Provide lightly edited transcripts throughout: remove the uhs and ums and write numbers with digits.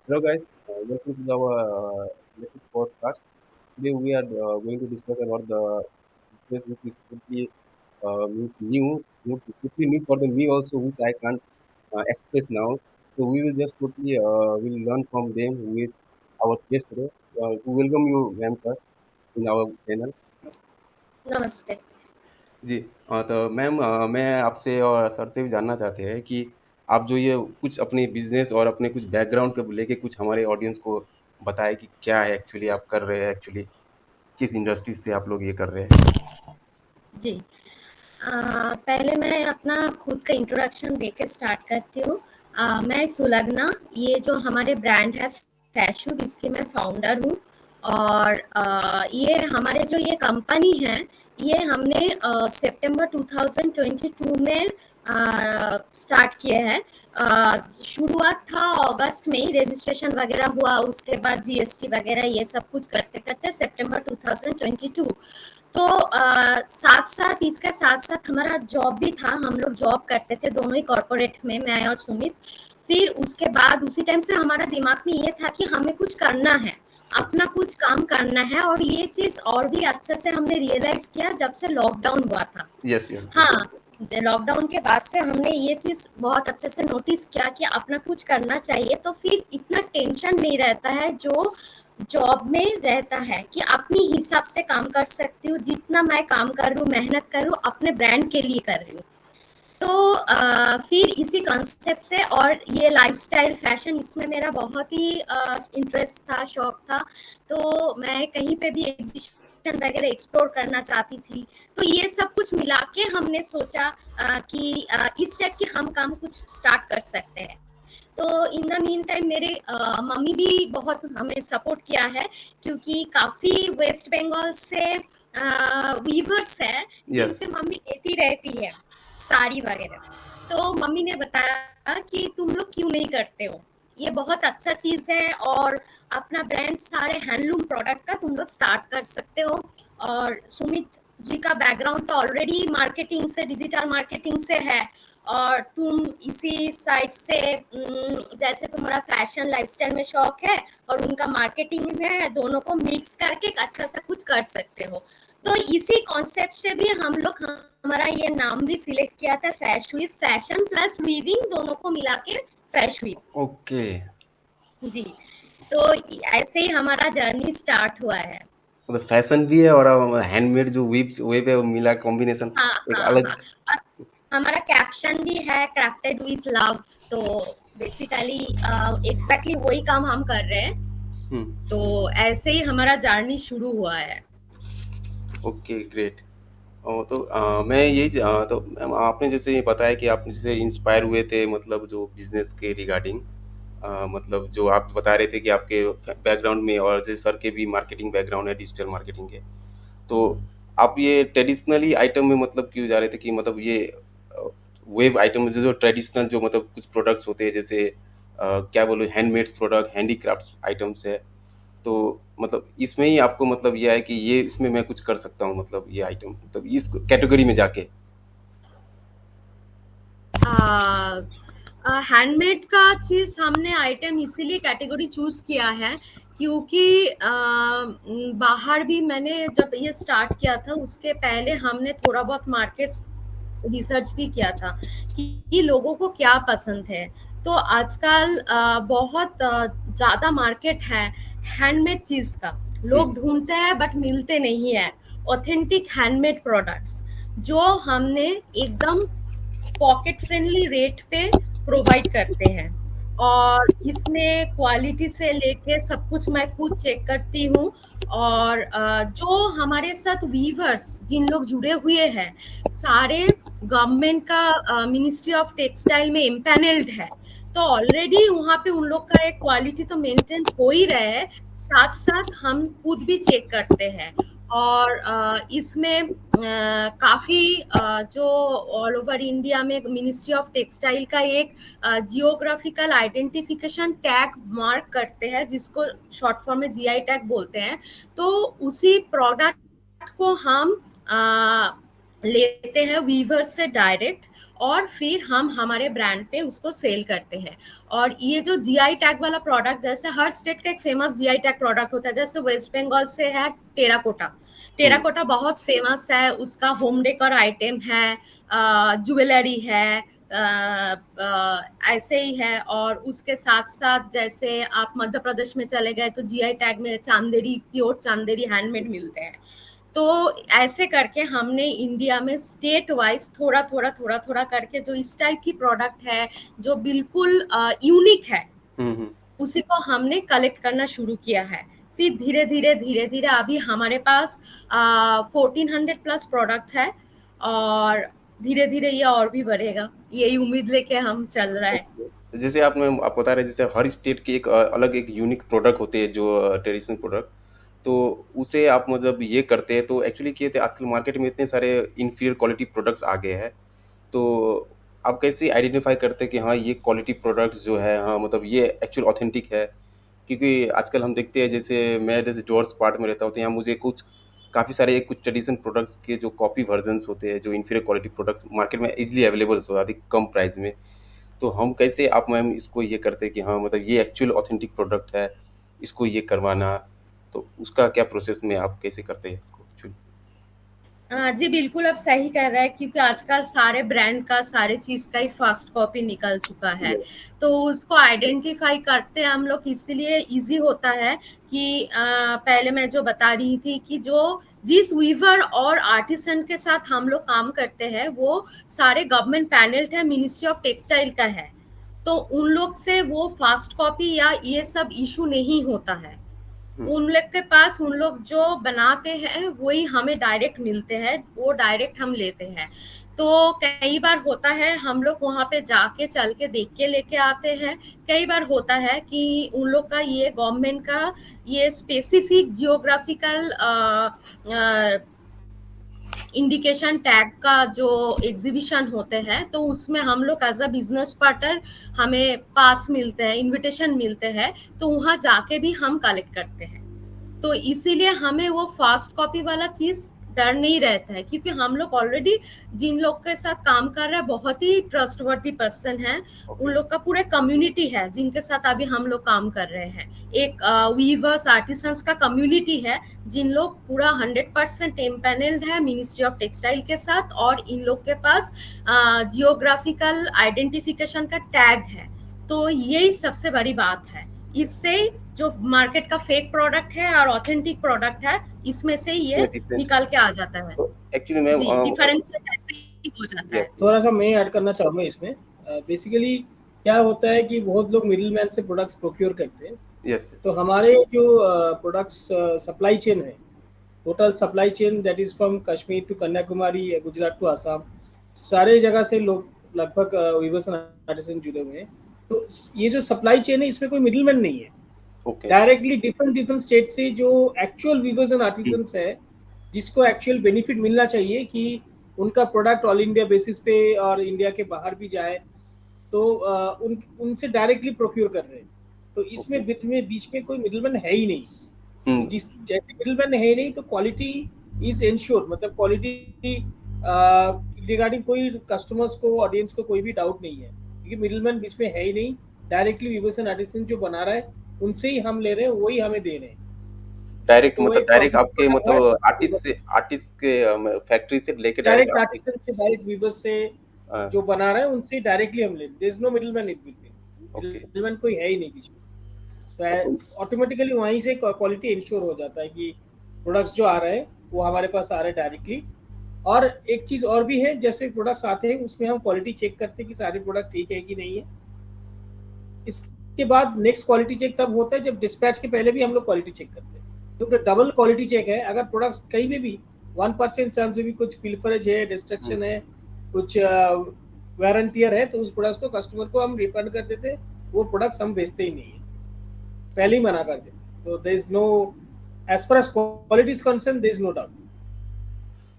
Hello guys, welcome to our latest podcast. Today we are going to discuss about the business which is means totally new for the me also, which I can't express now. So we will just totally will learn from them who is our guest today. To welcome you, ma'am, sir, in our channel. नमस्ते। जी। तो ma'am, मैं आपसे और sir से भी जानना चाहते हैं कि आप जो ये कुछ अपने बिजनेस और अपने कुछ बैकग्राउंड को लेके कुछ हमारे ऑडियंस को बताएं कि क्या है एक्चुअली आप कर रहे हैं, एक्चुअली किस इंडस्ट्री से आप लोग ये कर रहे हैं। जी। पहले मैं अपना खुद का इंट्रोडक्शन देके स्टार्ट करती हूँ। मैं सुलग्ना, ये जो हमारे ब्रांड है फैशूब, इसकी मैं फाउंडर हूँ। और ये हमारे जो ये कंपनी है, ये हमने सितंबर 2022 में स्टार्ट किए हैं। शुरुआत था अगस्त में ही, रजिस्ट्रेशन वगैरह हुआ, उसके बाद जीएसटी वगैरह ये सब कुछ करते करते सितंबर 2022। तो साथ साथ इसके साथ साथ हमारा जॉब भी था, हम लोग जॉब करते थे दोनों ही कॉरपोरेट में, मैं और सुमित। फिर उसके बाद उसी टाइम से हमारा दिमाग में ये था कि हमें कुछ करना है, अपना कुछ काम करना है। और ये चीज और भी अच्छे से हमने रियलाइज किया जब से लॉकडाउन हुआ था। यस यस हाँ, लॉकडाउन के बाद से हमने ये चीज बहुत अच्छे से नोटिस किया कि अपना कुछ करना चाहिए, तो फिर इतना टेंशन नहीं रहता है जो जॉब में रहता है, कि अपनी हिसाब से काम कर सकती हूँ। जितना मैं काम कर रही हूँ, मेहनत कर रही हूँ, अपने ब्रांड के लिए कर रही हूँ। तो फिर इसी कॉन्सेप्ट से, और ये लाइफस्टाइल फैशन, इसमें मेरा बहुत ही इंटरेस्ट था, शौक था। तो मैं कहीं पे भी एग्जीबिशन वगैरह एक्सप्लोर करना चाहती थी। तो ये सब कुछ मिला के हमने सोचा कि इस टाइप के हम काम कुछ स्टार्ट कर सकते हैं। तो इन द मीन टाइम मेरे मम्मी भी बहुत हमें सपोर्ट किया है, क्योंकि काफ़ी वेस्ट बंगाल से वीवर्स है यस। जिनसे मम्मी लेती रहती है साड़ी वगैरह। तो मम्मी ने बताया कि तुम लोग क्यों नहीं करते हो, ये बहुत अच्छा चीज़ है, और अपना ब्रांड सारे हैंडलूम प्रोडक्ट का तुम लोग स्टार्ट कर सकते हो। और सुमित जी का बैकग्राउंड तो ऑलरेडी मार्केटिंग से, डिजिटल मार्केटिंग से है, और तुम इसी साइड से जैसे तुम्हारा फैशन लाइफस्टाइल में शौक है और उनका मार्केटिंग में है, दोनों को मिक्स करके एक अच्छा सा कुछ कर सकते हो। तो इसी कॉन्सेप्ट से भी हम लोग, हमारा ये नाम भी सिलेक्ट किया था, फैशवीव, फैशन प्लस वीविंग दोनों को मिला के फैशवीव। ओके। जी। तो ऐसे ही हमारा जर्नी स्टार्ट हुआ है। मतलब फैशन भी है और हैंडमेड जो वेब वेब है वो मिला कॉम्बिनेशन हाँ, एक हाँ, हाँ। अलग। और हमारा कैप्शन भी है क्राफ्टेड विथ लव। तो बेसिकली एग्जैक्टली वही काम हम कर रहे हैं। हम्म। तो ऐसे ही हमारा जर्नी शुरू हुआ है। Okay great. तो मैं यही तो मैम आपने जैसे ये बताया कि आप जैसे इंस्पायर हुए थे मतलब जो बिजनेस के रिगार्डिंग, मतलब जो आप बता रहे थे कि आपके बैकग्राउंड में और जैसे सर के भी मार्केटिंग बैकग्राउंड है डिजिटल मार्केटिंग के। तो आप ये ट्रेडिशनली आइटम में मतलब क्यों जा रहे थे कि मतलब ये वेब आइटम जो जो ट्रेडिशनल जो मतलब कुछ प्रोडक्ट्स होते हैं जैसे क्या बोलो हैंडमेड प्रोडक्ट हैंडीक्राफ्ट आइटम्स है। तो मतलब इसमें ही आपको मतलब ये है कि ये इसमें मैं कुछ कर सकता हूँ मतलब ये आइटम मतलब इस कैटेगरी में जाके। हैंडमेड का चीज हमने आइटम इसीलिए कैटेगरी चूज किया है, क्योंकि बाहर भी मैंने जब ये स्टार्ट किया था उसके पहले हमने थोड़ा बहुत मार्केट रिसर्च भी किया था कि लोगों को क्या पसंद है। तो आजकल बहुत ज्यादा मार्केट है हैंडमेड चीज का। हम्म। लोग ढूंढते हैं बट मिलते नहीं है ऑथेंटिक हैंडमेड प्रोडक्ट्स, जो हमने एकदम पॉकेट फ्रेंडली रेट पे प्रोवाइड करते हैं। और इसमें क्वालिटी से लेके सब कुछ मैं खुद चेक करती हूँ। और जो हमारे साथ वीवर्स जिन लोग जुड़े हुए हैं, सारे गवर्नमेंट का मिनिस्ट्री ऑफ टेक्सटाइल में इम्पैनल्ड है। तो ऑलरेडी वहाँ पे उन लोग का एक क्वालिटी तो मेंटेन हो ही रहा है, साथ साथ हम खुद भी चेक करते हैं। और इसमें काफ़ी जो ऑल ओवर इंडिया में मिनिस्ट्री ऑफ टेक्सटाइल का एक जियोग्राफिकल आइडेंटिफिकेशन टैग मार्क करते हैं, जिसको शॉर्ट फॉर्म में जीआई टैग बोलते हैं। तो उसी प्रोडक्ट को हम लेते हैं वीवर से डायरेक्ट, और फिर हम हमारे ब्रांड पे उसको सेल करते हैं। और ये जो जीआई टैग वाला प्रोडक्ट, जैसे हर स्टेट का एक फेमस जीआई टैग प्रोडक्ट होता है, जैसे वेस्ट बंगाल से है टेराकोटा। हुँ, टेराकोटा बहुत फेमस है, उसका होम डेकोर आइटम है, ज्वेलरी है, ऐसे ही है। और उसके साथ साथ जैसे आप मध्य प्रदेश में चले गए तो जीआई टैग में चांदेरी, प्योर चांदेरी हैंडमेड मिलते हैं। तो ऐसे करके हमने इंडिया में स्टेट वाइज थोड़ा थोड़ा थोड़ा थोड़ा करके जो इस टाइप की प्रोडक्ट है, जो बिल्कुल यूनिक है, हुँ, हुँ। उसी को हमने कलेक्ट करना शुरू किया है। फिर धीरे धीरे धीरे धीरे अभी हमारे पास 1400 प्लस प्रोडक्ट है। और धीरे धीरे ये और भी बढ़ेगा, यही उम्मीद लेके हम चल रहा है। ओके। जैसे आप बता रहे हैं, जैसे हर स्टेट की एक अलग एक यूनिक प्रोडक्ट होते हैं जो ट्रेडिशनल प्रोडक्ट, तो उसे आप मतलब ये करते हैं तो एक्चुअली क्या है आजकल मार्केट में इतने सारे इंफीरियर क्वालिटी प्रोडक्ट्स आ गए हैं, तो आप कैसे आइडेंटिफाई करते हैं कि हाँ ये क्वालिटी प्रोडक्ट्स जो है हाँ मतलब ये एक्चुअल ऑथेंटिक है? क्योंकि आजकल हम देखते हैं, जैसे मैं जैसे जॉर्ज पार्ट में रहता हूँ तो यहाँ मुझे कुछ काफ़ी सारे कुछ ट्रेडिशनल प्रोडक्ट्स के जो कॉपी वर्जन्स होते हैं जो इंफीरियर क्वालिटी प्रोडक्ट्स मार्केट में इजीली अवेलेबल हो अधिक कम प्राइस में, तो हम कैसे आप मैम इसको ये करते हैं कि हाँ मतलब ये एक्चुअल ऑथेंटिक प्रोडक्ट है, इसको ये करवाना, तो उसका क्या प्रोसेस में आप कैसे करते हैं इसको एक्चुअली? जी बिल्कुल, आप सही कह रहे हैं, क्योंकि आजकल सारे ब्रांड का, सारे चीज़ का ही फ़ास्ट कॉपी निकल चुका है। यस। तो उसको आइडेंटिफ़ाई करते हैं हम लोग, इसीलिए ईज़ी होता है कि पहले मैं जो बता रही थी कि जो जिस वीवर और आर्टिसन के साथ हम लोग काम करते हैं, वो सारे गवर्नमेंट पैनल्ड है, मिनिस्ट्री ऑफ टेक्सटाइल का है। तो उन लोग से वो फ़ास्ट कॉपी या ये सब इश्यू नहीं होता है। हुँ, उन लोग के पास, उन लोग जो बनाते हैं वही हमें डायरेक्ट मिलते हैं, वो डायरेक्ट हम लेते हैं। तो कई बार होता है हम लोग वहाँ पे जाके चल के देख के लेके आते हैं। कई बार होता है कि उन लोग का ये गवर्नमेंट का ये स्पेसिफिक जियोग्राफिकल इंडिकेशन टैग का जो एग्जीबिशन होते हैं, तो उसमें हम लोग एज अ बिजनेस पार्टनर, हमें पास मिलते हैं, इनविटेशन मिलते हैं, तो वहाँ जाके भी हम कलेक्ट करते हैं। तो इसीलिए हमें वो फास्ट कॉपी वाला चीज डर नहीं रहता है, क्योंकि हम लोग ऑलरेडी जिन लोग के साथ काम कर रहे हैं बहुत ही ट्रस्टवर्दी पर्सन है। उन ओके। लोग का पूरा कम्युनिटी है जिनके साथ अभी हम लोग काम कर रहे हैं। एक वीवर्स आर्टिसंस का कम्युनिटी है, जिन लोग पूरा 100% एम्पैनल्ड है मिनिस्ट्री ऑफ टेक्सटाइल के साथ, और इन लोग के पास जियोग्राफिकल आइडेंटिफिकेशन का टैग है। तो यही सबसे बड़ी बात है। इससे जो मार्केट का फेक प्रोडक्ट है और ऑथेंटिक प्रोडक्ट है, इसमें से ये इसमें डिफरेंस निकाल के आ जाता है। तो एक्चुअली मैम जी, डिफरेंशिएट ऐसे ही हो जाता है। यस, थोड़ा सा मैं ऐड करना चाहूँगा इसमें। बेसिकली क्या होता है कि बहुत लोग मिडिल मैन से प्रोडक्ट्स प्रोक्योर करते हैं। Yes, yes. तो हमारे जो प्रोडक्ट्स सप्लाई चेन है, total supply chain that is from Kashmir to Kanyakumari, Gujarat to Assam, सारे जगह से लोग लगभग वीवर्स एंड आर्टिसन जुड़े हुए हैं। तो ये जो सप्लाई चेन है इसमें कोई मिडिल मैन नहीं है। Okay. Directly different different state से जो actual weavers and hmm, artisans है, जिसको एक्चुअल बेनिफिट मिलना चाहिए कि उनका प्रोडक्ट ऑल इंडिया बेसिस पे और इंडिया के बाहर भी जाए, तो उनसे डायरेक्टली प्रोक्योर कर रहे हैं। तो ओके। इसमें बीच में कोई मिडलमैन है ही नहीं। हुँ, तो जिस जैसे मिडलमैन है ही नहीं, तो क्वालिटी इज इंश्योर, मतलब क्वालिटी रिगार्डिंग कोई कस्टमर्स को, ऑडियंस को कोई भी डाउट नहीं है, क्योंकि मिडलमैन बीच में है ही नहीं। डायरेक्टली वीवर्स एंड आर्टिसन जो बना रहा है उनसे ही हम ले रहे हैं, वही हमें दे रहे हैं। डायरेक्ट तो मतलब एक डायरेक्ट प्रॉपर आपके प्रोडक्ट मतलब है, आर्टिस्ट के फैक्ट्री से लेके डायरेक्ट डायरेक्ट आपके आर्टिसन से, डायरेक्ट वीवर्स से अ, जो बना रहा है उनसे डायरेक्टली हम ले, there is no middleman in between. Okay. Middleman कोई है ही नहीं बीच में। तो तो ऑटोमेटिकली वहीं से क्वालिटी इंश्योर हो जाता है कि प्रोडक्ट्स जो आ रहे हैं वो हमारे पास आ रहे हैं डायरेक्टली। और एक चीज़ और भी है, जैसे प्रोडक्ट्स आते हैं उसमें हम क्वालिटी चेक करते हैं कि सारे प्रोडक्ट ठीक है कि नहीं है। इसके बाद नेक्स्ट क्वालिटी चेक तब होता है जब डिस्पैच के पहले भी हम लोग क्वालिटी चेक करते हैं। तो डबल क्वालिटी चेक है। अगर प्रोडक्ट्स कहीं में भी 1% चांस में भी कुछ फिल्फरेज है, हुँ, डिस्ट्रक्शन है, कुछ वेयर एंड टियर है, तो उस प्रोडक्ट्स को कस्टमर को हम रिफंड कर देते हैं। वो प्रोडक्ट्स हम बेचते ही नहीं है, पहले ही मना कर देते हैं। तो there is no, as far as quality is concern, there is no doubt.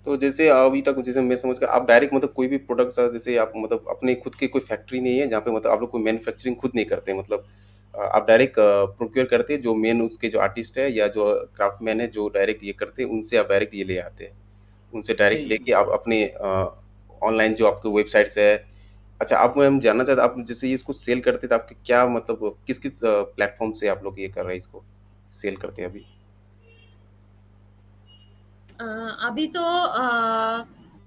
तो जैसे अभी तक जैसे मैं समझ गया आप डायरेक्ट मतलब कोई भी प्रोडक्ट्स जैसे आप मतलब अपने खुद की कोई फैक्ट्री नहीं है जहाँ पे मतलब आप लोग कोई मैन्युफैक्चरिंग खुद नहीं करते हैं, मतलब आप डायरेक्ट प्रोक्योर करते हैं जो मेन उसके जो आर्टिस्ट है या जो क्राफ्टमैन है जो डायरेक्ट ये करते हैं उनसे आप डायरेक्ट ये ले आते हैं, उनसे जी डायरेक्ट जी। लेके आप अपने ऑनलाइन जो आपके वेबसाइट्स है अच्छा, आप मैं जानना चाहता आप जैसे ये इसको सेल करते तो आपके क्या मतलब किस-किस प्लेटफ़ॉर्म से आप लोग ये कर रहे हैं इसको, सेल करते हैं अभी? अभी तो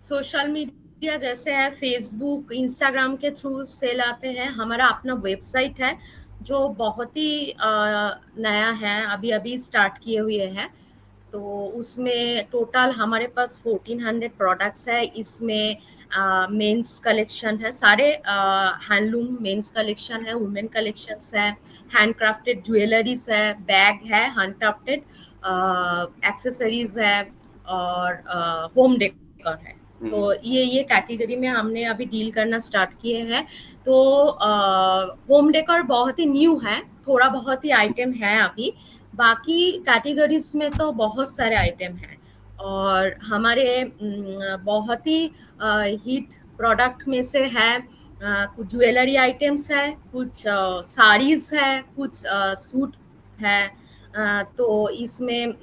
सोशल मीडिया जैसे है फेसबुक इंस्टाग्राम के थ्रू सेल आते हैं। हमारा अपना वेबसाइट है जो बहुत ही नया है, अभी अभी स्टार्ट किए हुए हैं। तो उसमें टोटल हमारे पास 1400 प्रोडक्ट्स है। इसमें मेंस कलेक्शन है, सारे हैंडलूम मेंस कलेक्शन है, वुमेन कलेक्शंस है, हैंडक्राफ्टेड ज्वेलरीज है, बैग है, हैंडक्राफ्टेड एक्सेसरीज है और होम डेकोर है। तो हुँ, ये कैटेगरी में हमने अभी डील करना स्टार्ट किए हैं। तो होम डेकोर बहुत ही न्यू है, थोड़ा बहुत ही आइटम है अभी। बाकी कैटेगरीज में तो बहुत सारे आइटम हैं और हमारे बहुत ही हिट प्रोडक्ट में से है कुछ ज्वेलरी आइटम्स है, कुछ साड़ीज है, कुछ सूट है। तो इसमें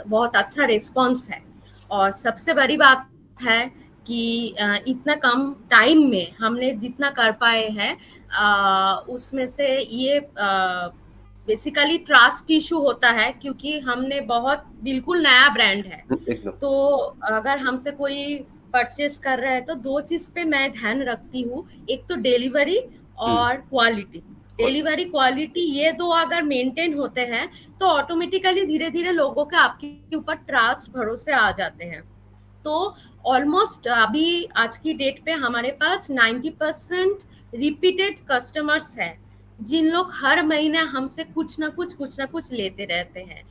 बहुत अच्छा रिस्पांस है और सबसे बड़ी बात है कि इतना कम टाइम में हमने जितना कर पाए हैं उसमें से ये बेसिकली ट्रस्ट इशू होता है क्योंकि हमने बहुत बिल्कुल नया ब्रांड है। हुँ, एकदम। तो अगर हमसे कोई परचेस कर रहा है तो दो चीज पे मैं ध्यान रखती हूँ, एक तो डिलीवरी हुँ, और क्वालिटी। और डिलीवरी क्वालिटी ये दो अगर मेंटेन होते हैं तो ऑटोमेटिकली धीरे धीरे लोगों का आपके ऊपर ट्रस्ट भरोसे आ जाते हैं। तो ऑलमोस्ट अभी आज की डेट पे हमारे पास 90% रिपीटेड कस्टमर्स है, जिन लोग हर महीने हमसे कुछ ना कुछ लेते रहते हैं।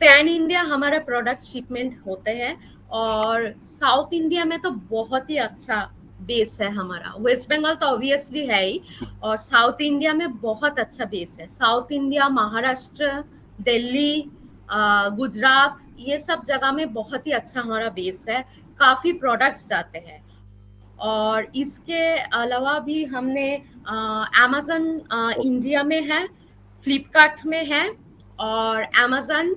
पैन इंडिया हमारा प्रोडक्ट शिपमेंट होते हैं और साउथ इंडिया में तो बहुत ही अच्छा बेस है हमारा। वेस्ट बंगाल तो ऑब्वियसली है ही और साउथ इंडिया में बहुत अच्छा बेस है। साउथ इंडिया, महाराष्ट्र, दिल्ली, गुजरात, ये सब जगह में बहुत ही अच्छा हमारा बेस है। काफी प्रोडक्ट्स जाते हैं और इसके अलावा भी हमने अमेजन इंडिया में है, फ्लिपकार्ट में है और अमेजन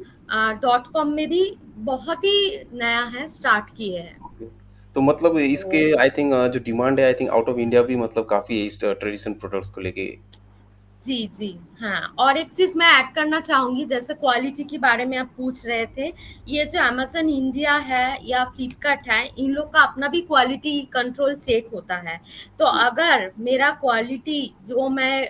.com में भी बहुत ही नया है, स्टार्ट किए हैं। ओके। तो मतलब इसके तो आई थिंक जो डिमांड है I think out of India भी मतलब काफ़ी है इस ट्रेडिशन प्रोडक्ट्स को लेके। जी, जी, हाँ। और एक चीज़ मैं ऐड करना चाहूँगी, जैसे क्वालिटी के बारे में आप पूछ रहे थे, ये जो अमेज़न इंडिया है या फ्लिपकार्ट है, इन लोग का अपना भी क्वालिटी कंट्रोल चेक होता है। तो हुँ, अगर मेरा क्वालिटी जो मैं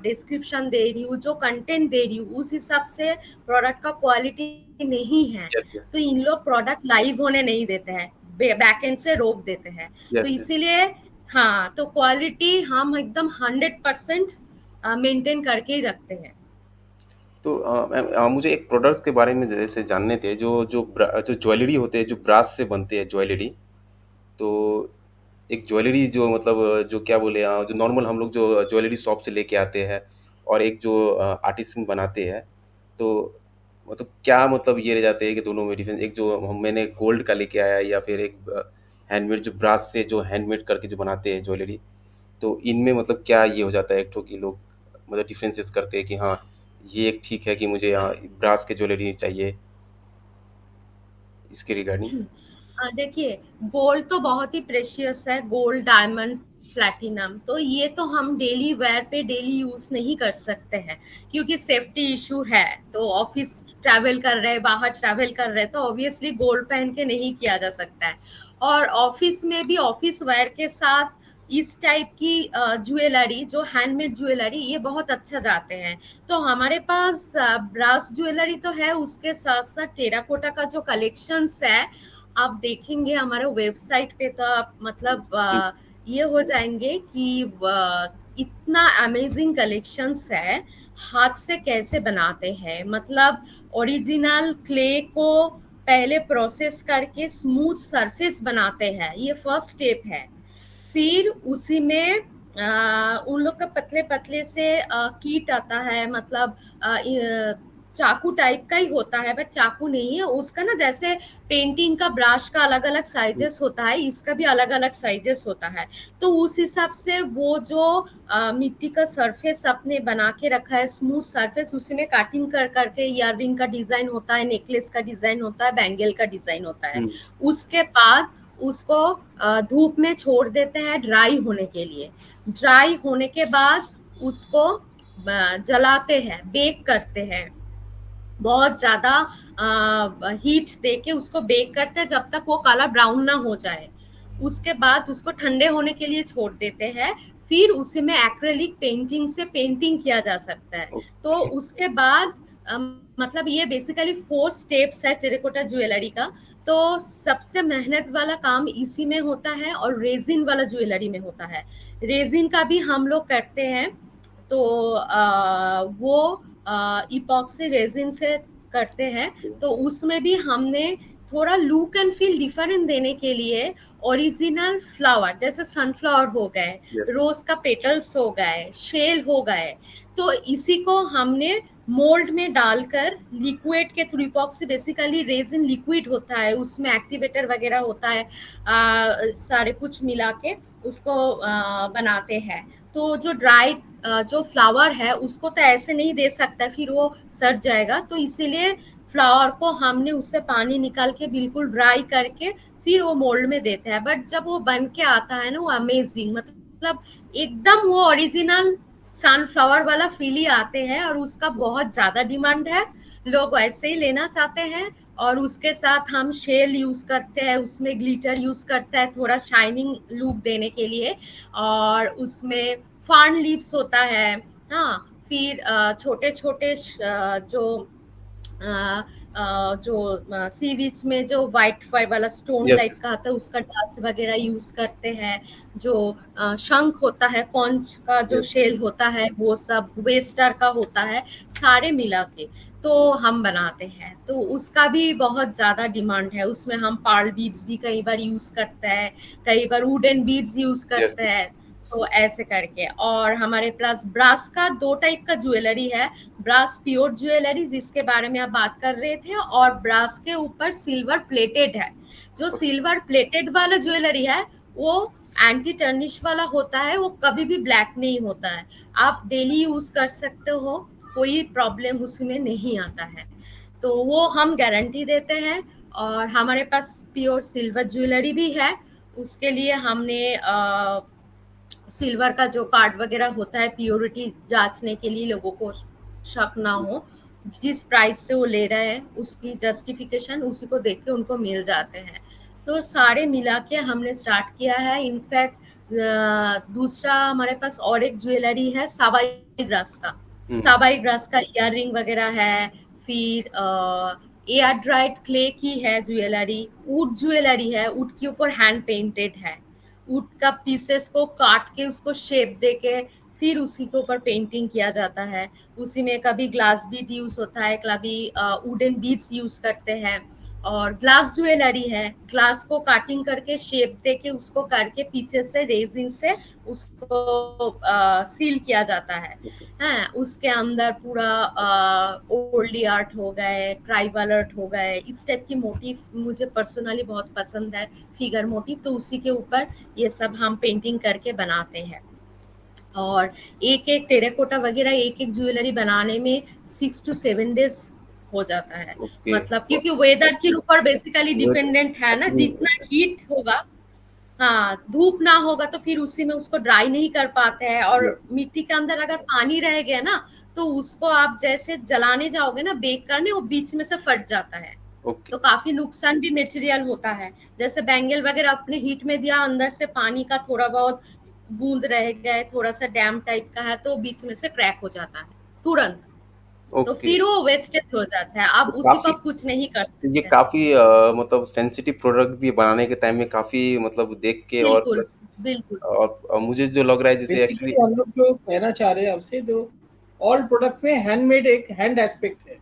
डिस्क्रिप्शन दे रही हूँ, जो कंटेंट दे रही हूँ, उस हिसाब से प्रोडक्ट का क्वालिटी नहीं है, यस, यस। तो इन लोग प्रोडक्ट लाइव होने नहीं देते हैं, बैकएंड से रोक देते हैं। तो यस, यस। इसीलिए हाँ, तो क्वालिटी हम एकदम 100% मेंटेन करके ही रखते हैं। तो मैम मुझे एक प्रोडक्ट्स के बारे में जैसे जानने थे जो ज्वेलरी होते हैं जो ब्रास से बनते हैं ज्वेलरी। तो एक ज्वेलरी जो मतलब जो क्या बोले जो नॉर्मल हम लोग जो ज्वेलरी शॉप से लेके आते हैं और एक जो आर्टिसन बनाते हैं। तो मतलब क्या मतलब ये रह जाते हैं कि दोनों में डिफरेंस, एक जो मैंने गोल्ड का लेके आया या फिर एक हैंडमेड जो ब्रास से जो हैंडमेड करके जो बनाते हैं ज्वेलरी। तो इनमें मतलब क्या ये हो जाता है एक ठो कि लोग मतलब डिफरेंसेस करते हैं कि हाँ ये एक ठीक है कि मुझे यहाँ ब्रास के ज्वेलरी चाहिए इसके रिगार्डिंग। देखिए, गोल्ड तो बहुत ही प्रेशियस है, गोल्ड, डायमंड, प्लैटिनम, तो ये तो हम डेली वेयर पे डेली यूज नहीं कर सकते हैं क्योंकि सेफ्टी इशू है। तो ऑफिस ट्रैवल कर रहे हैं, बाहर ट्रैवल कर रहे हैं, तो ऑब्वियसली गोल्ड पहन के नहीं किया जा सकता है। और ऑफिस में भी ऑफिस वेयर के साथ इस टाइप की ज्वेलरी, जो हैंडमेड ज्वेलरी, ये बहुत अच्छा जाते हैं। तो हमारे पास ब्रास ज्वेलरी तो है, उसके साथ साथ टेराकोटा का जो कलेक्शंस है, आप देखेंगे हमारे वेबसाइट पे तो आप मतलब ये हो जाएंगे कि इतना अमेजिंग कलेक्शंस है। हाथ से कैसे बनाते हैं, मतलब ओरिजिनल क्ले को पहले प्रोसेस करके स्मूथ सरफेस बनाते हैं, ये फर्स्ट स्टेप है। फिर उसी में उन लोग का पतले पतले से कीट आता है, मतलब चाकू टाइप का ही होता है बट चाकू नहीं है उसका ना। जैसे पेंटिंग का ब्रश का अलग अलग साइजेस होता है, इसका भी अलग अलग साइजेस होता है। तो उस हिसाब से वो जो मिट्टी का सरफेस अपने बना के रखा है, स्मूथ सरफेस, उसी में कटिंग कर करके ईयर रिंग का डिजाइन होता है, नेकलेस का डिजाइन होता है, बैंगल का डिजाइन होता है। उसके बाद उसको धूप में छोड़ देते हैं ड्राई होने के लिए। ड्राई होने के बाद उसको जलाते हैं, बेक करते हैं, बहुत ज्यादा हीट देके उसको बेक करते हैं जब तक वो काला ब्राउन ना हो जाए। उसके बाद उसको ठंडे होने के लिए छोड़ देते हैं, फिर उसी में एक्रेलिक पेंटिंग से पेंटिंग किया जा सकता है। तो उसके बाद मतलब ये बेसिकली 4 स्टेप्स है टेराकोटा ज्वेलरी का। तो सबसे मेहनत वाला काम इसी में होता है और रेजिन वाला ज्वेलरी में होता है। रेजिन का भी हम लोग करते हैं, तो वो इपॉक्सी रेजिन से करते हैं। तो उसमें भी हमने थोड़ा लुक एंड फील डिफरेंट देने के लिए ओरिजिनल फ्लावर जैसे सनफ्लावर हो गए, रोज का पेटल्स हो गए, शेल हो गए, तो इसी को हमने मोल्ड में डालकर लिक्विड के through, epoxy basically resin liquid होता है, उसमें एक्टिवेटर वगैरह होता है, सारे कुछ मिला के उसको बनाते हैं। तो जो ड्राई जो फ्लावर है उसको तो ऐसे नहीं दे सकता, फिर वो सड़ जाएगा। तो इसीलिए फ्लावर को हमने उससे पानी निकाल के बिल्कुल ड्राई करके फिर वो मोल्ड में देते हैं। बट जब वो बन के आता है ना, वो अमेजिंग, मतलब एकदम वो ओरिजिनल सनफ्लावर वाला फील ही आते हैं, और उसका बहुत ज्यादा डिमांड है, लोग वैसे ही लेना चाहते हैं। और उसके साथ हम शेल यूज करते हैं, उसमें ग्लिटर यूज करते हैं थोड़ा शाइनिंग लुक देने के लिए, और उसमें फार्न लीव्स होता है। हाँ, फिर छोटे छोटे जो सी बीच में जो व्हाइट वाला स्टोन यस। टाइप का आता है उसका डास्ट वगैरह यूज करते हैं। जो शंख होता है, कॉन्च का जो यस। शेल होता है, वो सब वेस्टर का होता है, सारे मिला के तो हम बनाते हैं। तो उसका भी बहुत ज्यादा डिमांड है। उसमें हम पर्ल बीड्स भी कई बार यूज करते हैं, कई बार वुडन बीड्स यूज यस। करते हैं, तो ऐसे करके। और हमारे पास ब्रास का 2 टाइप का ज्वेलरी है, ब्रास प्योर ज्वेलरी जिसके बारे में आप बात कर रहे थे, और ब्रास के ऊपर सिल्वर प्लेटेड है। जो सिल्वर प्लेटेड वाला ज्वेलरी है वो एंटी टर्निश वाला होता है, वो कभी भी ब्लैक नहीं होता है, आप डेली यूज कर सकते हो, कोई प्रॉब्लम उसमें नहीं आता है। तो वो हम गारंटी देते हैं। और हमारे पास प्योर सिल्वर ज्वेलरी भी है, उसके लिए हमने सिल्वर का जो कार्ड वगैरह होता है प्योरिटी जांचने के लिए, लोगों को शक ना हो, जिस प्राइस से वो ले रहे हैं उसकी जस्टिफिकेशन उसी को देख के उनको मिल जाते हैं। तो सारे मिला के हमने स्टार्ट किया है। इनफैक्ट दूसरा हमारे पास और एक ज्वेलरी है साबाई ग्रास का। साबाई ग्रास का इयर रिंग वगैरह है, फिर एयर ड्राइड क्ले की है ज्वेलरी, वुड ज्वेलरी है, वुड के ऊपर हैंड पेंटेड है, वुड का पीसेस को काट के उसको शेप देके फिर उसी के ऊपर पेंटिंग किया जाता है। उसी में कभी ग्लास बीड यूज होता है, कभी वुडन बीड्स यूज करते हैं। और ग्लास ज्वेलरी है, ग्लास को काटिंग करके शेप देके उसको करके पीछे से रेजिन से उसको सील किया जाता है। हाँ, उसके अंदर पूरा ओल्डी आर्ट हो गए, ट्राइबल आर्ट हो गए, इस टाइप की मोटिव मुझे पर्सनली बहुत पसंद है, फिगर मोटिव, तो उसी के ऊपर ये सब हम पेंटिंग करके बनाते हैं। और एक एक टेराकोटा वगैरह एक एक ज्वेलरी बनाने में 6 to 7 डेज हो जाता है। ओके। मतलब क्योंकि वेदर के ऊपर बेसिकली डिपेंडेंट है ना, जितना हीट होगा, हाँ, धूप ना होगा तो फिर उसी में उसको ड्राई नहीं कर पाते हैं। और मिट्टी के अंदर अगर पानी रह गया ना, तो उसको आप जैसे जलाने जाओगे ना बेक करने, वो बीच में से फट जाता है, ओके। तो काफी नुकसान भी मटेरियल होता है। जैसे बैंगल वगैरह अपने हीट में दिया, अंदर से पानी का थोड़ा बहुत बूंद रह गए, थोड़ा सा डैम टाइप का है, तो बीच में से क्रैक हो जाता है तुरंत, तो ओके। फिर वो वेस्टेज हो जाता है, आप तो उसी को काफी आप कुछ नहीं कर ये सकते। काफी मतलब सेंसिटिव प्रोडक्ट भी बनाने के टाइम में काफी मतलब देख के और बिल्कुल, प्लस बिल्कुल। मुझे जो लग रहा है जैसे बेसिकली एक्चुअली। हम लोग जो कहना चाह रहे हैं आपसे, जो ऑल प्रोडक्ट में हैंडमेड एक हैंड एस्पेक्ट है,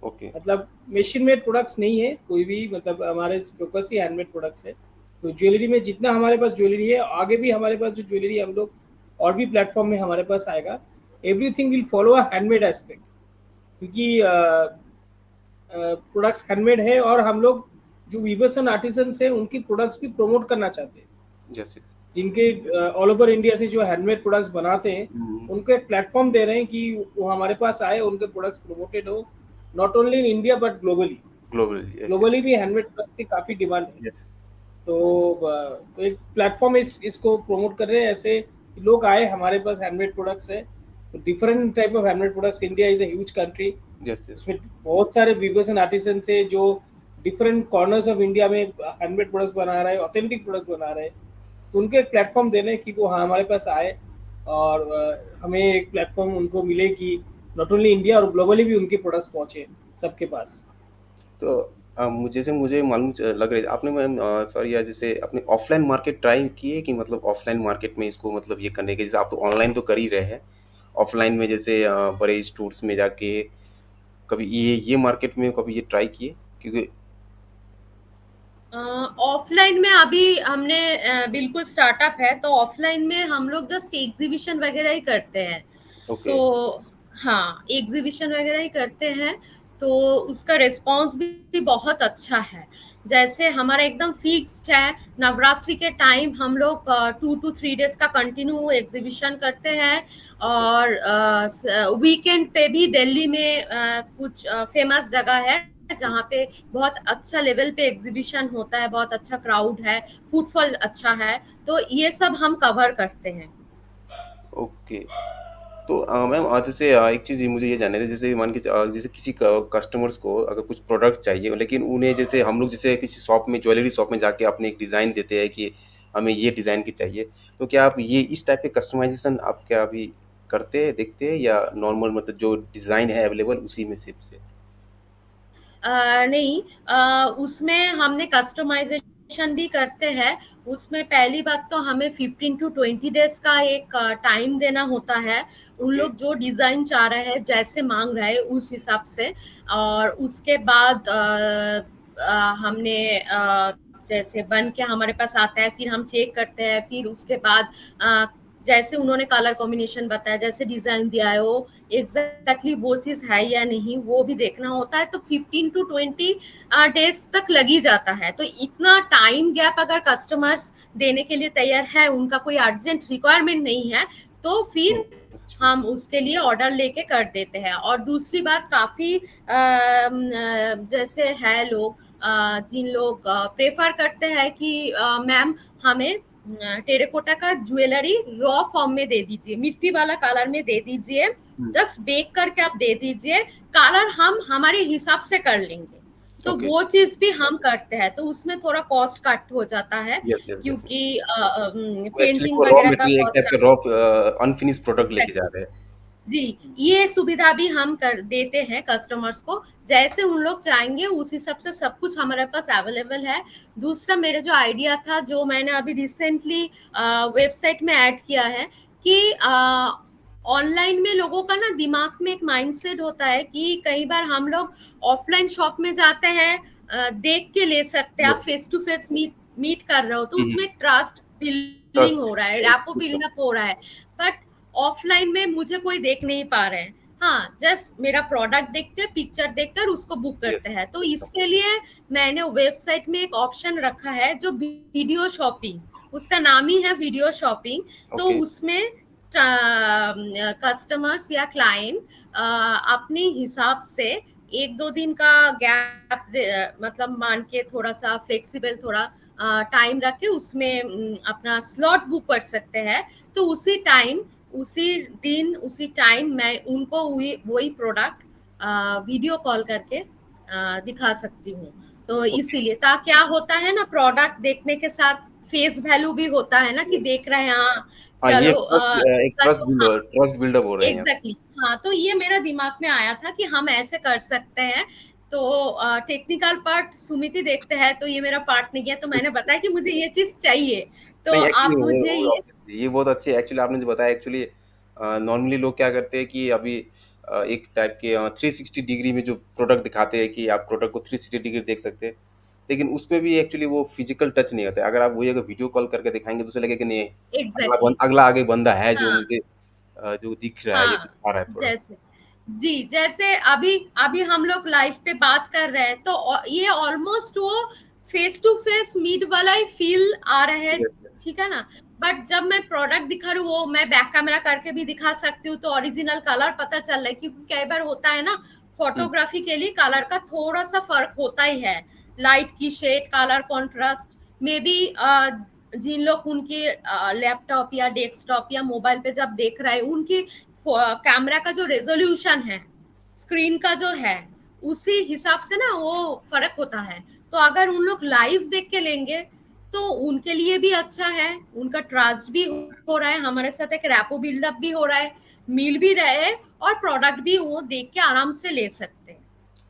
ओके। मतलब मशीन मेड प्रोडक्ट्स नहीं है कोई भी, मतलब हमारे फोकस ही हैंडमेड प्रोडक्ट्स है। तो ज्वेलरी में जितना हमारे पास ज्वेलरी है, आगे भी हमारे पास जो ज्वेलरी हम लोग और भी प्लेटफॉर्म में हमारे पास आएगा, everything will follow a handmade aspect, क्योंकि प्रोडक्ट्स हैंडमेड है और हम लोग जो वीवर्स एंड आर्टिजन्स हैं उनकी प्रोडक्ट्स भी प्रमोट करना चाहते हैं, जैसे जिनके ऑल ओवर इंडिया से जो हैंडमेड प्रोडक्ट्स बनाते हैं उनको एक प्लेटफॉर्म दे रहे हैं कि वो हमारे पास आए, उनके प्रोडक्ट्स प्रमोटेड हो, not only in India but globally. Globally. Globally भी हैंडमेड प्रोडक्ट्स की काफी डिमांड है। यस। तो एक प्लेटफॉर्म इसको प्रमोट कर रहे हैं ऐसे कि लोग आए, हमारे पास हैंडमेड प्रोडक्ट्स है, तो different type of handmade products. India is a huge country, yes yes. उसमें बहुत सारे वीवर्स एंड आर्टिसन से जो डिफरेंट कॉर्नर्स ऑफ इंडिया में हैंडमेड प्रोडक्ट्स बना रहे हैं, ऑथेंटिक प्रोडक्ट्स बना रहे हैं, तो उनको एक प्लेटफॉर्म देने कि वो हाँ हमारे पास आए, और हमें एक प्लेटफॉर्म उनको मिले कि नॉट ओनली इंडिया और ग्लोबली भी उनके प्रोडक्ट्स पहुंचे सबके पास। तो जैसे मुझे मालूम लग रही है आपने मैम, सॉरी यार, जैसे आपने ऑफलाइन मार्केट ट्राई की है कि मतलब ऑफलाइन मार्केट में इसको मतलब ये करने के, जैसे आप तो ऑनलाइन तो कर ही रहे हैं, ऑफलाइन में जैसे बड़े स्टोर्स में जाके कभी ये मार्केट में कभी ये ट्राई किए? क्योंकि ऑफलाइन में अभी हमने बिल्कुल स्टार्टअप है, तो ऑफलाइन में हम लोग जस्ट एग्जीबिशन वगैरह ही करते हैं। ओके। तो हाँ, एग्जीबिशन वगैरह ही करते हैं, तो उसका रिस्पांस भी बहुत अच्छा है। जैसे हमारा एकदम फिक्स्ड है, नवरात्रि के टाइम हम लोग 2 to 3 डेज का कंटिन्यू एग्जीबिशन करते हैं, और वीकेंड पे भी दिल्ली में कुछ फेमस जगह है जहाँ पे बहुत अच्छा लेवल पे एग्जीबिशन होता है, बहुत अच्छा क्राउड है, फुटफॉल अच्छा है, तो ये सब हम कवर करते हैं। ओके। तो मैम, जैसे एक चीज़ मुझे ये जानना था, जैसे मान के जैसे किसी कस्टमर्स को अगर कुछ प्रोडक्ट चाहिए, लेकिन उन्हें जैसे हम लोग जैसे किसी शॉप में, ज्वेलरी शॉप में जाके अपने एक डिज़ाइन देते हैं कि हमें ये डिज़ाइन की चाहिए, तो क्या आप ये इस टाइप के कस्टमाइजेशन आप क्या अभी करते हैं, देखते हैं, या नॉर्मल मतलब जो डिज़ाइन है अवेलेबल उसी में सिर्फ से? नहीं, उसमें हमने कस्टमाइजेशन भी करते हैं। उसमें पहली बात तो हमें 15 to 20 डेज का एक टाइम देना होता है। उन ओके। लोग जो डिजाइन चाह रहे हैं, जैसे मांग रहे हैं उस हिसाब से, और उसके बाद हमने जैसे बन के हमारे पास आता है, फिर हम चेक करते हैं, फिर उसके बाद जैसे उन्होंने कलर कॉम्बिनेशन बताया, जैसे डिजाइन दिया है, वो एग्जैक्टली वो चीज है या नहीं, वो भी देखना होता है। तो 15 to 20 डेज तक लग ही जाता है। तो इतना टाइम गैप अगर कस्टमर्स देने के लिए तैयार है, उनका कोई अर्जेंट रिक्वायरमेंट नहीं है, तो ओ, फिर अच्छा। हम उसके लिए ऑर्डर लेके कर देते हैं। और दूसरी बात, काफी जैसे है लोग, जिन लोग प्रेफर करते हैं कि मैम हमें टेराकोटा का ज्वेलरी रॉ फॉर्म में दे दीजिए, मिट्टी वाला कलर में दे दीजिए, जस्ट बेक करके आप दे दीजिए, कलर हम हमारे हिसाब से कर लेंगे। तो ओके। वो चीज भी हम करते हैं, तो उसमें थोड़ा कॉस्ट कट हो जाता है, यस यस, क्योंकि डेफिनेटली। वो एक्चुअली पेंटिंग वो रॉ वगैरह का मटेरियल, एक टाइप कॉस्ट। का रॉ अनफिनिश प्रोडक्ट लेके जा रहे हैं। जी, ये सुविधा भी हम कर देते हैं कस्टमर्स को, जैसे उन लोग चाहेंगे उस हिसाब से सब कुछ हमारे पास अवेलेबल है। दूसरा, मेरे जो आइडिया था, जो मैंने अभी रिसेंटली वेबसाइट में ऐड किया है, कि ऑनलाइन में लोगों का ना दिमाग में एक माइंडसेट होता है कि कई बार हम लोग ऑफलाइन शॉप में जाते हैं, देख के ले सकते हैं, आप yes. Face to face meet meet कर रहे हो, तो उसमें ट्रस्ट बिल्डिंग ट्रस्ट। हो रहा है, रैपो बिल्डअप हो रहा है। बट ऑफलाइन में मुझे कोई देख नहीं पा रहे हैं, हाँ, जस्ट मेरा प्रोडक्ट देखते हैं, पिक्चर देखकर उसको बुक यस। करते हैं। तो इसके लिए मैंने वेबसाइट में एक ऑप्शन रखा है, जो वीडियो शॉपिंग, उसका नाम ही है वीडियो शॉपिंग। तो ओके। उसमें कस्टमर्स या क्लाइंट अपने हिसाब से 1-2 दिन का गैप, मतलब मान के थोड़ा सा फ्लेक्सिबल, थोड़ा टाइम रख के उसमें अपना स्लॉट बुक कर सकते हैं। तो उसी टाइम, उसी दिन, उसी टाइम मैं उनको वही प्रोडक्ट वीडियो कॉल करके दिखा सकती हूँ। तो ओके। इसीलिए, क्या होता है ना, प्रोडक्ट देखने के साथ फेस वैल्यू भी होता है ना, कि यस। देख रहे हैं, हाँ, हाँ, ये चलो एक हाँ, ट्रस्ट बिल्डअप हो रहे हैं यहाँ पे। एग्जैक्टली, हाँ, तो ये मेरा दिमाग में आया था कि हम ऐसे कर सकते हैं। तो टेक्निकल पार्ट सुमिति देखते हैं, तो ये मेरा पार्ट नहीं है, तो मैंने बताया कि मुझे ये चीज चाहिए, तो नहीं, एक्चुअली आप मुझे ये। ऑब्वियसली ये बहुत अच्छी है। एक्चुअली आपने जो बताया, एक्चुअली नॉर्मली लोग क्या करते हैं कि अभी एक टाइप के 360 डिग्री में जो प्रोडक्ट दिखाते हैं कि आप प्रोडक्ट को 360 डिग्री देख सकते हैं, लेकिन उसमें भी एक्चुअली वो फिजिकल टच नहीं होता है। अगर आप वही अगर वीडियो कॉल करके दिखाएंगे तो उसे लगे कि नहीं, एग्जैक्टली, अगला आगे बंदा है जो हाँ, मुझे जो दिख रहा है, ये हाँ, दिखा रहा है प्रोडक्ट। जैसे, जी, जैसे अभी अभी हम लोग लाइव पे बात कर रहे हैं, तो ये ऑलमोस्ट वो फेस टू फेस मीट वाला ही फील आ रहा है, यस यस। ठीक है ना। बट जब मैं प्रोडक्ट दिखा रही हूँ, वो मैं बैक कैमरा करके भी दिखा सकती हूँ, तो ओरिजिनल कलर पता चल रहा है, क्योंकि कई बार होता है ना, फोटोग्राफी के लिए कलर का थोड़ा सा फर्क होता ही है, लाइट की shade, colour contrast, may be जिन लोग उनके लैपटॉप या डेस्कटॉप या मोबाइल पे जब देख रहे हैं, उनकी कैमरा का जो रेजोल्यूशन है, स्क्रीन का जो है, उसी हिसाब से ना वो फर्क होता है। तो अगर उन लोग लाइव देख के लेंगे तो उनके लिए भी अच्छा है, उनका ट्रस्ट भी हो रहा है, हमारे साथ एक रैपो बिल्डअप भी हो रहा है, मिल भी रहे हैं, और प्रोडक्ट भी वो देख के आराम से ले सकते हैं।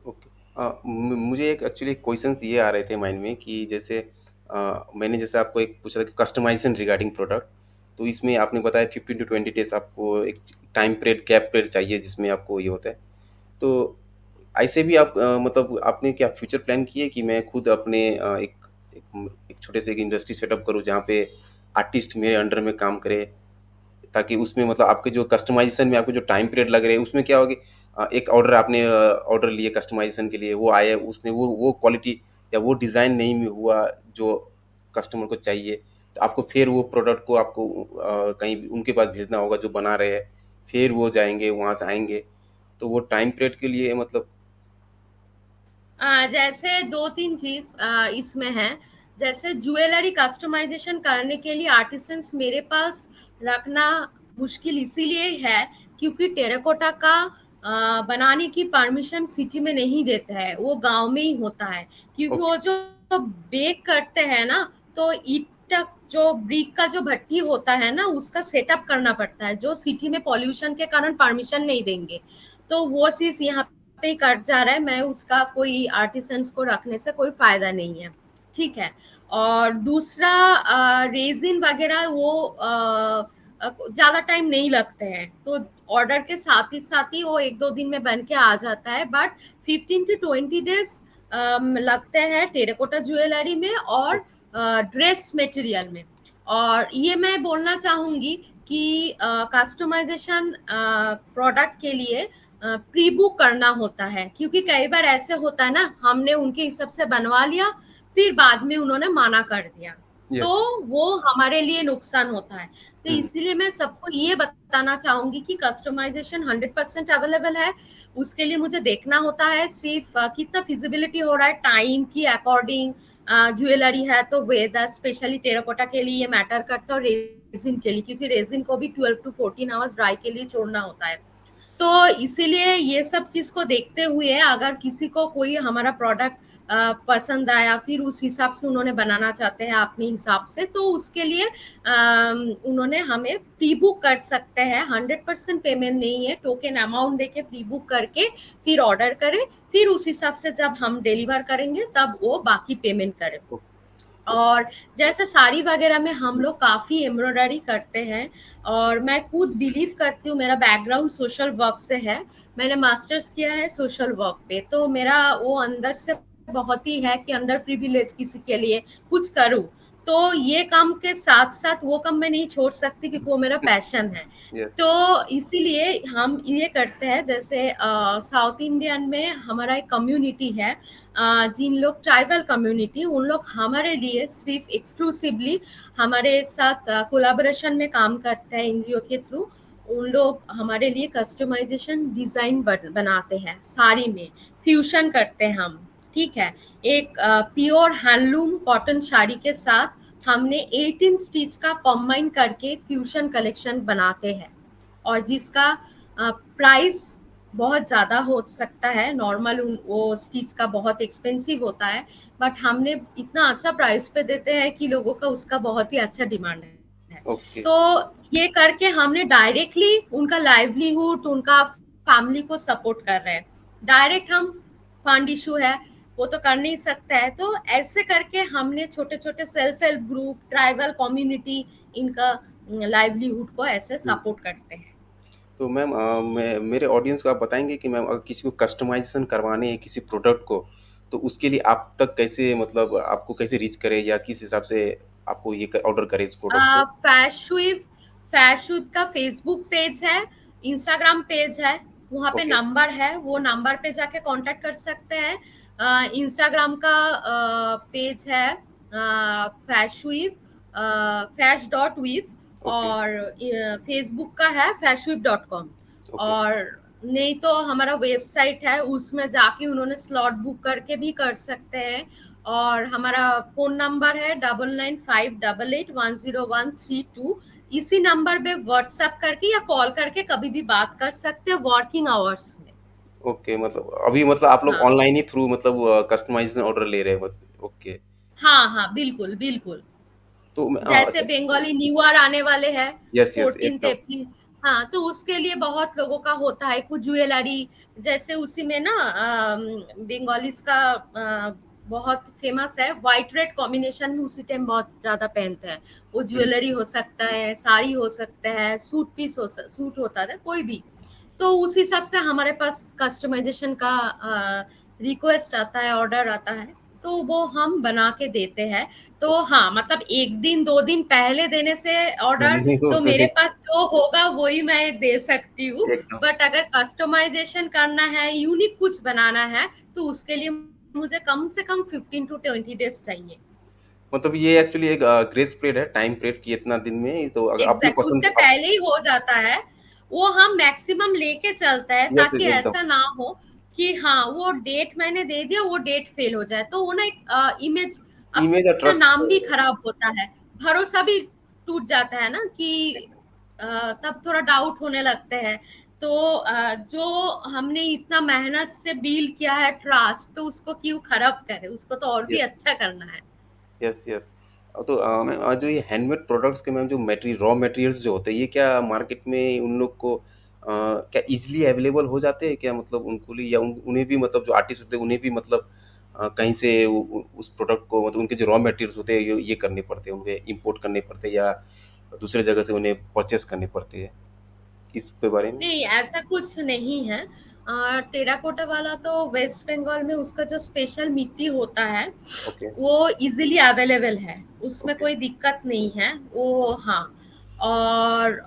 ओके। मुझे एक एक्चुअली क्वेश्चंस ये आ रहे थे माइंड में कि जैसे मैंने जैसे आपको एक पूछा था कि कस्टमाइजेशन रिगार्डिंग प्रोडक्ट, तो इसमें आपने बताया 15 to 20 डेज आपको एक टाइम पीरियड गैप पीरियड चाहिए जिसमें आपको ये होता है। तो ऐसे भी आप मतलब आपने क्या फ्यूचर प्लान किए कि मैं खुद अपने एक छोटे से एक इंडस्ट्री सेटअप करूँ जहाँ पे आर्टिस्ट मेरे अंडर में काम करे, ताकि उसमें मतलब आपके जो कस्टमाइजेशन में आपको जो टाइम पीरियड लग रहे हैं उसमें क्या होगी, एक ऑर्डर आपने ऑर्डर लिए कस्टमाइजेशन के लिए, वो आए उसने वो क्वालिटी या वो डिज़ाइन नहीं में हुआ जो कस्टमर को चाहिए, तो आपको फिर वो प्रोडक्ट को आपको कहीं भी उनके पास भेजना होगा जो बना रहे हैं, फिर वो जाएंगे वहाँ से आएंगे, तो वो टाइम पीरियड के लिए मतलब। जैसे दो तीन चीज इसमें है। जैसे ज्वेलरी कस्टमाइजेशन करने के लिए आर्टिसंस मेरे पास रखना मुश्किल इसीलिए है क्योंकि टेराकोटा का बनाने की परमिशन सिटी में नहीं देता है, वो गांव में ही होता है। क्योंकि ओके। वो जो बेक करते हैं ना, तो ईट जो ब्रिक का जो भट्टी होता है ना, उसका सेटअप करना पड़ता है, जो सिटी में पॉल्यूशन के कारण परमिशन नहीं देंगे। तो वो चीज यहाँ पे कट जा रहा है, मैं उसका कोई आर्टिसंस को रखने से कोई फायदा नहीं है। ठीक है। और दूसरा, रेजिन वगैरह वो ज्यादा टाइम नहीं लगते हैं, तो ऑर्डर के साथ ही वो एक दो दिन में बन के आ जाता है। बट 15 to 20 डेज लगते हैं टेराकोटा ज्वेलरी में और ड्रेस मटेरियल में। और ये मैं बोलना चाहूंगी कि कस्टमाइजेशन प्रोडक्ट के लिए प्री बुक करना होता है, क्योंकि कई बार ऐसे होता है ना, हमने उनके हिसाब से बनवा लिया, फिर बाद में उन्होंने मना कर दिया, तो यस। वो हमारे लिए नुकसान होता है। तो हम्म। इसीलिए मैं सबको ये बताना चाहूंगी कि कस्टमाइजेशन 100% अवेलेबल है। उसके लिए मुझे देखना होता है सिर्फ कितना फिजिबिलिटी हो रहा है टाइम की अकॉर्डिंग। ज्वेलरी है तो वेदर स्पेशली टेराकोटा के लिए ये मैटर करता है, और रेजिन के लिए, क्योंकि रेजिन को भी 12 to 14 आवर्स ड्राई के लिए छोड़ना होता है। तो इसीलिए ये सब चीज को देखते हुए अगर किसी को कोई हमारा प्रोडक्ट पसंद आया, फिर उस हिसाब से उन्होंने बनाना चाहते हैं अपने हिसाब से, तो उसके लिए उन्होंने हमें प्री बुक कर सकते हैं। 100% पेमेंट नहीं है, टोकन अमाउंट देके प्री बुक करके फिर ऑर्डर करें, फिर उस हिसाब से जब हम डिलीवर करेंगे तब वो बाकी पेमेंट करें। और जैसे साड़ी वगैरह में हम लोग काफी एम्ब्रॉयडरी करते हैं, और मैं खुद बिलीव करती हूँ, मेरा बैकग्राउंड सोशल वर्क से है, मैंने मास्टर्स किया है सोशल वर्क पे, तो मेरा वो अंदर से बहुत ही है कि अंडर प्रिविलेज किसी के लिए कुछ करूँ। तो ये काम के साथ साथ वो काम मैं नहीं छोड़ सकती क्योंकि वो मेरा पैशन है। यस। तो इसीलिए हम ये करते हैं, जैसे साउथ इंडियन में हमारा एक कम्युनिटी है, जिन लोग ट्राइबल कम्युनिटी, उन लोग हमारे लिए सिर्फ एक्सक्लूसिवली हमारे साथ कोलैबोरेशन में काम करते हैं एनजीओ के थ्रू। उन लोग हमारे लिए कस्टमाइजेशन डिजाइन बनाते हैं साड़ी में, फ्यूजन करते हैं हम। ठीक है। एक प्योर हैंडलूम कॉटन साड़ी के साथ हमने 18 स्टिच का कॉम्बाइन करके एक फ्यूजन कलेक्शन बनाते हैं, और जिसका प्राइस बहुत ज़्यादा हो सकता है, नॉर्मल वो स्टिच का बहुत एक्सपेंसिव होता है, बट हमने इतना अच्छा प्राइस पे देते हैं कि लोगों का उसका बहुत ही अच्छा डिमांड है। ओके। तो ये करके हमने डायरेक्टली उनका लाइवलीहुड, उनका फैमिली को सपोर्ट कर रहे हैं। डायरेक्ट हम फंड इशू है वो तो कर नहीं सकता है, तो ऐसे करके हमने छोटे छोटे self help group, tribal community, इनका लाइवलीहुड को ऐसे सपोर्ट करते हैं। तो मैम मैं मेरे ऑडियंस को आप बताएंगे कि मैम अगर किसी को कस्टमाइजेशन करवाने है किसी प्रोडक्ट को, तो उसके लिए आप तक कैसे मतलब आपको कैसे रीच करे या किस हिसाब से आपको ये ऑर्डर करे इस प्रोडक्ट को। फैशविव का फेसबुक पेज है, इंस्टाग्राम पेज है, वहाँ पे ओके। नंबर है, वो नंबर पे जाके कांटेक्ट कर सकते हैं। इंस्टाग्राम का पेज है फैशविव, फैश.विव, ओके। और फेसबुक का है fashwiv.com। ओके। और नहीं तो हमारा वेबसाइट है, उसमें जाके उन्होंने स्लॉट बुक करके भी कर सकते हैं। और हमारा फोन नंबर है 9958810132। इसी नंबर पे व्हाट्सएप करके या कॉल करके कभी भी बात कर सकते हैं वर्किंग आवर्स में। ओके, मतलब अभी मतलब आप लोग हाँ ऑनलाइन ही थ्रू मतलब कस्टमाइजेशन ऑर्डर ले रहे हैं मतलब, ओके। हाँ हाँ, बिल्कुल बिल्कुल। तो जैसे अच्छा। बंगाली न्यू ईयर आने वाले हैं, यस यस 14 एकदम। अप्रैल। हाँ, तो उसके लिए बहुत लोगों का होता है कुछ ज्वेलरी, जैसे उसी में ना बंगालीज का बहुत फेमस है व्हाइट रेड कॉम्बिनेशन, उसी टाइम बहुत ज्यादा पहनते हैं। वो हम्म, ज्वेलरी हो सकता है, साड़ी हो सकता है, सूट पीस सूट होता है, कोई भी। तो उस हिसाब से हमारे पास कस्टमाइजेशन का रिक्वेस्ट आता है, ऑर्डर आता है, तो वो हम बना के देते हैं। तो हाँ, मतलब 1 दिन 2 दिन पहले देने से ऑर्डर, नहीं तो तो मेरे पास जो होगा वही मैं दे सकती हूँ। एकदम। बट अगर कस्टमाइजेशन करना है, यूनिक कुछ बनाना है, तो उसके लिए मुझे कम से कम 15 टू 20 डेज चाहिए। मतलब ये एक्चुअली एक ग्रेस पीरियड है, टाइम पीरियड की इतना दिन में, तो अगर अपनी एग्जैक्ट पसंद उससे आप। पहले ही हो जाता है। वो हम मैक्सिमम लेके चलता है यस ताकि यस एकदम। ऐसा ना हो कि हाँ वो डेट मैंने दे दिया, वो डेट फेल हो जाए, तो वो ना एक इमेज, इमेज और अपना ट्रस्ट। नाम भी खराब होता है, भरोसा भी टूट जाता है ना कि तब थोड़ा डाउट होने लगते हैं। तो जो हमने इतना मेहनत से बिल्ड किया है ट्रस्ट, तो उसको क्यों खराब करे, उसको तो और भी यस अच्छा करना है। Yes yes. तो मैम जो ये हैंडमेड प्रोडक्ट्स के मैम जो मटेरियल रॉ मटेरियल्स जो होते हैं, ये क्या मार्केट में उन लोग को क्या इजीली अवेलेबल हो जाते हैं क्या, मतलब उनको लिए, या उन्हें भी मतलब जो आर्टिस्ट होते हैं उन्हें भी मतलब कहीं से उस प्रोडक्ट को मतलब उनके जो रॉ मटेरियल्स होते हैं ये करने पड़ते हैं, उन्हें इंपोर्ट करने पड़ते हैं, या दूसरे जगह से उन्हें परचेस करने पड़ते हैं, इस पे बारे में। नहीं, ऐसा कुछ नहीं है। टेराकोटा वाला तो वेस्ट बंगाल में उसका जो स्पेशल मिट्टी होता है, ओके वो इजीली अवेलेबल है, उसमें ओके। कोई दिक्कत नहीं है वो। हाँ, और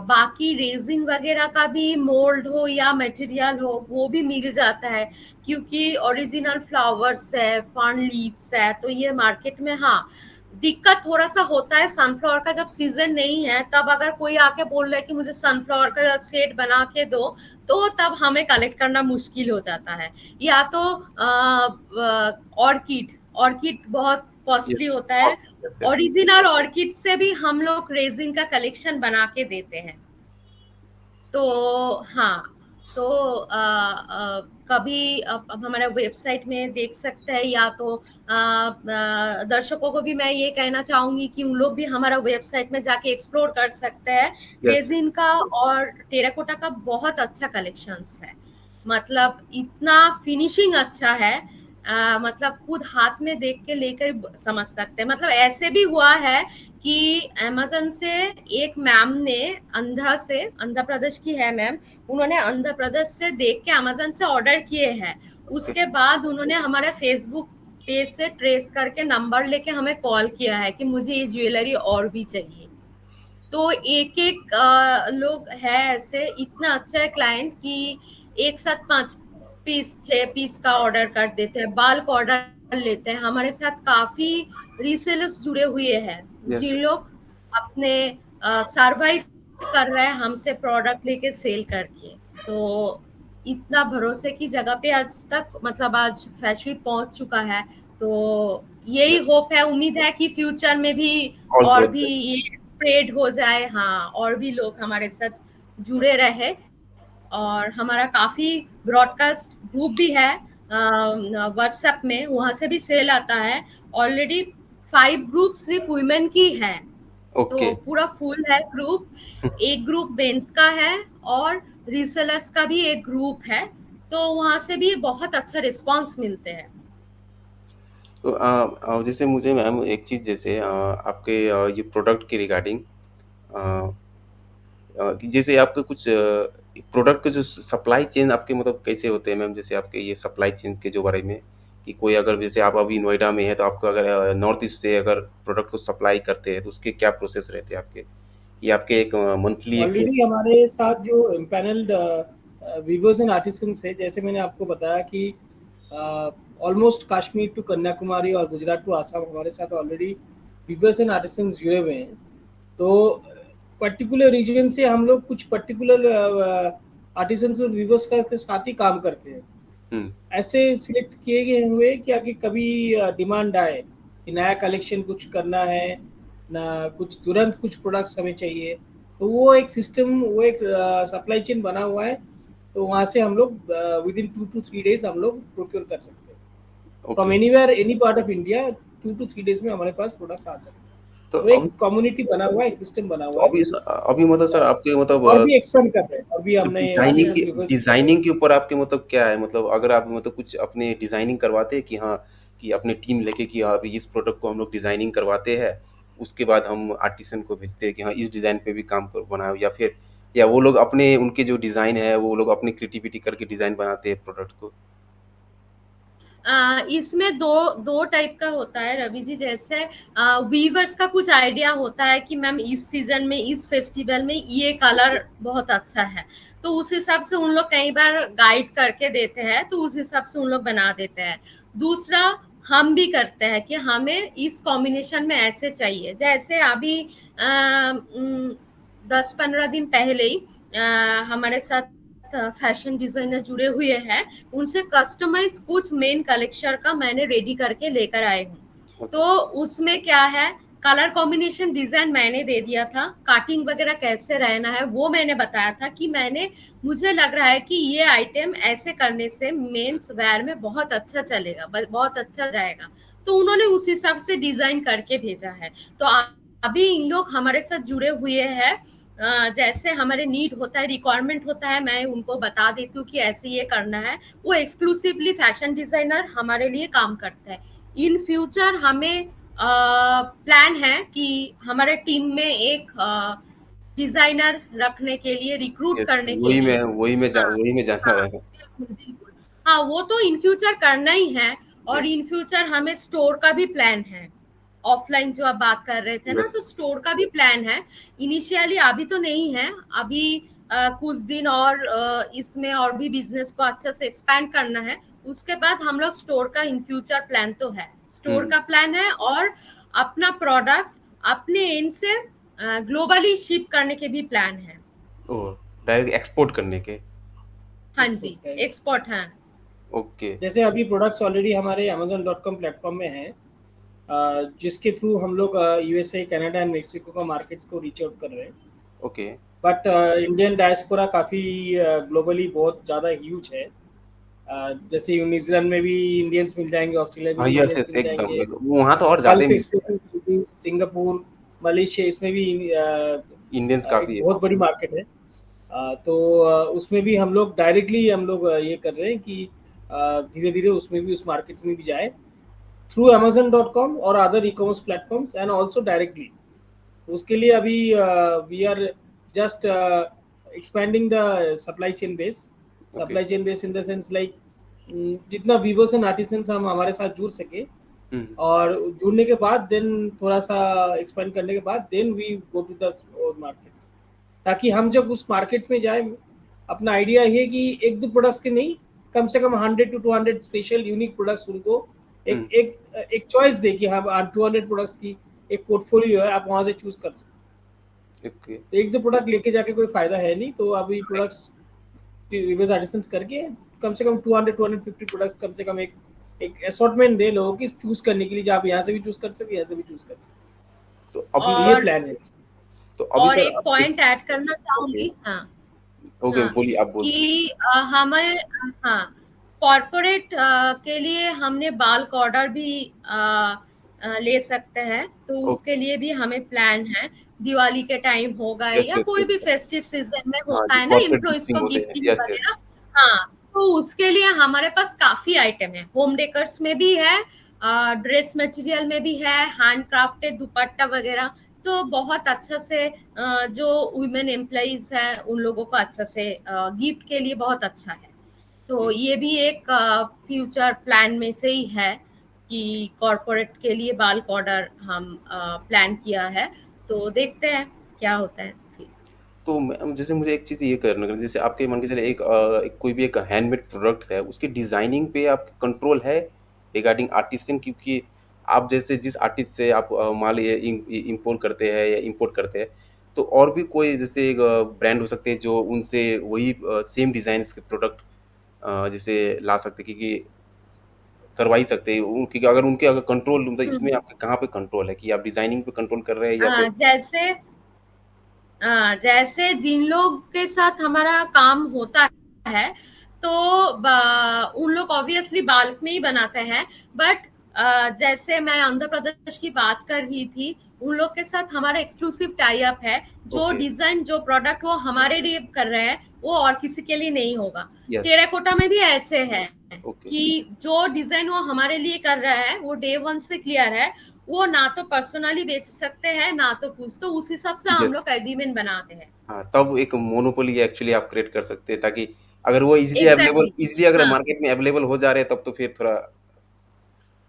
बाकी रेजिन वगैरह का भी मोल्ड हो या मटेरियल हो वो भी मिल जाता है, क्योंकि ओरिजिनल फ्लावर्स है, फर्न लीव्स है, तो ये मार्केट में हाँ दिक्कत थोड़ा सा होता है। सनफ्लावर का जब सीजन नहीं है, तब अगर कोई आके बोल रहा है कि मुझे सनफ्लावर का सेट बना के दो, तो तब हमें कलेक्ट करना मुश्किल हो जाता है। या तो ऑर्किड, ऑर्किड बहुत कॉस्टली यस होता है। Yes yes. ओरिजिनल ऑर्किड से भी हम लोग रेजिन का कलेक्शन बना के देते हैं। तो हाँ, तो कभी आप हमारा वेबसाइट में देख सकते हैं, या तो दर्शकों को भी मैं ये कहना चाहूंगी कि उन लोग भी हमारा वेबसाइट में जाके एक्सप्लोर कर सकते हैं। यस रेजिन का और टेराकोटा का बहुत अच्छा कलेक्शंस है, मतलब इतना फिनिशिंग अच्छा है। मतलब खुद हाथ में देख के लेकर समझ सकते हैं। मतलब ऐसे भी हुआ है कि अमेज़न से एक मैम ने आंध्रा से, आंध्र प्रदेश की है मैम, उन्होंने आंध्र प्रदेश से देख के अमेज़न से ऑर्डर किए हैं। उसके बाद उन्होंने हमारे फेसबुक पेज से ट्रेस करके नंबर लेके हमें कॉल किया है कि मुझे ये ज्वेलरी और भी चाहिए। तो एक एक लोग है ऐसे, इतना अच्छा है क्लाइंट कि एक साथ 5 पीस 6 पीस का ऑर्डर कर देते हैं, बाल्क ऑर्डर लेते हैं। हमारे साथ काफी रीसेलर्स जुड़े हुए हैं यस। जिन लोग अपने सरवाइव कर रहे हैं हमसे प्रोडक्ट लेके सेल करके। तो इतना भरोसे की जगह पे आज तक, मतलब आज फैशन पहुंच चुका है। तो यही यस होप है, उम्मीद है कि फ्यूचर में भी ऑल और ग्रोथ। भी ये स्प्रेड हो जाए, हाँ, और भी लोग हमारे साथ जुड़े रहे। और हमारा काफी ब्रॉडकास्ट ग्रुप भी है व्हाट्सएप में, वहां से भी सेल आता है। ऑलरेडी 5 ग्रुप सिर्फ वुमेन की है, ओके। तो पूरा फुल है ग्रुप। एक ग्रुप मेंस का है, और रीसेलर्स का भी एक ग्रुप है। तो वहां से भी बहुत अच्छा रिस्पांस मिलते हैं। तो जैसे मुझे मैम एक चीज़, जैसे आपके ये प्रोडक्ट के रिगार्डिंग, कि जैसे आपके कुछ प्रोडक्ट के जो सप्लाई चेन आपके मतलब कैसे होते हैं मैम, जैसे आपके ये सप्लाई चेन के जो बारे में, कि कोई अगर जैसे आप अभी नोएडा में है, तो आपको अगर नॉर्थ ईस्ट से अगर प्रोडक्ट को सप्लाई करते हैं, तो उसके क्या प्रोसेस रहते हैं आपके, ये आपके एक मंथली एक। ऑलरेडी हमारे साथ जो एम्पैनल्ड वीवर्स एंड आर्टिसंस है, जैसे मैंने आपको बताया कि ऑलमोस्ट कश्मीर टू कन्याकुमारी और गुजरात टू आसाम हमारे साथ ऑलरेडी वीवर्स एंड आर्टिसंस जुड़े हुए हैं। तो पर्टिकुलर रीजन से हम लोग कुछ पर्टिकुलर आर्टिसंस और वीवर्स के साथ ही काम करते हैं। हुँ, ऐसे सिलेक्ट किए गए हुए कि आगे कभी डिमांड आए कि नया कलेक्शन कुछ करना है ना, कुछ तुरंत कुछ प्रोडक्ट्स हमें चाहिए, तो वो एक सिस्टम, वो एक सप्लाई चेन बना हुआ है। तो वहाँ से हम लोग विद इन 2 to 3 डेज हम लोग प्रोक्योर कर सकते हैं from okay. Anywhere any part of India. 2 to 3 days में हमारे पास प्रोडक्ट आ सकते हैं। तो तो एक अभी कम्युनिटी बना हुआ है, एक सिस्टम बना तो हुआ है। अभी मतलब सर आपके मतलब और भी एक्सपेंड कर रहे हैं, अभी तो हमने डिजाइनिंग ऑफिस के रिवर्स। डिजाइनिंग के ऊपर आपके मतलब क्या है? मतलब अगर आप मतलब कुछ अपने डिजाइनिंग करवाते हैं कि हाँ, कि अपने टीम लेके कि हाँ, अभी इस प्रोडक्ट को हम लोग डिजाइनिंग करवाते हैं, उसके बाद हम आर्टिसन को भेजते हैं कि हाँ, इस डिजाइन पे भी काम कर बनाओ, या फिर या वो लोग अपने उनके जो डिजाइन है वो लोग अपनी क्रिएटिविटी करके डिजाइन बनाते हैं प्रोडक्ट को। इसमें दो दो टाइप का होता है रवि जी। जैसे वीवर्स का कुछ आइडिया होता है कि मैम इस सीजन में इस फेस्टिवल में ये ओके। कलर बहुत अच्छा है, तो उस हिसाब से उन लोग कई बार गाइड करके देते हैं, तो उस हिसाब से उन लोग बना देते हैं। दूसरा, हम भी करते हैं कि हमें इस कॉम्बिनेशन में ऐसे चाहिए। जैसे अभी 10-15 दिन पहले ही हमारे साथ फैशन डिजाइनर जुड़े हुए हैं, उनसे कस्टमाइज कुछ मेन कलेक्शन का मैंने रेडी करके लेकर आई हूँ। ओके। तो उसमें क्या है, कलर कॉम्बिनेशन डिजाइन मैंने दे दिया था, काटिंग वगैरह कैसे रहना है वो मैंने बताया था कि मुझे लग रहा है कि ये आइटम ऐसे करने से मेंस वेयर में बहुत अच्छा चलेगा, बहुत अच्छा जाएगा। तो उन्होंने उस हिसाब से डिजाइन करके भेजा है। तो अभी इन लोग हमारे साथ जुड़े हुए हैं। जैसे हमारे नीड होता है, रिक्वायरमेंट होता है, मैं उनको बता देती हूँ कि ऐसे ये करना है। वो एक्सक्लूसिवली फैशन डिजाइनर हमारे लिए काम करता है। इन फ्यूचर हमें प्लान है कि हमारे टीम में एक डिजाइनर रखने के लिए, रिक्रूट यस, करने के लिए। हाँ, वही मैं जानना हाँ, रहा था। बिल्कुल, बिल्कुल। हाँ, वो तो इन फ्यूचर करना ही है। और यस। इन फ्यूचर हमें स्टोर का भी प्लान है। ऑफलाइन जो आप बात कर रहे थे ना, यस। तो स्टोर का भी प्लान है। इनिशियली अभी तो नहीं है। अभी कुछ दिन और इसमें और भी बिजनेस को अच्छे से एक्सपैंड करना है। उसके बाद हम लोग स्टोर का इन फ्यूचर प्लान तो है, स्टोर हुँ। का प्लान है। और अपना प्रोडक्ट अपने एंड से ग्लोबली शिप करने के भी प्लान है। ओह! डायरेक्ट एक्सपोर्ट करने के। हाँ जी, एक्सपोर्ट है। एक्सपोर्ट है। ओके। जैसे अभी प्रोडक्ट्स ऑलरेडी हमारे Amazon.com प्लेटफॉर्म में हैं, जिसके थ्रू हम लोग यूएसए, कनाडा एंड मेक्सिको का मार्केट्स को रीच आउट कर रहे हैं। ओके। बट इंडियन डायस्पोरा काफ़ी ग्लोबली बहुत ज़्यादा ह्यूज है। जैसे न्यूजीलैंड में भी इंडियंस मिल जाएंगे, ऑस्ट्रेलिया में हाँ, भी यस, इंडियंस यस, मिल एकदम, जाएंगे, एकदम। वहाँ तो और ज़्यादा ही गल्फ मिलते हैं। एक्सपोर्टिंग कंट्रीज, सिंगापुर, मलेशिया, इसमें भी इंडियंस एक काफ़ी है वहाँ बहुत पे। बड़ी मार्केट है। तो उसमें भी हम लोग डायरेक्टली हम लोग ये कर रहे हैं कि धीरे धीरे उसमें भी, उस मार्केट्स में भी जाए थ्रू Amazon.com और other e commerce platforms and also directly. उसके लिए अभी we are just expanding the supply chain base. Okay. Supply chain base in the sense like जितना वीवर्स एंड आर्टिसंस हम हमारे साथ जुड़ सके, हुँ। और जुड़ने के बाद देन थोड़ा सा एक्सपेंड करने के बाद then we go to the markets, ताकि हम जब उस मार्केट्स में जाए, अपना आइडिया ये है कि एक दो प्रोडक्ट्स के नहीं, कम से कम 100 to 200 स्पेशल यूनिक प्रोडक्ट्स उनको हुँ। एक एक एक चॉइस दे कि हाँ 200 प्रोडक्ट्स की एक पोर्टफोलियो है, आप वहां से चूज कर सकते ओके। हैं। तो एक दो प्रोडक्ट लेके जाके कोई फायदा है नहीं, तो अभी राइट। प्रोडक्ट्स रिवर्स आर्टिसंस करके कम से कम 200 250 प्रोडक्ट्स, कम से कम एक एक असॉर्टमेंट दे लोगों की चूज करने के लिए, जो आप यहाँ से भी चूज कर सकते, यहाँ से भी चूज कर सकते। तो अभी तो ये सर और प्लान है। और सर एक आप पॉइंट ऐड करना ओके, चाहूंगी। हाँ, ओके, हाँ, बोलिए, आप बोल दीजिए। कि हमें, हाँ, कॉर्पोरेट के लिए हमने बाल्क ऑर्डर भी ले सकते हैं, तो ओके। उसके लिए भी हमें प्लान है। दिवाली के टाइम हो गए यस, या यस, कोई भी एकदम। फेस्टिव सीजन में हाँ होता जी, है ना, कॉर्पोरेट एम्प्लॉइज गिफ्टिंग को होते हैं। Gifting yes, yes. वगैरह। हाँ, तो उसके लिए हमारे पास काफी आइटम है। होम डेकर्स में भी है, ड्रेस मटेरियल में भी है, हैंड क्राफ्टेड दुपट्टा वगैरह। तो बहुत अच्छा से जो वुमेन एम्प्लॉइज है उन लोगों को अच्छा से गिफ्ट के लिए बहुत अच्छा है। तो हुँ। ये भी एक फ्यूचर प्लान में से ही है कि कॉर्पोरेट के लिए बाल्क ऑर्डर हम प्लान किया है। तो देखते हैं क्या होता है फिर। तो जैसे मुझे एक चीज़ ये करना है, जैसे आपके मान के चले कोई भी एक हैंडमेड प्रोडक्ट है, उसकी डिज़ाइनिंग पे आपका कंट्रोल है रिगार्डिंग आर्टिसन, क्योंकि आप जैसे जिस आर्टिस्ट से आप मान लीजिए इम्पोर्ट करते हैं या इंपोर्ट करते हैं, तो और भी कोई जैसे एक ब्रांड हो सकते हैं जो उनसे वही सेम डिज़ाइन के प्रोडक्ट जैसे ला सकते, क्योंकि करवा ही सकते हैं क्योंकि अगर उनके अगर कंट्रोल, मतलब इसमें आपके कहाँ पे कंट्रोल है कि आप डिजाइनिंग पे कंट्रोल कर रहे हैं या फिर? जैसे जैसे जिन लोग के साथ हमारा काम होता है, तो उन लोग ऑब्वियसली बाल्क में ही बनाते हैं। बट जैसे मैं आंध्र प्रदेश की बात कर रही थी, उन लोग के साथ हमारा एक्सक्लूसिव टाई अप है। जो ओके। डिजाइन, जो प्रोडक्ट वो हमारे लिए कर रहे हैं, वो और किसी के लिए नहीं होगा। यस। टेराकोटा में भी ऐसे है ओके। कि जो डिजाइन वो हमारे लिए कर रहा है, वो डे वन से क्लियर है। वो ना तो पर्सनली बेच सकते हैं, ना तो कुछ, तो उस हिसाब से हम यस। लोग एग्रीमेंट बनाते हैं। हाँ, तब एक मोनोपोली एक्चुअली आप क्रिएट कर सकते हैं, ताकि अगर वो एग्जैक्टली। इजीली अगर हाँ, मार्केट में अवेलेबल हो जा रहे हैं, तब तो फिर थोड़ा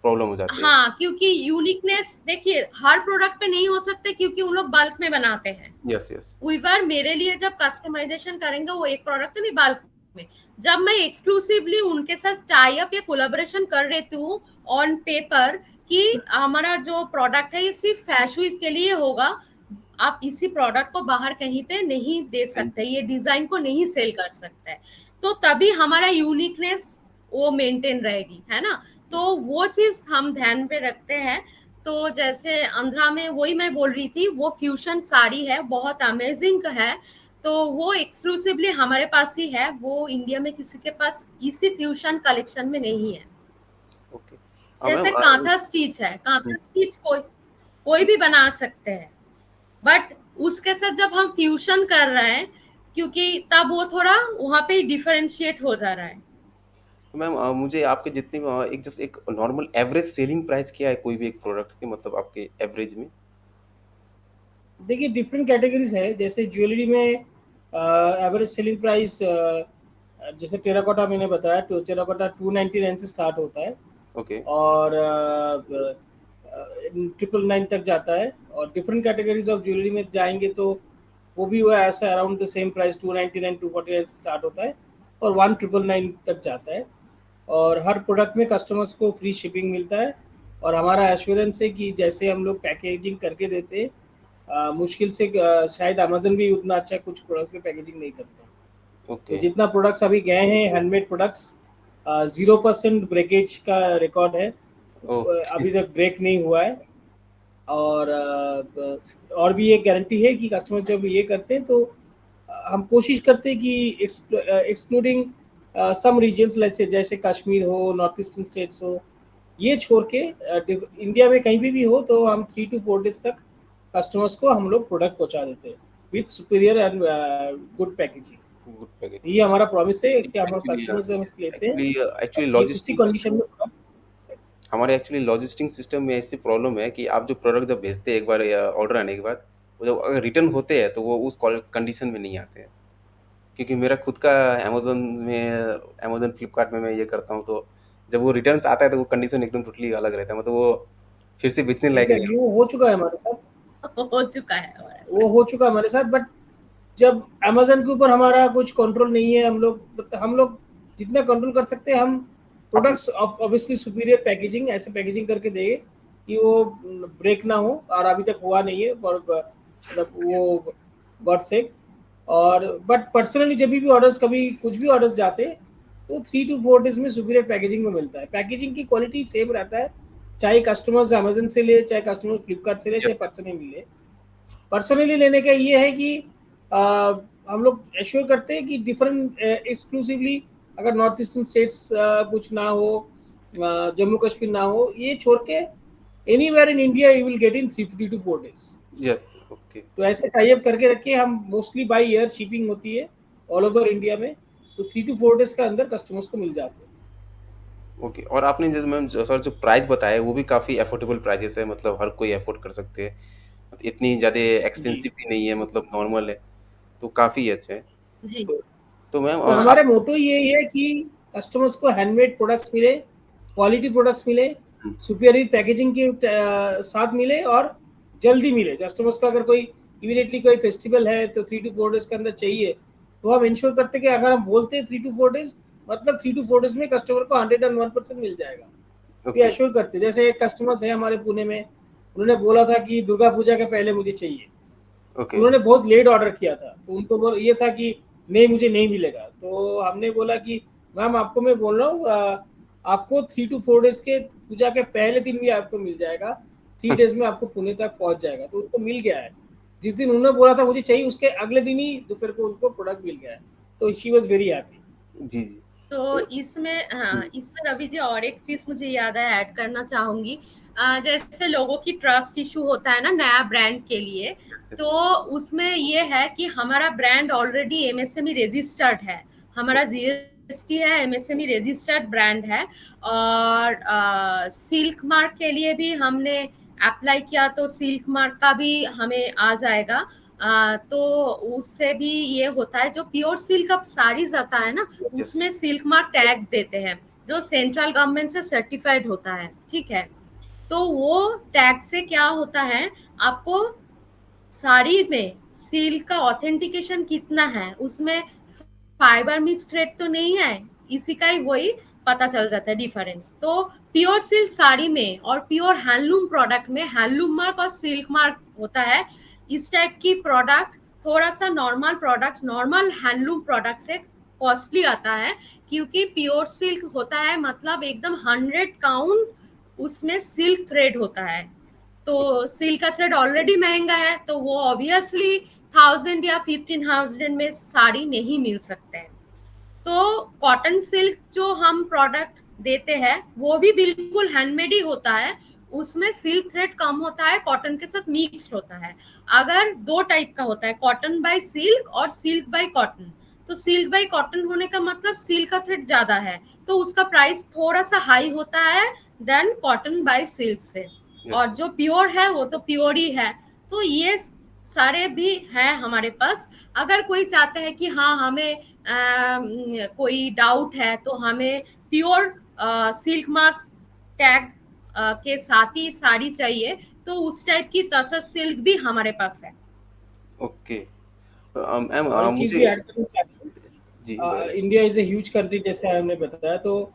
प्रॉब्लम हो जाती है। हाँ, क्योंकि यूनिकनेस देखिए हर प्रोडक्ट पे नहीं हो सकते, क्योंकि उन लोग बल्क में बनाते हैं। Yes, yes. वीवर मेरे लिए जब कस्टमाइजेशन करेंगे वो एक प्रोडक्ट तो नहीं, बल्क में। जब मैं एक्सक्लूसिवली उनके साथ टाई अप या कोलैबोरेशन कर रही हूँ ऑन पेपर कि हमारा जो प्रोडक्ट है ये सिर्फ फैशन वीक के लिए होगा, आप इसी प्रोडक्ट को बाहर कहीं पे नहीं दे सकते, ये डिजाइन को नहीं सेल कर सकते, तो तभी हमारा यूनिकनेस वो मेंटेन रहेगी, है ना। तो वो चीज हम ध्यान पे रखते हैं। तो जैसे आंध्रा में वही मैं बोल रही थी, वो फ्यूजन साड़ी है, बहुत अमेजिंग है। तो वो एक्सक्लूसिवली हमारे पास ही है, वो इंडिया में किसी के पास इसी फ्यूजन कलेक्शन में नहीं है। ओके। जैसे मैम। कांथा स्टिच है, कांथा स्टिच कोई कोई भी बना सकते हैं, बट उसके साथ जब हम फ्यूजन कर रहे हैं, क्योंकि तब वो थोड़ा वहां पे डिफरेंशिएट हो जा रहा है। मैम, मुझे आपके जितने एक जैसे एक नॉर्मल एवरेज सेलिंग प्राइस क्या है कोई भी एक प्रोडक्ट के, मतलब आपके एवरेज में? देखिए डिफरेंट कैटेगरीज है। जैसे ज्वेलरी में एवरेज सेलिंग प्राइस, जैसे टेराकोटा मैंने बताया, तो टेराकोटा 299 से स्टार्ट होता है ओके। और 999 तक जाता है। और डिफरेंट कैटेगरीज ऑफ ज्वेलरी में जाएंगे तो वो भी वो ऐसा अराउंड द सेम प्राइस 299 249 से स्टार्ट होता है और 1999 तक जाता है। और हर प्रोडक्ट में कस्टमर्स को फ्री शिपिंग मिलता है। और हमारा एश्योरेंस है कि जैसे हम लोग पैकेजिंग करके देते हैं, मुश्किल से शायद अमेजन भी उतना अच्छा कुछ प्रोडक्ट्स में पैकेजिंग नहीं करता। तो ओके। जितना प्रोडक्ट्स अभी गए हैं हैंडमेड प्रोडक्ट्स, 0% ब्रेकेज का रिकॉर्ड है। ओके। अभी तक ब्रेक नहीं हुआ है। और और भी एक गारंटी है कि कस्टमर जब ये करते हैं तो हम कोशिश करते हैं कि एक्सक्लूडिंग सम रीजन्स जैसे कश्मीर हो, नॉर्थ ईस्टर्न स्टेट्स हो, ये छोड़ के इंडिया में कहीं भी हो तो हम 3 to 4 days तक कस्टमर्स को हम लोग प्रोडक्ट पहुंचा देते हैं with superior and good packaging. Good package. ये हमारा प्रॉमिस है कि हम एक्चुअली कस्टमर से हम लेते हैं एक्चुअली एक्चुअली कि उसी लॉजिस्टिक कंडीशन में हमारे एक्चुअली लॉजिस्टिक सिस्टम में ऐसी प्रॉब्लम है कि आप जो प्रोडक्ट जब भेजते हैं एक बार ऑर्डर आने के बाद, वो जब अगर रिटर्न होते हैं तो वो उस कंडीशन में नहीं आते हैं। क्योंकि मेरा खुद का अमेजोन फ्लिपकार्ट में मैं ये करता हूँ, तो जब वो रिटर्न आता है तो वो कंडीशन एकदम टोटली अलग रहता है, मतलब वो फिर से बेचने लायक नहीं एग्जैक्टली वो हो चुका है हमारे साथ। हो चुका है हमारे वो साथ। हो चुका है हमारे साथ। बट जब अमेजन के ऊपर हमारा कुछ कंट्रोल नहीं है, हम लोग जितना कंट्रोल कर सकते हैं, हम रहता। प्रोडक्ट्स ऑब्वियसली सुपीरियर पैकेजिंग, ऐसे पैकेजिंग करके देंगे कि वो ब्रेक ना हो। और अभी तक हुआ नहीं है और मतलब वो गॉड सेक। और बट पर्सनली जब भी ऑर्डर्स, कभी कुछ भी ऑर्डर्स जाते हैं तो 3 to 4 days में सुपीरियर पैकेजिंग में मिलता है। पैकेजिंग की क्वालिटी सेम रहता है, चाहे कस्टमर्स अमेजन से ले, चाहे कस्टमर फ्लिपकार्ट से ले, चाहे पर्सनली ले। पर्सनली लेने का ये है कि आ, हम लोग एश्योर करते हैं कि डिफरेंट एक्सक्लूसिवली अगर नॉर्थ ईस्टर्न स्टेट्स कुछ ना हो, जम्मू कश्मीर ना हो, ये छोड़ के anywhere in India you will get in 3 to 4 days। Yes. Okay. तो ऐसे टाई अप करके रखे हम, मोस्टली बाई एयर शिपिंग होती है ऑल ओवर इंडिया में, तो 3 to 4 days का अंदर कस्टमर्स को मिल जाते हैं। ओके। और आपने जो मैम सर जो प्राइस बताया वो भी काफ़ी अफोर्डेबल प्राइजेस है, मतलब हर कोई अफोर्ड कर सकते हैं, मतलब इतनी ज़्यादा जी। एक्सपेंसिव भी नहीं है, मतलब नॉर्मल है, तो काफ़ी अच्छे हैं। जी। तो तो मैम तो आप। हमारे मोटो ये है कि कस्टमर्स को हैंडमेड प्रोडक्ट्स मिले, क्वालिटी प्रोडक्ट्स मिले, सुपीरियर पैकेजिंग के साथ मिले और जल्दी मिले। कस्टमर्स को अगर कोई इमीडिएटली कोई फेस्टिवल है तो 3 to 4 days के अंदर चाहिए, तो हम इंश्योर करते हैं कि अगर हम बोलते हैं 3 to 4 days, मतलब 3 to 4 days में कस्टमर को 101% मिल जाएगा। ये ओके। एश्योर करते हैं। जैसे एक कस्टमर्स है हमारे पुणे में, उन्होंने बोला था कि दुर्गा पूजा के पहले मुझे चाहिए। ओके। उन्होंने बहुत लेट ऑर्डर किया था, तो उनको ये था कि नहीं, मुझे नहीं मिलेगा। तो हमने बोला कि मैम आपको मैं बोल रहा हूँ, आपको 3 to 4 डेज के पूजा के पहले दिन भी आपको मिल जाएगा, 3 डेज में आपको पुणे तक पहुंच जाएगा। तो उसको मिल गया है, जिस दिन उन्होंने बोला था मुझे चाहिए उसके अगले दिन ही दोपहर को उसको प्रोडक्ट मिल गया है। तो शी वॉज वेरी हैप्पी। जी जी। तो तो इसमें हाँ, हम्म, इसमें रवि जी और एक चीज मुझे याद है, ऐड करना चाहूंगी। जैसे लोगों की ट्रस्ट इशू होता है ना नया ब्रांड के लिए, yes, तो उसमें ये है कि हमारा ब्रांड ऑलरेडी एमएसएमई रजिस्टर्ड है, हमारा जीएसटी है, एमएसएमई रजिस्टर्ड ब्रांड है। और सिल्क मार्क के लिए भी हमने अप्लाई किया, तो सिल्क मार्क का भी हमें आ जाएगा। तो उससे भी ये होता है, जो प्योर सिल्क अब साड़ीज आता है ना, yes, उसमें सिल्क मार्क टैग देते हैं, जो सेंट्रल गवर्नमेंट से सर्टिफाइड होता है, ठीक है। तो वो टैग से क्या होता है, आपको साड़ी में सिल्क का ऑथेंटिकेशन कितना है, उसमें फाइबर मिक्स थ्रेड तो नहीं है, इसी का ही वही पता चल जाता है डिफरेंस। तो प्योर सिल्क साड़ी में और प्योर हैंडलूम प्रोडक्ट में हैंडलूम मार्क और सिल्क मार्क होता है। इस टाइप की प्रोडक्ट थोड़ा सा normal product, normal handloom product से कॉस्टली आता है, क्योंकि प्योर सिल्क होता है मतलब एकदम 100 काउंट उसमें सिल्क थ्रेड होता है। तो सिल्क का थ्रेड ऑलरेडी महंगा है, तो वो ऑब्वियसली 1000 या 15,000 में साड़ी नहीं मिल सकते हैं। तो कॉटन सिल्क जो हम प्रोडक्ट देते हैं वो भी बिल्कुल हैंडमेड ही होता है, उसमें सिल्क थ्रेड कम होता है, कॉटन के साथ मिक्स्ड होता है। अगर दो टाइप का होता है, कॉटन बाय सिल्क और सिल्क बाय कॉटन। तो सिल्क बाय कॉटन होने का मतलब सिल्क का थ्रेड ज्यादा है, तो उसका प्राइस थोड़ा सा हाई होता है देन कॉटन बाय सिल्क से। और yes, जो प्योर है वो तो प्योर ही है। तो ये सारे भी है हमारे पास। अगर कोई चाहते हैं कि हाँ हमें कोई डाउट है, तो हमें प्योर सिल्क मार्क टैग के साथ ही साड़ी चाहिए, तो उस टाइप की तसर सिल्क भी हमारे पास है। ओके। मैम और एक चीज मुझे भी ऐड करना चाहती जी हूँ, बोलिए। India is a huge country जैसे हमने बताया। तो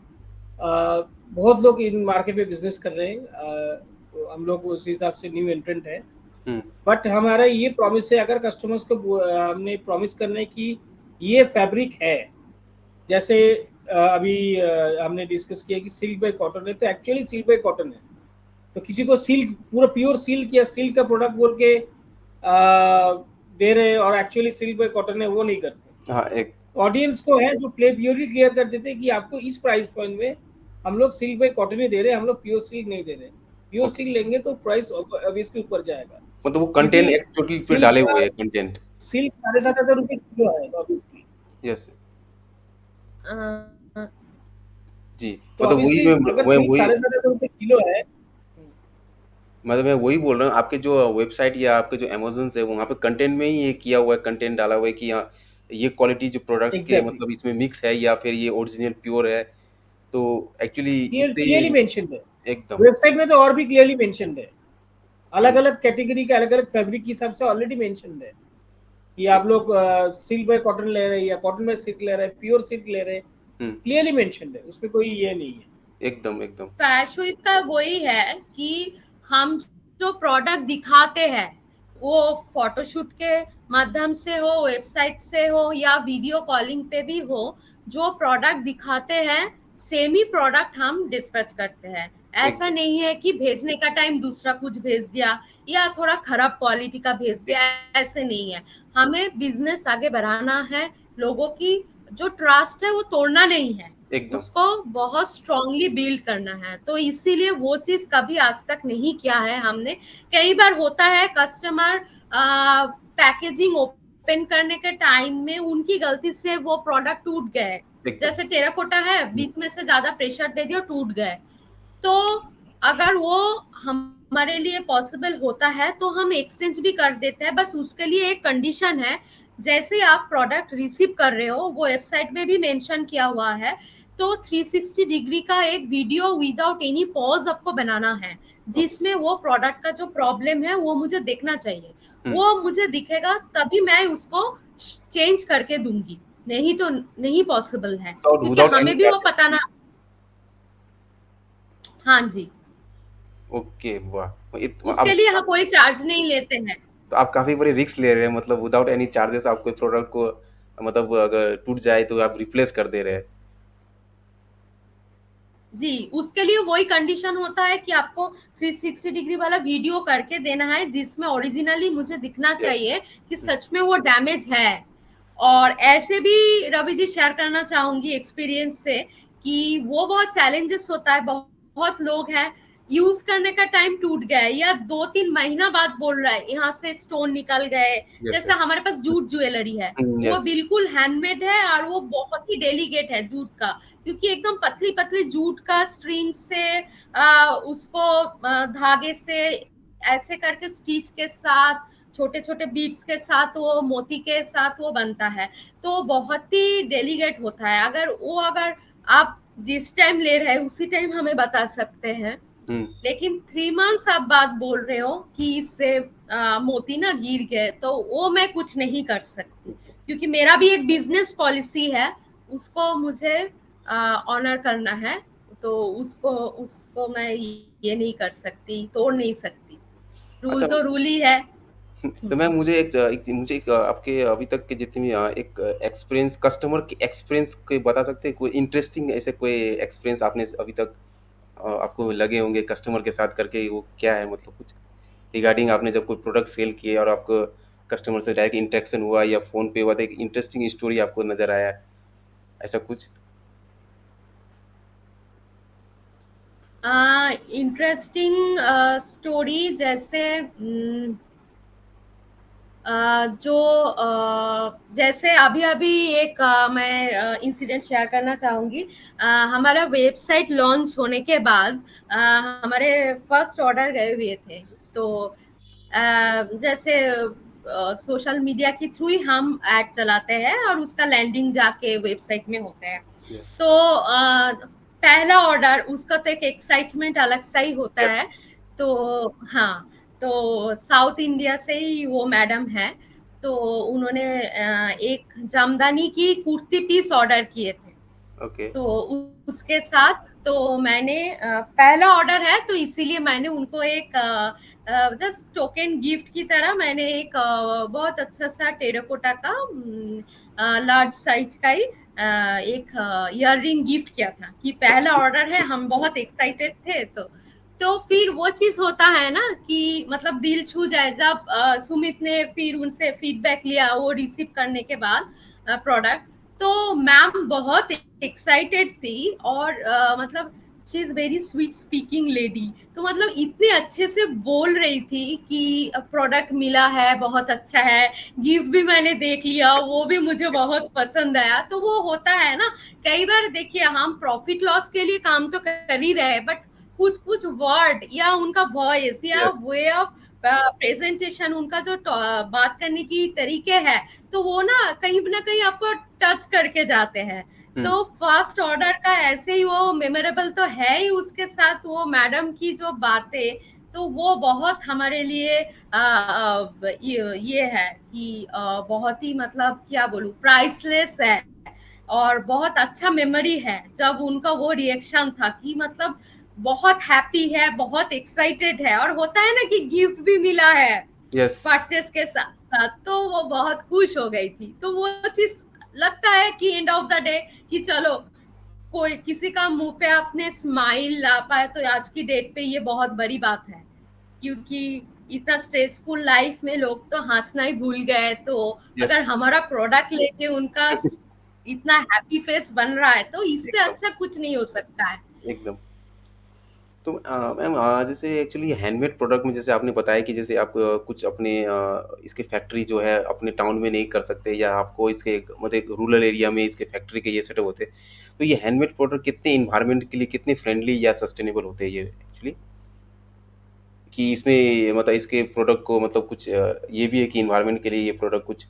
बहुत लोग इन मार्केट में बिजनेस कर रहे हैं, तो हम लोग उस हिसाब से न्यू एंट्रेंट है। हम्म। बट हमारा ये प्रॉमिस है, अगर कस्टमर्स को हमने प्रॉमिस करना है कि ये फैब्रिक है, जैसे अभी हमने डिस्कस किया कि सिल्क बाय कॉटन है, तो एक्चुअली सिल्क बाय कॉटन है। तो किसी को सिल्क पूरा प्योर सिल्क या सिल्क का प्रोडक्ट बोल के दे रहे हैं और एक्चुअली सिल्क बाय कॉटन है, वो नहीं करते। हाँ एक ऑडियंस को है जो प्ले प्योरली क्लियर कर देते हैं कि आपको इस प्राइस पॉइंट में हम लोग सिल्क बाय कॉटन ही दे रहे हैं, हम लोग प्योर सिल्क नहीं दे रहे। Pure okay. सिल्क लेंगे तो प्राइस ऑब्वियसली ऊपर जाएगा, मतलब वो क्योंकि कंटेंट एक्चुअली पे सिल्क डाले का हुए हैं कंटेंट। सिल्क 7,500 रुपये किलो है ऑब्वियसली। यस। अ, जी। तो मतलब वही ऑब्वियसली अगर मैं सिल्क वही 7,500 रुपये किलो है। मतलब मैं वही बोल रहा हूँ, आपके जो वेबसाइट या आपके जो अमेज़न है वहाँ पे कंटेंट में ही ये किया हुआ है, कंटेंट डाला हुआ है कि हाँ ये क्वालिटी जो प्रोडक्ट्स के एग्जैक्टली, मतलब इसमें मिक्स है या फिर ये ओरिजिनल प्योर है। तो एक्चुअली इससे क्लियरली मेंशन्ड है। एकदम वेबसाइट में तो और भी क्लियरली मेंशन्ड है, अलग हम्म, अलग कैटेगरी के अलग अलग फैब्रिक के हिसाब से ऑलरेडी मेंशन्ड है कि एक आप लोग सिल्क बाय कॉटन ले रहे हैं या कॉटन बाय सिल्क ले रहे हैं, प्योर सिल्क ले रहे हैं, हम्म, क्लियरली मेंशन्ड है, उसमें कोई ये नहीं है। एकदम एकदम फैशन का वही है कि हम जो प्रोडक्ट दिखाते हैं वो फोटोशूट के माध्यम से हो, वेबसाइट से हो, या वीडियो कॉलिंग पे भी हो, जो प्रोडक्ट दिखाते हैं सेम ही प्रोडक्ट हम डिस्पैच करते हैं। ऐसा एकदम नहीं है कि भेजने का टाइम दूसरा कुछ भेज दिया या थोड़ा खराब क्वालिटी का भेज दिया, ऐसे नहीं है। हमें बिजनेस आगे बढ़ाना है, लोगों की जो ट्रस्ट है वो तोड़ना नहीं है, एकदम उसको बहुत स्ट्रांगली बिल्ड करना है। तो इसीलिए वो चीज कभी आज तक नहीं किया है हमने। कई बार होता है कस्टमर पैकेजिंग ओपन करने के टाइम में उनकी गलती से वो प्रोडक्ट टूट गए, एकदम जैसे टेराकोटा है, बीच में से ज्यादा प्रेशर दे दिया, टूट गए। तो अगर वो हमारे लिए पॉसिबल होता है तो हम एक्सचेंज भी कर देते हैं, बस उसके लिए एक कंडीशन है। जैसे आप प्रोडक्ट रिसीव कर रहे हो, वो वेबसाइट में भी मेंशन किया हुआ है, तो 360 डिग्री का एक वीडियो विदाउट एनी पॉज आपको बनाना है, ओके जिसमें वो प्रोडक्ट का जो प्रॉब्लम है वो मुझे देखना चाहिए। हम्म। वो मुझे दिखेगा तभी मैं उसको चेंज करके दूंगी, नहीं तो नहीं पॉसिबल है, क्योंकि विदाउट एनी हमें भी वो चार्जेस। पता ना। हाँ जी, ओके वाह उसके अब लिए हम कोई चार्ज नहीं लेते हैं। तो आप काफी बड़ी रिस्क ले रहे हैं, मतलब विदाउट एनी चार्जेस आप कोई प्रोडक्ट को मतलब अगर टूट जाए तो आप रिप्लेस कर दे रहे हैं। जी, उसके लिए वही कंडीशन होता है कि आपको 360 डिग्री वाला वीडियो करके देना है, जिसमें ओरिजिनली मुझे दिखना यस। चाहिए कि सच में वो डैमेज है। और ऐसे भी रवि जी शेयर करना चाहूंगी एक्सपीरियंस से कि वो बहुत चैलेंजेस होता है। बहुत लोग हैं यूज करने का टाइम टूट गया है या 2-3 महीना बाद बोल रहा है यहाँ से स्टोन निकल गए। यस। जैसे यस। हमारे पास जूट ज्वेलरी है, वो यस। बिल्कुल हैंडमेड है और वो बहुत ही डेलीकेट है जूट का, क्योंकि एकदम पतली पतली जूट का स्ट्रिंग से उसको धागे से ऐसे करके स्टिच के साथ छोटे छोटे बीड्स के साथ वो मोती के साथ वो बनता है। तो बहुत ही डेलीकेट होता है। अगर आप जिस टाइम ले रहे हैं उसी टाइम हमें बता सकते हैं। हम्म। लेकिन 3 मंथ्स आप बात बोल रहे हो कि इससे मोती ना गिर गए, तो वो मैं कुछ नहीं कर सकती, क्योंकि मेरा भी एक बिजनेस पॉलिसी है, उसको मुझे ऑनर करना है। तो उसको उसको मैं ये नहीं कर सकती, तोड़ नहीं सकती। रूल अच्छा। तो रूल ही है। तो मैम मुझे एक आपके अभी तक के जितने भी एक एक्सपीरियंस कस्टमर के एक्सपीरियंस के बता सकते हैं, कोई इंटरेस्टिंग ऐसे कोई एक्सपीरियंस आपने अभी तक आपको लगे होंगे कस्टमर के साथ करके, वो क्या है मतलब कुछ रिगार्डिंग आपने जब कोई प्रोडक्ट सेल किए और आपको कस्टमर से डायरेक्ट इंटरेक्शन हुआ या फोन पे हुआ, तो एक इंटरेस्टिंग स्टोरी आपको नजर आया, ऐसा कुछ? इंटरेस्टिंग स्टोरी जैसे जो जैसे अभी अभी एक मैं इंसिडेंट शेयर करना चाहूंगी। हमारा वेबसाइट लॉन्च होने के बाद हमारे फर्स्ट ऑर्डर गए हुए थे। तो जैसे सोशल मीडिया के थ्रू ही हम एड चलाते हैं और उसका लैंडिंग जाके वेबसाइट में होता है। यस। तो पहला ऑर्डर उसका तो एक एक्साइटमेंट अलग सा ही होता यस। है। तो हाँ, तो साउथ इंडिया से ही वो मैडम है। तो उन्होंने एक जामदानी की कुर्ती पीस ऑर्डर किए थे। ओके। तो उसके साथ तो मैंने पहला ऑर्डर है तो इसीलिए मैंने उनको एक जस्ट टोकन गिफ्ट की तरह मैंने एक बहुत अच्छा सा टेराकोटा का लार्ज साइज का ही एक ईयर रिंग गिफ्ट किया था कि पहला ऑर्डर है, हम बहुत एक्साइटेड थे। तो फिर वो चीज होता है ना कि मतलब दिल छू जाए जब सुमित ने फिर उनसे फीडबैक लिया वो रिसीव करने के बाद प्रोडक्ट। तो मैम बहुत एक्साइटेड थी और मतलब she is very sweet speaking lady. तो मतलब इतने अच्छे से बोल रही थी कि प्रोडक्ट मिला है, बहुत अच्छा है, गिफ्ट भी मैंने देख लिया, वो भी मुझे बहुत पसंद आया। तो वो होता है ना, कई बार देखिए हम प्रॉफिट लॉस के लिए काम तो कर ही रहे हैं, बट कुछ कुछ वर्ड या उनका वॉइस या यस। वे ऑफ प्रेजेंटेशन, उनका जो बात करने की तरीके है, तो वो ना कहीं आपको टच करके जाते हैं। हम्म। तो फर्स्ट ऑर्डर का ऐसे ही वो मेमोरेबल तो है ही, उसके साथ वो मैडम की जो बातें, तो वो बहुत हमारे लिए ये है कि बहुत ही मतलब क्या बोलूं, प्राइसलेस है। और बहुत अच्छा मेमोरी है जब उनका वो रिएक्शन था कि मतलब बहुत हैप्पी है, बहुत एक्साइटेड है, और होता है ना कि गिफ्ट भी मिला है यस। परचेस के साथ साथ, तो वो बहुत खुश हो गई थी। तो वो चीज लगता है कि एंड ऑफ द डे कि चलो कोई किसी का मुंह पे अपने स्माइल ला पाए, तो आज की डेट पे ये बहुत बड़ी बात है। क्योंकि इतना स्ट्रेसफुल लाइफ में लोग तो हंसना ही भूल गए, तो अगर यस। हमारा प्रोडक्ट लेके उनका इतना हैप्पी फेस बन रहा है तो इससे एकदम। अच्छा कुछ नहीं हो सकता है। एकदम। तो मैम जैसे एक्चुअली हैंडमेड प्रोडक्ट में जैसे आपने बताया कि जैसे आप कुछ अपने इसके फैक्ट्री जो है अपने टाउन में नहीं कर सकते, या आपको इसके मतलब एक रूरल एरिया में इसके फैक्ट्री के ये सेटअप होते हैं, तो ये हैंडमेड प्रोडक्ट कितने इन्वायरमेंट के लिए कितने फ्रेंडली या सस्टेनेबल होते हैं ये एक्चुअली, कि इसमें मतलब इसके प्रोडक्ट को मतलब कुछ ये भी है कि इन्वायरमेंट के लिए ये प्रोडक्ट कुछ,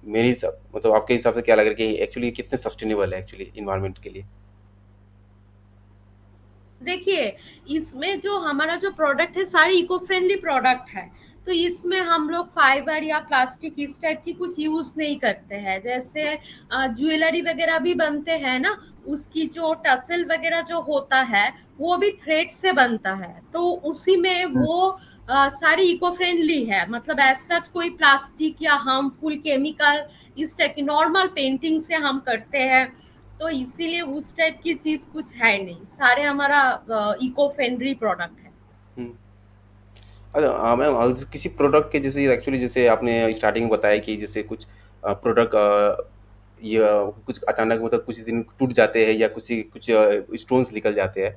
मेरे हिसाब मतलब आपके हिसाब से क्या लग रहा है कि एक्चुअली कितने सस्टेनेबल है एक्चुअली इन्वायरमेंट के लिए? देखिए, इसमें जो हमारा जो प्रोडक्ट है सारी इको फ्रेंडली प्रोडक्ट है। तो इसमें हम लोग फाइबर या प्लास्टिक इस टाइप की कुछ यूज नहीं करते हैं। जैसे ज्वेलरी वगैरह भी बनते हैं ना, उसकी जो टसल वगैरह जो होता है वो भी थ्रेड से बनता है, तो उसी में वो सारी इको फ्रेंडली है। मतलब ऐसा कोई प्लास्टिक या हार्मफुल केमिकल इस टाइप की नॉर्मल पेंटिंग से हम करते हैं। तो इसीलिए उस टाइप की चीज कुछ है नहीं, सारे हमारा इको फ्रेंडली प्रोडक्ट है। हम्म। अच्छा, मैम, किसी प्रोडक्ट के जैसे एक्चुअली जैसे आपने स्टार्टिंग में बताया कि जैसे कुछ प्रोडक्ट ये कुछ अचानक मतलब कुछ दिन टूट जाते हैं या कुछ स्टोन्स निकल जाते हैं,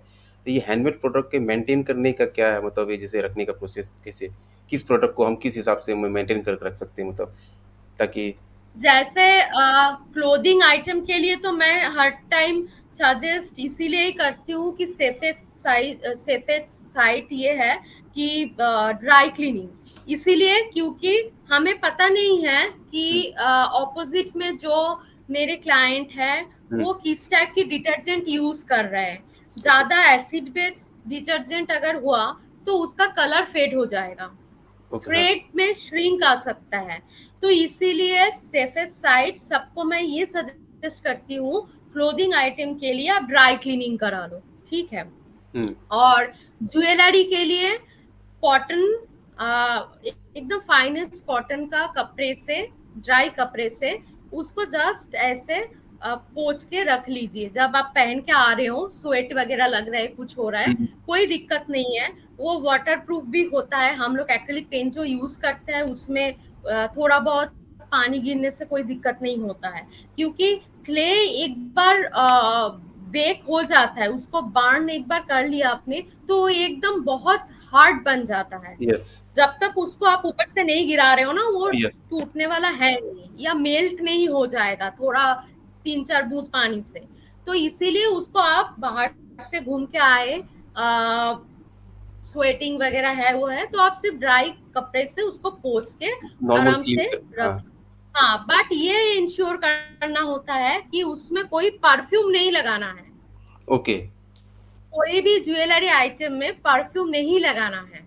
तो ये हैंडमेड प्रोडक्ट के मेंटेन करने का क्या है, मतलब ये जैसे रखने का प्रोसेस कैसे, किस प्रोडक्ट को हम किस हिसाब से मेंटेन कर रख सकते हैं, मतलब ताकि। जैसे क्लोथिंग आइटम के लिए तो मैं हर टाइम सजेस्ट इसीलिए ही करती हूँ कि सेफेस्ट साइट ये है कि ड्राई क्लीनिंग, इसीलिए क्योंकि हमें पता नहीं है हम्म। कि ऑपोजिट में जो मेरे क्लाइंट है हम्म। वो किस टाइप की डिटर्जेंट यूज कर रहे हैं। ओके। ज्यादा एसिड बेस्ड डिटर्जेंट अगर हुआ तो उसका कलर फेड हो जाएगा, ओके। हाँ। थ्रेड में श्रिंक आ सकता है। तो इसीलिए सेफेस्ट साइड सबको मैं ये सजेस्ट करती हूँ, क्लोथिंग आइटम के लिए आप ड्राई क्लीनिंग करा लो, ठीक है। हम्म। और ज्वेलरी के लिए कॉटन, एकदम फाइनेस्ट कॉटन का कपड़े से, ड्राई कपड़े से उसको जस्ट ऐसे पोंछ के रख लीजिए। जब आप पहन के आ रहे हो, स्वेट वगैरह लग रहा है, कुछ हो रहा है, हम्म। कोई दिक्कत नहीं है। वो वाटर प्रूफ भी होता है। हम लोग एक्रिलिक पेंट जो यूज करते हैं उसमें थोड़ा बहुत पानी गिरने से कोई दिक्कत नहीं होता है, क्योंकि क्ले एक बार बेक हो जाता है, उसको बर्न एक बार कर लिया आपने तो वो एकदम बहुत हार्ड बन जाता है। यस। जब तक उसको आप ऊपर से नहीं गिरा रहे हो ना, वो यस। टूटने वाला है नहीं, या मेल्ट नहीं हो जाएगा थोड़ा 3-4 बूंद पानी से। तो इसीलिए उसको आप बाहर से घूम के आए, स्वेटिंग वगैरह है वो है, तो आप सिर्फ ड्राई कपड़े से उसको पोंछ के नॉर्मल आराम क्लीन से कर, हाँ। रख। हाँ, बट ये इंश्योर करना होता है कि उसमें कोई परफ्यूम नहीं लगाना है। ओके। कोई भी ज्वेलरी आइटम में परफ्यूम नहीं लगाना है।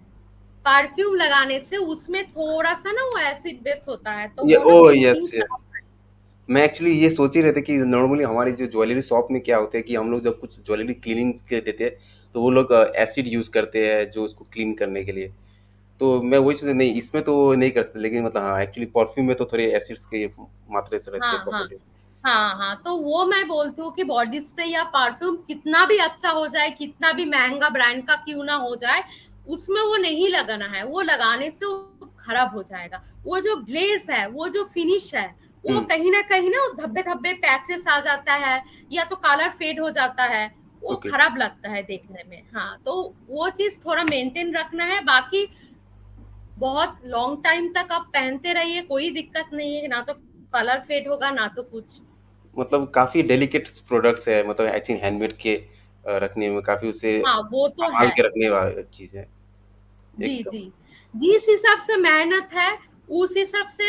परफ्यूम लगाने से उसमें थोड़ा सा ना वो एसिड बेस होता है, तो ये वो ना ओ क्लोथिंग यस खराब। यस। मैं एक्चुअली ये सोच ही रहे थे कि नॉर्मली हमारी जो ज्वेलरी शॉप में क्या होता है कि हम लोग जब कुछ ज्वेलरी क्लीनिंग के देते हैं तो वो लोग एसिड यूज करते हैं जो उसको क्लीन करने के लिए। तो मैं वही सोचा, नहीं इसमें तो नहीं कर सकते, लेकिन मतलब हाँ एक्चुअली परफ्यूम में तो थोड़े एसिड्स के मात्रा से रहते हैं हाँ हाँ प्रॉपर्टी। हाँ हाँ, तो वो मैं बोलती हूँ कि बॉडी स्प्रे या परफ्यूम कितना भी अच्छा हो जाए, कितना भी महंगा ब्रांड का क्यों ना हो जाए, उसमें वो नहीं लगाना है। वो लगाने से वो खराब हो जाएगा। वो जो ग्लेज है, वो जो फिनिश है, वो हम्म। कहीं ना धब्बे धब्बे पैचेस आ जाता है, या तो कलर फेड हो जाता है, वो ओके। खराब लगता है देखने में। हाँ, तो वो चीज थोड़ा मेंटेन रखना है। बाकी बहुत लॉन्ग टाइम तक आप पहनते रहिए, कोई दिक्कत नहीं है, ना तो कलर फेड होगा ना तो कुछ। मतलब काफी डेलिकेट प्रोडक्ट्स है, मतलब आई थिंक हैंडमेड के रखने में काफी उसे हाँ, वो तो संभाल है। के रखने वाली चीज है जी एकदम। जी, जिस हिसाब से मेहनत है उस हिसाब से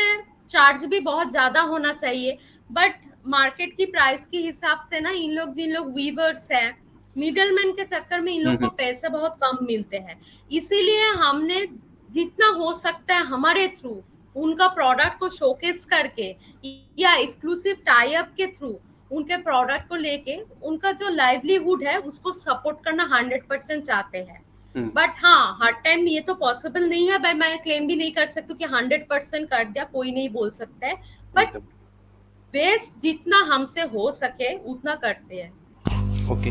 चार्ज भी बहुत ज्यादा होना चाहिए। बट मार्केट की प्राइस के हिसाब से ना, इन लोग जिन लोग वीवर्स हैं, मिडलमैन के चक्कर में इन लोग को हम्म। पैसे बहुत कम मिलते हैं। इसीलिए हमने जितना हो सकता है हमारे थ्रू उनका प्रोडक्ट को शोकेस करके, या एक्सक्लूसिव टाई अप के थ्रू उनके प्रोडक्ट को लेके उनका जो लाइवलीहुड है उसको सपोर्ट करना 100% चाहते हैं। हम्म। बट हाँ, हर टाइम ये तो पॉसिबल नहीं है भाई, मैं क्लेम भी नहीं कर सकती कि 100% कर दिया, कोई नहीं बोल सकता है। बट एकदम। बेस्ट जितना हमसे हो सके उतना करते हैं। ओके।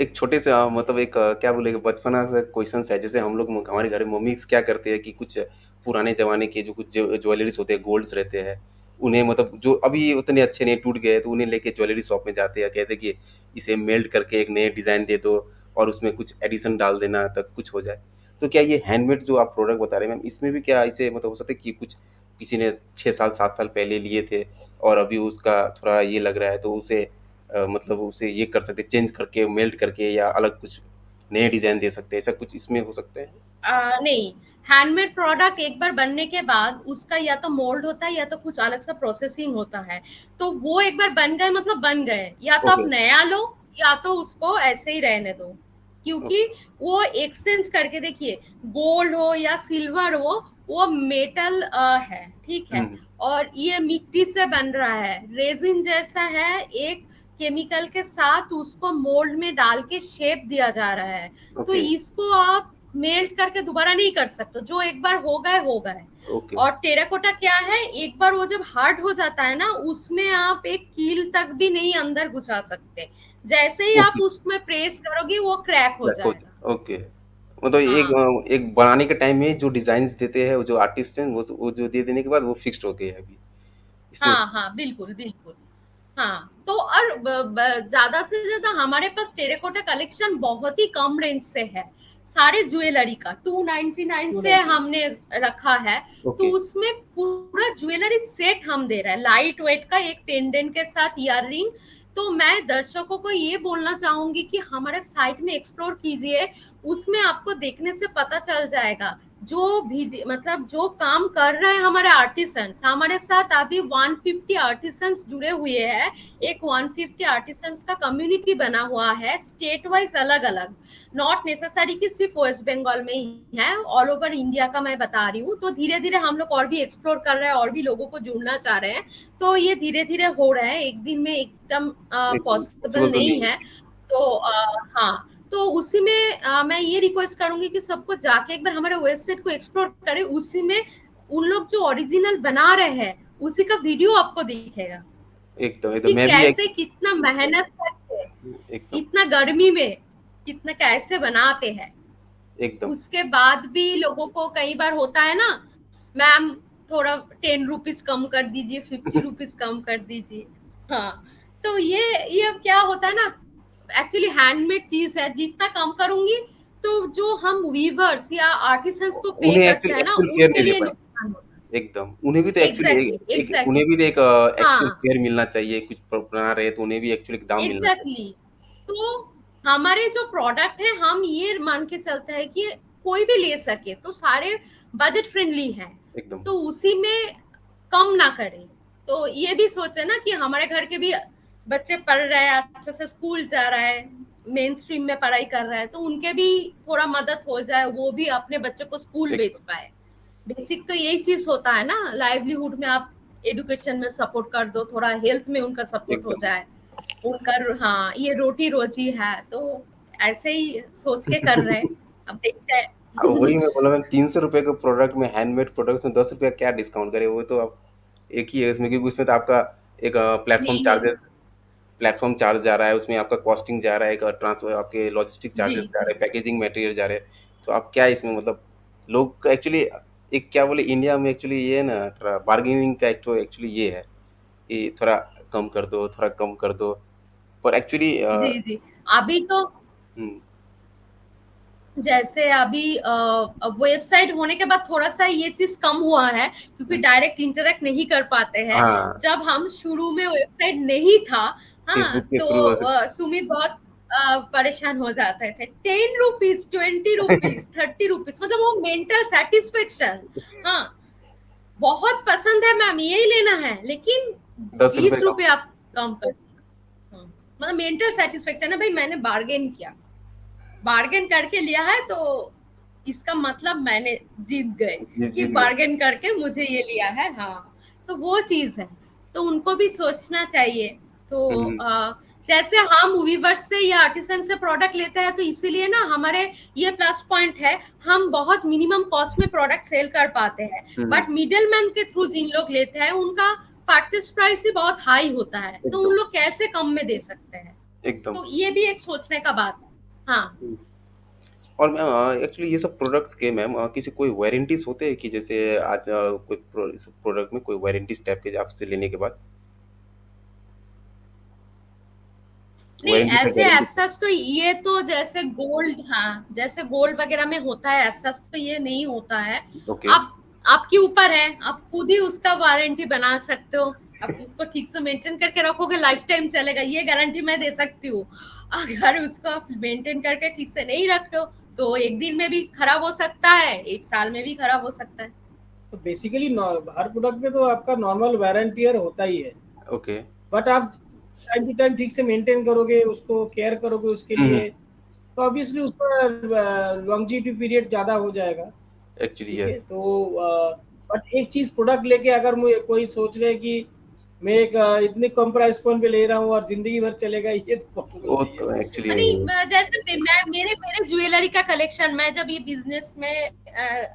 एक छोटे से मतलब एक क्या बोलेंगे बचपना से क्वेश्चन है, जैसे हम लोग हमारे घर में मम्मी क्या करते हैं कि कुछ पुराने जमाने के जो कुछ ज्वेलरीज होते हैं, गोल्ड्स रहते हैं, उन्हें मतलब जो अभी उतने अच्छे नहीं, टूट गए, तो उन्हें लेके ज्वेलरी शॉप में जाते हैं, कहते हैं कि इसे मेल्ट करके एक नए डिजाइन दे दो और उसमें कुछ एडिशन डाल देना तक कुछ हो जाए। तो क्या ये हैंडमेड जो आप प्रोडक्ट बता रहे हैं मैम, इसमें भी क्या ऐसे मतलब हो सकता है कि कुछ किसी ने 6 साल 7 साल पहले लिए थे और अभी उसका थोड़ा ये लग रहा है, तो उसे मतलब उसे ये कर सकते, चेंज करके मेल्ट करके या अलग कुछ नए डिजाइन दे सकते हैं, ऐसा कुछ इसमें हो सकता है? नहीं, हैंडमेड प्रोडक्ट एक बार बनने के बाद उसका या तो मोल्ड होता है या तो कुछ अलग सा प्रोसेसिंग होता है। तो वो एक बार बन गए मतलब बन गए, या तो आप ओके। नया लो या तो उसको ऐसे ही रहने दो। क्योंकि ओके। वो एक्सचेंज करके देखिए, गोल्ड हो या सिल्वर हो, वो मेटल है, ठीक है। हम्म। और ये मिट्टी से बन रहा है, रेजिन जैसा है, एक केमिकल के साथ उसको मोल्ड में डाल के शेप दिया जा रहा है। तो ओके। इसको आप मेल्ट करके दोबारा नहीं कर सकते, जो एक बार हो गए। ओके और टेराकोटा क्या है, एक बार वो जब हार्ड हो जाता है ना, उसमें आप एक कील तक भी नहीं अंदर घुसा सकते, जैसे ही आप ओके उसमें प्रेस करोगे वो क्रैक हो जाएगा। ओके। मतलब एक हाँ एक बनाने के टाइम में जो डिजाइन देते हैं, वो जो आर्टिस्ट हैं, वो जो दे देने के बाद वो फिक्स्ड हो गए हैं अभी इसमें। हाँ हाँ, बिल्कुल बिल्कुल। हाँ, तो और ज्यादा से ज्यादा हमारे पास टेराकोटा कलेक्शन बहुत ही कम रेंज से है। सारे ज्वेलरी का 299 टू से नाइनटी हमने रखा है। तो ओके उसमें पूरा ज्वेलरी सेट हम दे रहे हैं, लाइट वेट का एक पेंडेंट के साथ ईयर रिंग। तो मैं दर्शकों को ये बोलना चाहूंगी कि हमारे साइट में एक्सप्लोर कीजिए, उसमें आपको देखने से पता चल जाएगा जो भी मतलब जो काम कर रहे हैं हमारे आर्टिसंस। हमारे साथ अभी 150 आर्टिसंस जुड़े हुए हैं। एक 150 आर्टिसंस का कम्युनिटी बना हुआ है, स्टेट वाइज अलग अलग, नॉट नेसेसरी कि सिर्फ वेस्ट बंगाल में ही है, ऑल ओवर इंडिया का मैं बता रही हूँ। तो धीरे धीरे हम लोग और भी एक्सप्लोर कर रहे हैं, और भी लोगों को जुड़ना चाह रहे हैं। तो ये धीरे धीरे हो रहा है, एक दिन में एकदम एक पॉसिबल पॉसिबल तो नहीं नहीं है। है। तो हाँ, तो उसी में मैं ये रिक्वेस्ट करूंगी कि सबको जाके एक बार हमारे वेबसाइट को एक्सप्लोर करें। उसी में उन लोग जो ओरिजिनल बना रहे हैं उसी का वीडियो आपको दिखेगा एकदम एकदम कि मैं भी कैसे कितना मेहनत करके एकदम इतना गर्मी में कितना कैसे बनाते हैं। एकदम उसके बाद भी लोगों को कई बार होता है ना, मैम थोड़ा 10 रुपीज कम कर दीजिए, 50 रुपीज कम कर दीजिए। हाँ, तो ये अब क्या होता है ना, एक्चुअली हैंडमेड चीज है, जितना कम करूंगी तो जो हम वीवर्स या आर्टिसंस को पे उन्हें करते एक्चुअली हैं ना, एक्चुअल फेयर उनके नहीं दे लिए पाए। नुकसान होता एकदम उन्हें भी तो है। एक्चुअली एग्जैक्टली एक उन्हें एग्जैक्टली। भी तो एक एक्चुअल हाँ, फेयर मिलना चाहिए, कुछ बना रहे हैं तो उन्हें भी एक्चुअली दाम मिलना चाहिए। एग्जैक्टली। तो हमारे जो प्रोडक्ट है, हम ये मान के चलते हैं कि कोई भी ले सके, तो सारे बजट फ्रेंडली हैं। एकदम तो उसी में कम ना करें। तो ये भी सोचे ना कि हमारे घर के भी बच्चे पढ़ रहे हैं, अच्छे से स्कूल जा रहा है, मेन स्ट्रीम में पढ़ाई कर रहा है, तो उनके भी थोड़ा मदद हो जाए, वो भी अपने बच्चों को स्कूल भेज एकदम पाए। बेसिक तो यही चीज होता है ना, लाइवलीहुड में आप एडुकेशन में सपोर्ट कर दो, थोड़ा हेल्थ में उनका सपोर्ट हो एकदम जाए उनका। हाँ, ये रोटी रोजी है, तो ऐसे ही सोच के कर रहे हैं। अब देखते अब हैं। वही मैं बोला मैम, 300 रुपए के प्रोडक्ट में, हैंडमेड प्रोडक्ट में 10 रुपया क्या डिस्काउंट करे, वो तो आप एक ही है इसमें, क्योंकि उसमें तो आपका एक प्लेटफॉर्म नहीं नहीं। चार्जेस, प्लेटफॉर्म चार्ज जा रहा है, उसमें आपका कॉस्टिंग जा रहा है, एक ट्रांसफर आपके लॉजिस्टिक जी चार्जेस जा रहे जी हैं, पैकेजिंग मटेरियल जा रहे हैं। तो आप क्या इसमें मतलब लोग एक्चुअली एक क्या बोले, इंडिया में एक्चुअली ये है ना, थोड़ा बार्गेनिंग का एक्चुअली ये है कि थोड़ा कम कर दो, थोड़ा कम कर दो, पर एक्चुअली जी जी। अभी तो जैसे अभी वेबसाइट होने के बाद थोड़ा सा ये चीज कम हुआ है, क्योंकि डायरेक्ट इंटरेक्ट नहीं कर पाते हैं। हाँ जब हम शुरू में वेबसाइट नहीं था, हाँ, फेसबुक के तो थ्रू सुमित बहुत परेशान हो जाते थे। 10 रुपीज, 20 रुपीज, 30 रुपीज, मतलब वो मेंटल सेटिस्फेक्शन। हाँ, बहुत पसंद है मैम, यही लेना है, लेकिन 10 रुपए बीस का। रुपए आप कम कर। मतलब मेंटल सेटिस्फेक्शन है भाई, मैंने बार्गेन किया, बार्गेन करके लिया है, तो इसका मतलब मैंने जीत गए जी कि जीत गए। बार्गेन करके मुझे ये लिया है। हाँ, तो वो चीज है, तो उनको भी सोचना चाहिए। तो हम्म जैसे हम वीवर्स से या आर्टिसन से प्रोडक्ट लेते हैं, तो इसीलिए ना हमारे ये प्लस पॉइंट है, हम बहुत मिनिमम कॉस्ट में प्रोडक्ट सेल कर पाते हैं। हम्म, बट मिडिल मैन के थ्रू जिन लोग लेते हैं, उनका परचेस प्राइस ही बहुत हाई होता है, तो उन एकदम लोग कैसे कम में दे सकते हैं। एकदम। तो ये भी एक सोचने का बात है। हाँ, हम्म। और मैम एक्चुअली ये सब प्रोडक्ट्स के मैम किसी कोई वारंटीज होते हैं कि जैसे आज कोई इस प्रोडक्ट में कोई वारंटीज टाइप के आपसे लेने के बाद नहीं, वारंटी से ऐसे गारंटी। एसस तो ये तो जैसे गोल्ड, हाँ, जैसे गोल्ड वगैरह में होता है, एसस तो ये नहीं होता है। ओके आप आपके ऊपर है, आप खुद ही उसका वारंटी बना सकते हो। आप उसको ठीक से मेंटेन करके रखोगे, लाइफ टाइम चलेगा, ये गारंटी मैं दे सकती हूँ। अगर उसको आप मेंटेन करके ठीक से नहीं रख रहे हो, तो एक दिन में भी खराब हो सकता है, एक साल में भी खराब हो सकता है। तो बेसिकली हर प्रोडक्ट में तो आपका नॉर्मल वारंटी ईयर होता ही है, ओके। बट आप टाइम टू टाइम ठीक से मेंटेन करोगे, उसको केयर करोगे उसके लिए, तो ऑब्वियसली उसका लॉन्जिविटी पीरियड ज़्यादा हो जाएगा। एक्चुअली ठीक है, यस। तो बट एक चीज़ प्रोडक्ट लेके अगर मुझे कोई सोच रहे कि मैं एक इतने कम प्राइस पॉइंट पे ले रहा हूँ और जिंदगी भर चलेगा, ये तो पॉसिबल वो नहीं है तो वैसे। एक्चुअली नहीं जैसे मैं मेरे मेरे ज्वेलरी का कलेक्शन, मैं जब ये बिजनेस में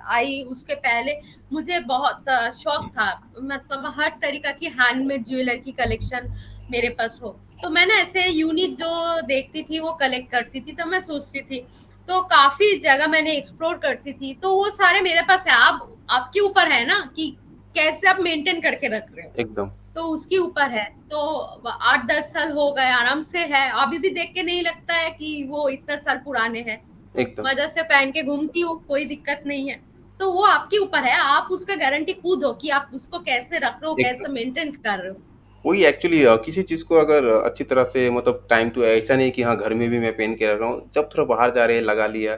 आई उसके पहले मुझे बहुत शौक था, मतलब हर तरीका की हैंडमेड ज्वेलरी की कलेक्शन मेरे पास हो। तो मैंने ऐसे यूनिक जो देखती थी वो कलेक्ट करती थी, तो मैं सोचती थी, तो काफी जगह मैंने एक्सप्लोर करती थी, तो वो सारे मेरे पास है। आप आपके ऊपर है ना कि कैसे आप मेंटेन करके रख रहे हो, एकदम तो उसके ऊपर है। तो 8-10 साल हो गए आराम से है, अभी भी देख के नहीं लगता है कि वो इतना साल पुराने हैं। एकदम मजा से पहन के घूमती हूँ, कोई दिक्कत नहीं है। तो वो आपके ऊपर है, आप उसका गारंटी खुद हो कि आप उसको कैसे रख रहे हो, एकदम कैसे मेंटेन कर रहे हो। वही एक्चुअली किसी चीज को अगर अच्छी तरह से मतलब टाइम टू, ऐसा नहीं कि हाँ घर में भी मैं पहन के रख रहा हूँ, जब थोड़ा बाहर जा रहे हैं लगा लिया,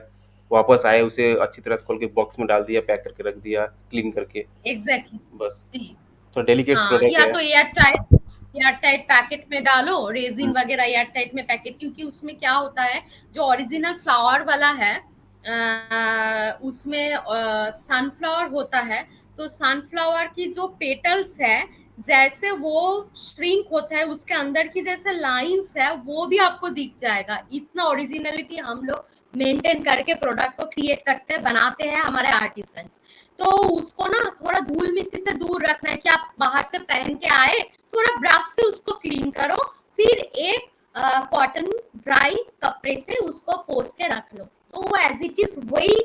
वापस आए उसे अच्छी तरह से खोल के बॉक्स में डाल दिया, पैक करके रख दिया, क्लीन करके, एग्जैक्टली बस। जी। तो डेलिकेट हाँ, प्रोडक्ट या है। तो एयर टाइट पैकेट में डालो, रेजिन हम्म, वगैरह एयर टाइट में पैकेट, क्योंकि उसमें क्या होता है, जो ओरिजिनल फ्लावर वाला है उसमें सनफ्लावर होता है। तो सनफ्लावर की जो पेटल्स है, जैसे वो श्रिंक होता है, उसके अंदर की जैसे लाइंस है वो भी आपको दिख जाएगा। इतना ओरिजिनलिटी हम लोग मेंटेन करके प्रोडक्ट को क्रिएट करते हैं, बनाते हैं हमारे आर्टिसंस। तो उसको ना थोड़ा धूल मिट्टी से दूर रखना है, कि आप बाहर से पहन के आए, थोड़ा ब्रश से उसको क्लीन करो, फिर एक कॉटन ड्राई कपड़े से उसको पोंछ के रख लो, तो वो एज इट इज वही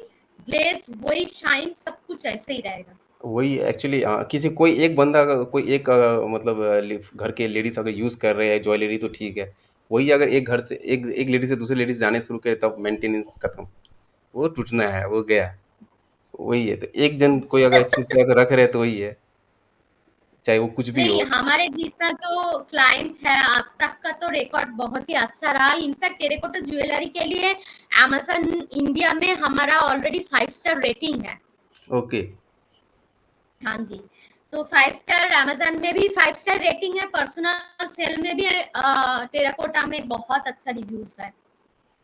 ग्लेज, वही शाइन, सब कुछ ऐसे ही रहेगा। वही एक्चुअली किसी कोई एक बंदा कोई एक मतलब घर के लेडीज अगर यूज कर रहे हैं ज्वेलरी तो ठीक है। वही अगर एक घर से एक एक लेडीज से दूसरी लेडीज जाने शुरू करे तब मेंटेनेंस खत्म, वो टूटना है, वो गया। वही है, तो एक जन कोई अगर अच्छी तरह से रख रहे हैं तो वही है, चाहे वो कुछ भी नहीं, हो। हमारे जितना जो क्लाइंट है आज तक का तो रिकॉर्ड बहुत ही अच्छा रहा। इनफैक्ट टेराकोटा ज्वेलरी के लिए अमेजन इंडिया में हमारा ऑलरेडी 5 स्टार रेटिंग है। ओके। हाँ जी। तो 5 स्टार अमेजन में भी 5 स्टार रेटिंग है, पर्सनल सेल में भी टेराकोटा में बहुत अच्छा रिव्यूज है।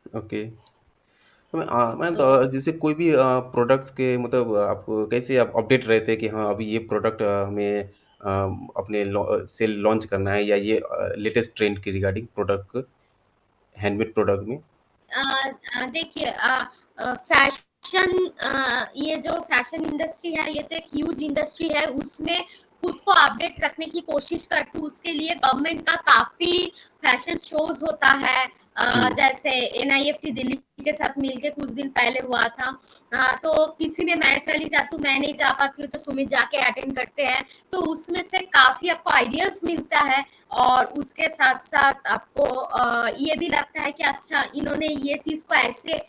ओके। तो मैं तो तो जैसे कोई भी प्रोडक्ट्स के मतलब आप कैसे आप अपडेट रहते हैं कि हाँ अभी ये प्रोडक्ट हमें अपने सेल लॉन्च करना है, या ये लेटेस्ट ट्रेंड के रिगार्डिंग प्रोडक्ट, हैंडमेड प्रोडक्ट में। देखिए, फैशन, ये जो फैशन इंडस्ट्री है ये तो एक ह्यूज इंडस्ट्री है, उसमें खुद को अपडेट रखने की कोशिश करती हूँ। उसके लिए गवर्नमेंट का काफी फैशन शोज होता है, हम्म। जैसे NIFT दिल्ली के साथ मिलके कुछ दिन पहले हुआ था। तो किसी में मैं चली जाती हूँ, मैं नहीं जा पाती हूँ तो सुमित जाके अटेंड करते हैं। तो उसमें से काफी आपको आइडियाज मिलता है, और उसके साथ साथ आपको ये भी लगता है कि अच्छा इन्होंने ये चीज को ऐसे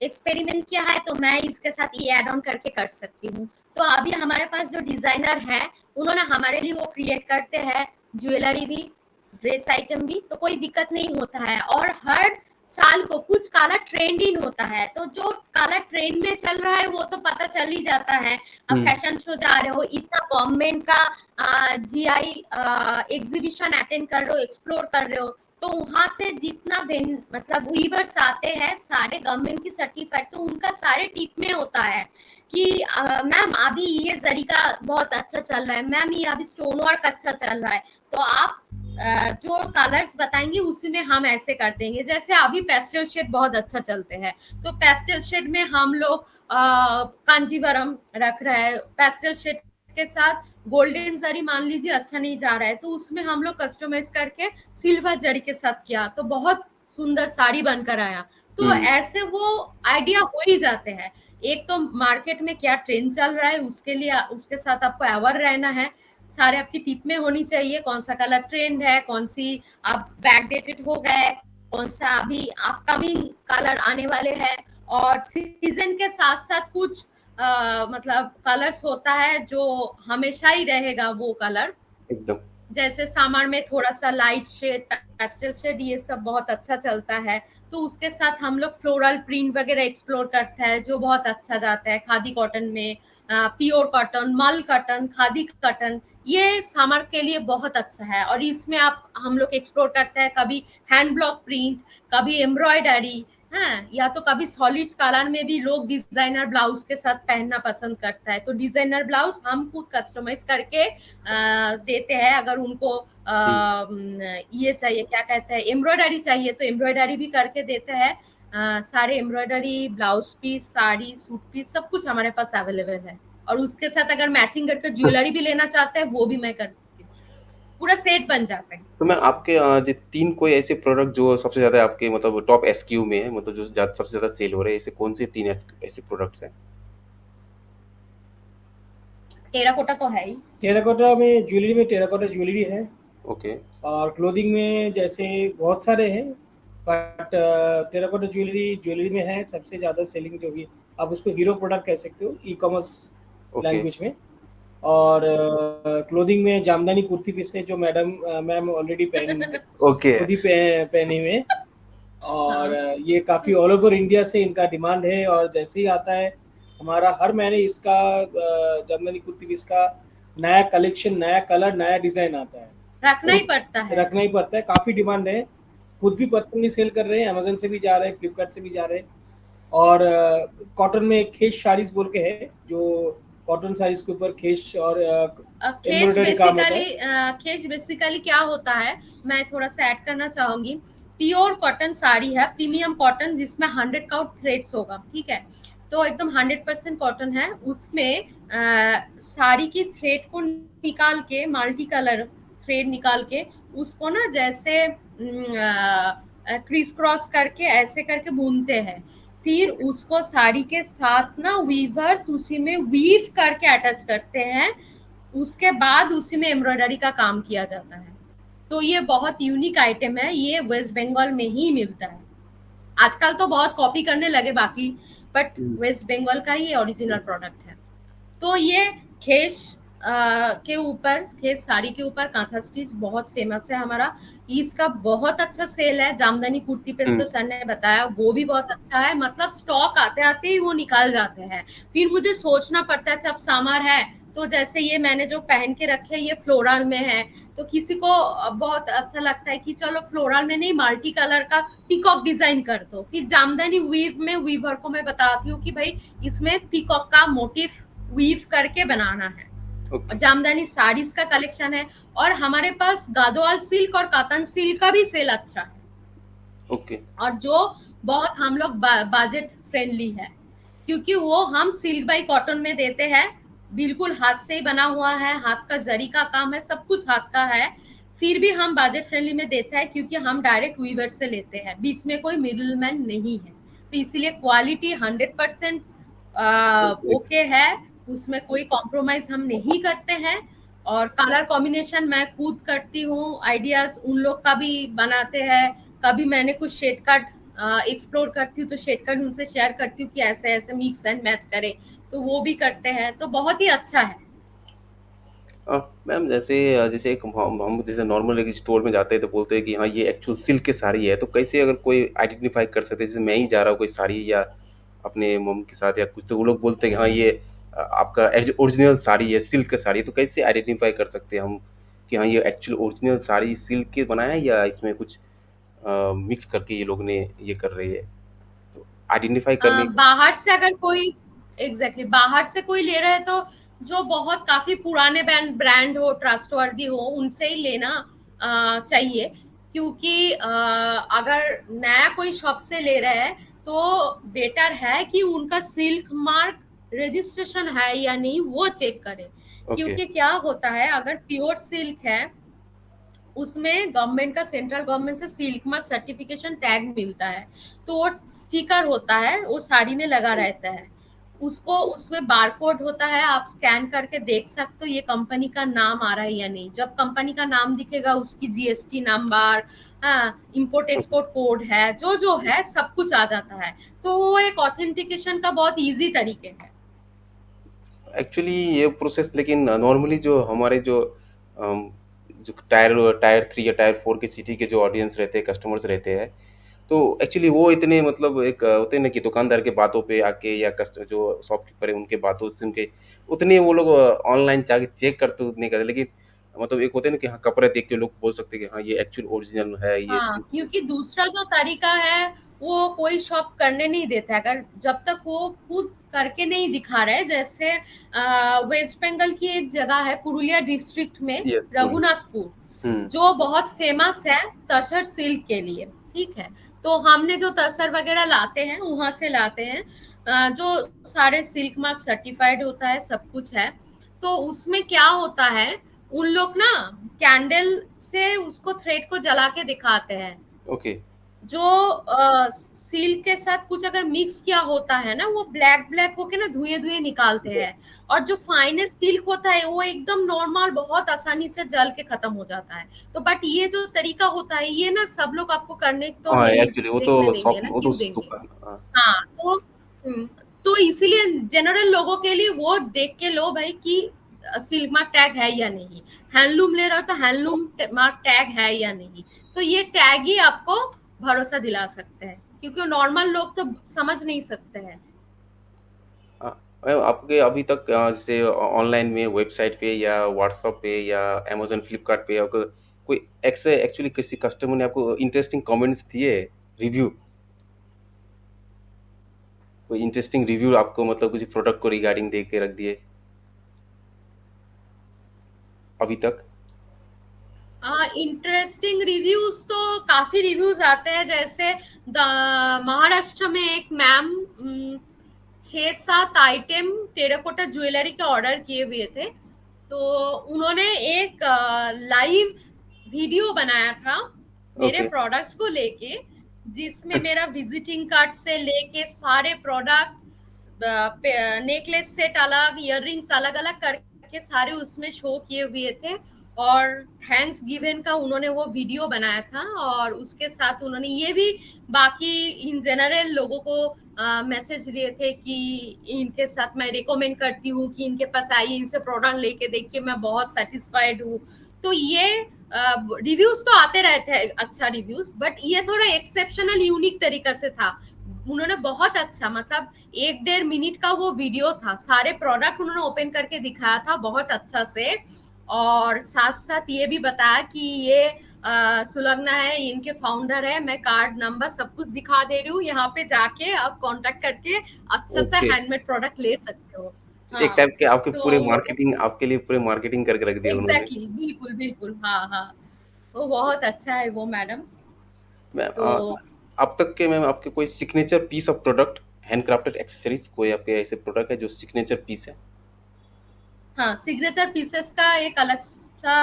एक्सपेरिमेंट किया है, तो मैं इसके साथ ये एड ऑन करके कर सकती हूँ। तो अभी हमारे पास जो डिजाइनर है, उन्होंने हमारे लिए वो क्रिएट करते हैं, ज्वेलरी भी, ड्रेस आइटम भी, तो कोई दिक्कत नहीं होता है। और हर साल को कुछ काला ट्रेंड इन होता है, तो जो काला ट्रेंड में चल रहा है वो तो पता चल ही जाता है। अब हम्म। फैशन शो जा रहे हो, इतना गवर्नमेंट का GI एग्जीबिशन अटेंड कर रहे हो, एक्सप्लोर कर रहे हो, तो वहां से जितना मतलब वीवर्स आते हैं सारे गवर्नमेंट की सर्टिफाइड, तो उनका सारे टिप में होता है कि मैम अभी ये जरी का बहुत अच्छा चल रहा है, मैम ये अभी स्टोन वर्क अच्छा चल रहा है, तो आप जो कलर्स बताएंगे उसी में हम ऐसे कर देंगे। जैसे अभी पेस्टल शेड बहुत अच्छा चलते हैं, तो पेस्टल शेड में हम लोग कांजीवरम रख रहे हैं, पेस्टल शेड के साथ गोल्डन जरी मान लीजिए अच्छा नहीं जा रहा है, तो उसमें हम लोग कस्टमाइज करके सिल्वर जरी के साथ किया, तो बहुत सुंदर साड़ी बनकर आया। तो हम्म। ऐसे वो आइडिया हो ही जाते हैं। एक तो मार्केट में क्या ट्रेंड चल रहा है उसके लिए उसके साथ आपको अवेयर रहना है, सारे आपकी टिप में होनी चाहिए, कौन सा कलर ट्रेंड है, कौन सी अब बैकडेटेड हो गए, कौन सा अभी अपकमिंग कलर आने वाले हैं। और सीजन के साथ साथ कुछ मतलब कलर्स होता है जो हमेशा ही रहेगा वो कलर, एकदम। जैसे समर में थोड़ा सा लाइट शेड, पेस्टल शेड, ये सब बहुत अच्छा चलता है। तो उसके साथ हम लोग फ्लोरल प्रिंट वगैरह एक्सप्लोर करते हैं जो बहुत अच्छा जाता है खादी कॉटन में, प्योर कॉटन, मल कॉटन, खादी कॉटन, ये समर के लिए बहुत अच्छा है। और इसमें आप हम लोग एक्सप्लोर करते हैं कभी हैंड ब्लॉक प्रिंट, कभी एम्ब्रॉयडरी, हाँ, या तो कभी सॉलिड कलर में भी लोग डिजाइनर ब्लाउज के साथ पहनना पसंद करता है, तो डिजाइनर ब्लाउज हम खुद कस्टमाइज करके देते हैं। अगर उनको हम्म। ये चाहिए, क्या कहते हैं, एम्ब्रॉयडरी चाहिए, तो एम्ब्रॉयडरी भी करके देते हैं। सारे embroidery, blouse piece, sari, suit piece, सब कुछ हमारे पास अवेलेबल है। और उसके साथ अगर मैचिंग करके ज्वेलरी भी लेना चाहते हैं, वो भी मैं करती हूँ। पूरा सेट बन जाता है। तो मैं आपके जो 3 कोई ऐसे प्रोडक्ट जो सबसे ज़्यादा आपके मतलब टॉप एसक्यू में है, मतलब जो सबसे ज़्यादा सेल हो रहे हैं, ऐसे कौन से 3 ऐसे प्रोडक्ट्स हैं? टेराकोटा तो है ही। टेराकोटा में ज्वेलरी में टेराकोटा ज्वेलरी है, ओके। और क्लोथिंग में जैसे बहुत सारे हैं, बट टेराकोटा ज्वेलरी में है सबसे ज़्यादा सेलिंग, जो भी आप उसको हीरो प्रोडक्ट कह सकते हो ई कॉमर्स ओके। लैंग्वेज में। और क्लोथिंग में जामदानी कुर्ती पीस है, जो मैम ऑलरेडी ओके। खुद ही पहने हुए हैं। और हाँ। ये काफ़ी ऑल ओवर इंडिया से इनका डिमांड है, और जैसे ही आता है हमारा हर महीने इसका जामदानी कुर्ती पीस का नया कलेक्शन, नया कलर, नया डिज़ाइन आता है। रखना और ही पड़ता है। रखना ही पड़ता है, काफ़ी डिमांड है। खुद भी पर्सनली सेल कर रहे हैं, अमेजन से भी जा रहे हैं, फ्लिपकार्ट से भी जा रहे हैं। और कॉटन में खेश साड़ीज बोल के है, जो कॉटन साड़ीज के ऊपर खेश और एम्ब्रॉयडरी काम होता है। खेज बेसिकली क्या होता है, मैं थोड़ा सा ऐड करना चाहूंगी। प्योर कॉटन साड़ी है, प्रीमियम कॉटन, जिसमें 100 काउंट थ्रेड्स होगा, ठीक है। तो एकदम 100% कॉटन है। उसमें साड़ी की थ्रेड को निकाल के, मल्टी कलर थ्रेड निकाल के, उसको ना जैसे क्रिस क्रॉस करके ऐसे करके बुनते हैं। फिर उसको साड़ी के साथ ना वीवर्स उसी में वीव करके अटैच करते हैं। उसके बाद उसी में एम्ब्रॉयडरी का काम किया जाता है। तो ये बहुत यूनिक आइटम है, ये वेस्ट बंगाल में ही मिलता है। आजकल तो बहुत कॉपी करने लगे बाकी, बट हम्म। वेस्ट बंगाल का ही ओरिजिनल प्रोडक्ट है। तो ये खेश के ऊपर, खेश साड़ी के ऊपर कांथा स्टिच बहुत फेमस है हमारा। इसका बहुत अच्छा सेल है। जामदानी कुर्ती पे हम्म। तो सर ने बताया, वो भी बहुत अच्छा है। मतलब स्टॉक आते आते ही वो निकाल जाते हैं। फिर मुझे सोचना पड़ता है, जब सामर है तो जैसे ये मैंने जो पहन के रखे, ये फ्लोरल में है, तो किसी को बहुत अच्छा लगता है कि चलो फ्लोरल में नहीं, मल्टी कलर का पीकॉक डिजाइन कर दो। फिर जामदानी वीव में वीवर को मैं बताती हूँ कि भाई इसमें पीकॉक का मोटिव वीव करके बनाना है। ओके। जामदानी साड़ीज का कलेक्शन है। और हमारे पास गादोवाल सिल्क और कातन सिल्क का भी सेल अच्छा है, ओके। और जो बहुत हम लोग बजट फ्रेंडली है, क्योंकि वो हम सिल्क बाई कॉटन में देते हैं। बिल्कुल हाथ से ही बना हुआ है, हाथ का जरी का काम है, सब कुछ हाथ का है। फिर भी हम बजट फ्रेंडली में देते हैं, क्योंकि हम डायरेक्ट वीवर से लेते हैं, बीच में कोई मिडिल मैन नहीं है। तो इसीलिए क्वालिटी 100% ओके। ओके है, उसमें कोई कॉम्प्रोमाइज हम नहीं करते हैं। और कलर कॉम्बिनेशन मैं खुद करती हूँ, आइडियाज उन लोग का भी बनाते हैं। कभी मैंने कुछ शेड कट एक्सप्लोर करती हूँ, तो शेड कट उनसे शेयर करती हूँ कि ऐसे ऐसे मिक्स एंड मैच करे, तो वो भी करते हैं। तो बहुत ही अच्छा है। मैम जैसे जैसे एक हम जैसे नॉर्मल एक स्टोर में जाते हैं तो बोलते हैं कि हाँ ये एक्चुअल सिल्क की साड़ी है, तो कैसे अगर कोई आइडेंटिफाई कर सकते हैं, जैसे मैं ही जा रहा हूँ कोई साड़ी या अपने मम के साथ या कुछ, तो वो लोग बोलते हैं कि हाँ ये आपका ओरिजिनल साड़ी है, सिल्क की साड़ी है, तो कैसे आइडेंटिफाई कर सकते हैं हम कि हाँ ये एक्चुअल ओरिजिनल साड़ी सिल्क के बनाया है या इसमें कुछ मिक्स करके ये लोग ने ये कर रही है, तो आइडेंटिफाई करने का। बाहर से अगर कोई, एग्जैक्टली बाहर से कोई ले रहा है, तो जो बहुत काफी पुराने ब्रांड हो, ट्रस्टवर्दी हो, उनसे ही लेना चाहिए। क्योंकि अगर नया कोई शॉप से ले रहा है, तो बेटर है कि उनका सिल्क मार्क रजिस्ट्रेशन है या नहीं, वो चेक करें। ओके। क्योंकि क्या होता है, अगर प्योर सिल्क है, उसमें गवर्नमेंट का, सेंट्रल गवर्नमेंट से सिल्क मार्क सर्टिफिकेशन टैग मिलता है। तो वो स्टिकर होता है, वो साड़ी में लगा रहता है। उसको, उसमें बारकोड होता है, आप स्कैन करके देख सकते हो ये कंपनी का नाम आ रहा है या नहीं। जब कंपनी का नाम दिखेगा, उसकी जीएसटी नंबर, हाँ, इंपोर्ट एक्सपोर्ट कोड है, जो है सब कुछ आ जाता है। तो वो एक ऑथेंटिकेशन का बहुत इजी तरीके है। एक्चुअली ये प्रोसेस लेकिन नॉर्मली जो हमारे जो जो टायर टायर 3 या टायर 4 की सिटी के जो ऑडियंस रहते हैं, कस्टमर्स रहते हैं, तो एक्चुअली वो इतने मतलब एक होते हैं ना कि दुकानदार के बातों पे आके या कस्ट जो शॉपकीपर है उनके बातों से उनके उतने वो लोग ऑनलाइन जाके चेक करते उतने करते, लेकिन मतलब एक होते हैं ना कि हाँ कपड़े देख के लोग बोल सकते हैं कि हाँ ये एक्चुअल ओरिजिनल है ये हाँ, क्योंकि दूसरा जो तरीका है, वो कोई शॉप करने नहीं देता है, अगर जब तक वो खुद करके नहीं दिखा रहा है। जैसे वेस्ट बंगाल की एक जगह है पुरुलिया डिस्ट्रिक्ट में, यस, बोलिए। रघुनाथपुर, हम्म। जो बहुत फेमस है तसर सिल्क के लिए। ठीक है, तो हमने जो तसर वगैरह लाते हैं वहां से लाते हैं, जो सारे सिल्क मार्क सर्टिफाइड होता है, सब कुछ है। तो उसमें क्या होता है, उन लोग ना कैंडल से उसको थ्रेड को जला के दिखाते हैं। ओके। जो सिल्क के साथ कुछ अगर मिक्स किया होता है ना, वो ब्लैक ब्लैक होके ना धुएं धुएं निकालते हैं। यस। और जो फाइनेस्ट सिल्क होता है वो एकदम नॉर्मल बहुत आसानी से जल के खत्म हो जाता है। तो बट ये जो तरीका होता है ये ना सब लोग आपको करने तो हाँ, नहीं एक्चुअली वो देखने तो देंगे शॉप, ना, वो तो क्यों देंगे। दुकान, हाँ। हाँ, तो इसीलिए जनरल लोगों के लिए वो देख के लो भाई कि सिल्क मार्क टैग है या नहीं। हैंडलूम ले रहा हो तो हैंडलूम मार्क टैग है या नहीं। तो ये टैग ही आपको भरोसा दिला सकते हैं, क्योंकि नॉर्मल लोग तो समझ नहीं सकते हैं। हाँ, आपके अभी तक जैसे ऑनलाइन में वेबसाइट पे या व्हाट्सएप पे या अमेजोन फ्लिपकार्ट पे आपको कोई ऐसे एक्चुअली किसी कस्टमर ने आपको इंटरेस्टिंग कमेंट्स दिए, रिव्यू, कोई इंटरेस्टिंग रिव्यू आपको मतलब किसी प्रोडक्ट को रिगार्डिंग दे के रख दिए अभी तक? इंटरेस्टिंग रिव्यूज तो काफी रिव्यूज आते हैं। जैसे महाराष्ट्र में एक मैम 6-7 आइटम टेराकोटा ज्वेलरी के ऑर्डर किए हुए थे। तो उन्होंने एक लाइव वीडियो बनाया था मेरे ओके। प्रोडक्ट्स को लेके, जिसमें मेरा विजिटिंग कार्ड से लेके सारे प्रोडक्ट, नेकलेस सेट अलग, इयररिंग्स अलग अलग करके सारे उसमें शो किए हुए थे। और थैंक्स गिवन का उन्होंने वो वीडियो बनाया था। और उसके साथ उन्होंने ये भी बाकी इन जनरल लोगों को मैसेज दिए थे कि इनके साथ मैं रिकमेंड करती हूँ कि इनके पास आइए, इनसे प्रोडक्ट लेके देखिए, मैं बहुत सेटिस्फाइड हूँ। तो ये रिव्यूज तो आते रहते हैं, अच्छा रिव्यूज, बट ये थोड़ा एक्सेप्शनल यूनिक तरीका से था। उन्होंने बहुत अच्छा, मतलब 1-1.5 मिनट का वो वीडियो था, सारे प्रोडक्ट उन्होंने ओपन करके दिखाया था बहुत अच्छा से। और साथ साथ ये भी बताया कि ये सुलग्ना है, इनके फाउंडर है, मैं कार्ड नंबर सब कुछ दिखा दे रही हूँ, यहाँ पे जाके आप कांटेक्ट करके अच्छा से ओके। हैंडमेड प्रोडक्ट ले सकते हो। एक हाँ, टाइप के आपके पूरे तो मार्केटिंग, आपके लिए पूरे मार्केटिंग करके रख दिया उन्होंने। एग्जैक्टली, बिल्कुल बिल्कुल, हाँ हाँ, वो बहुत अच्छा है वो मैडम। मैम, तो अब तक के मैम आपके कोई signature piece of product, handcrafted accessories, कोई आपके ऐसे प्रोडक्ट है जो सिग्नेचर पीस है? हाँ, सिग्नेचर पीसेस का एक अलग सा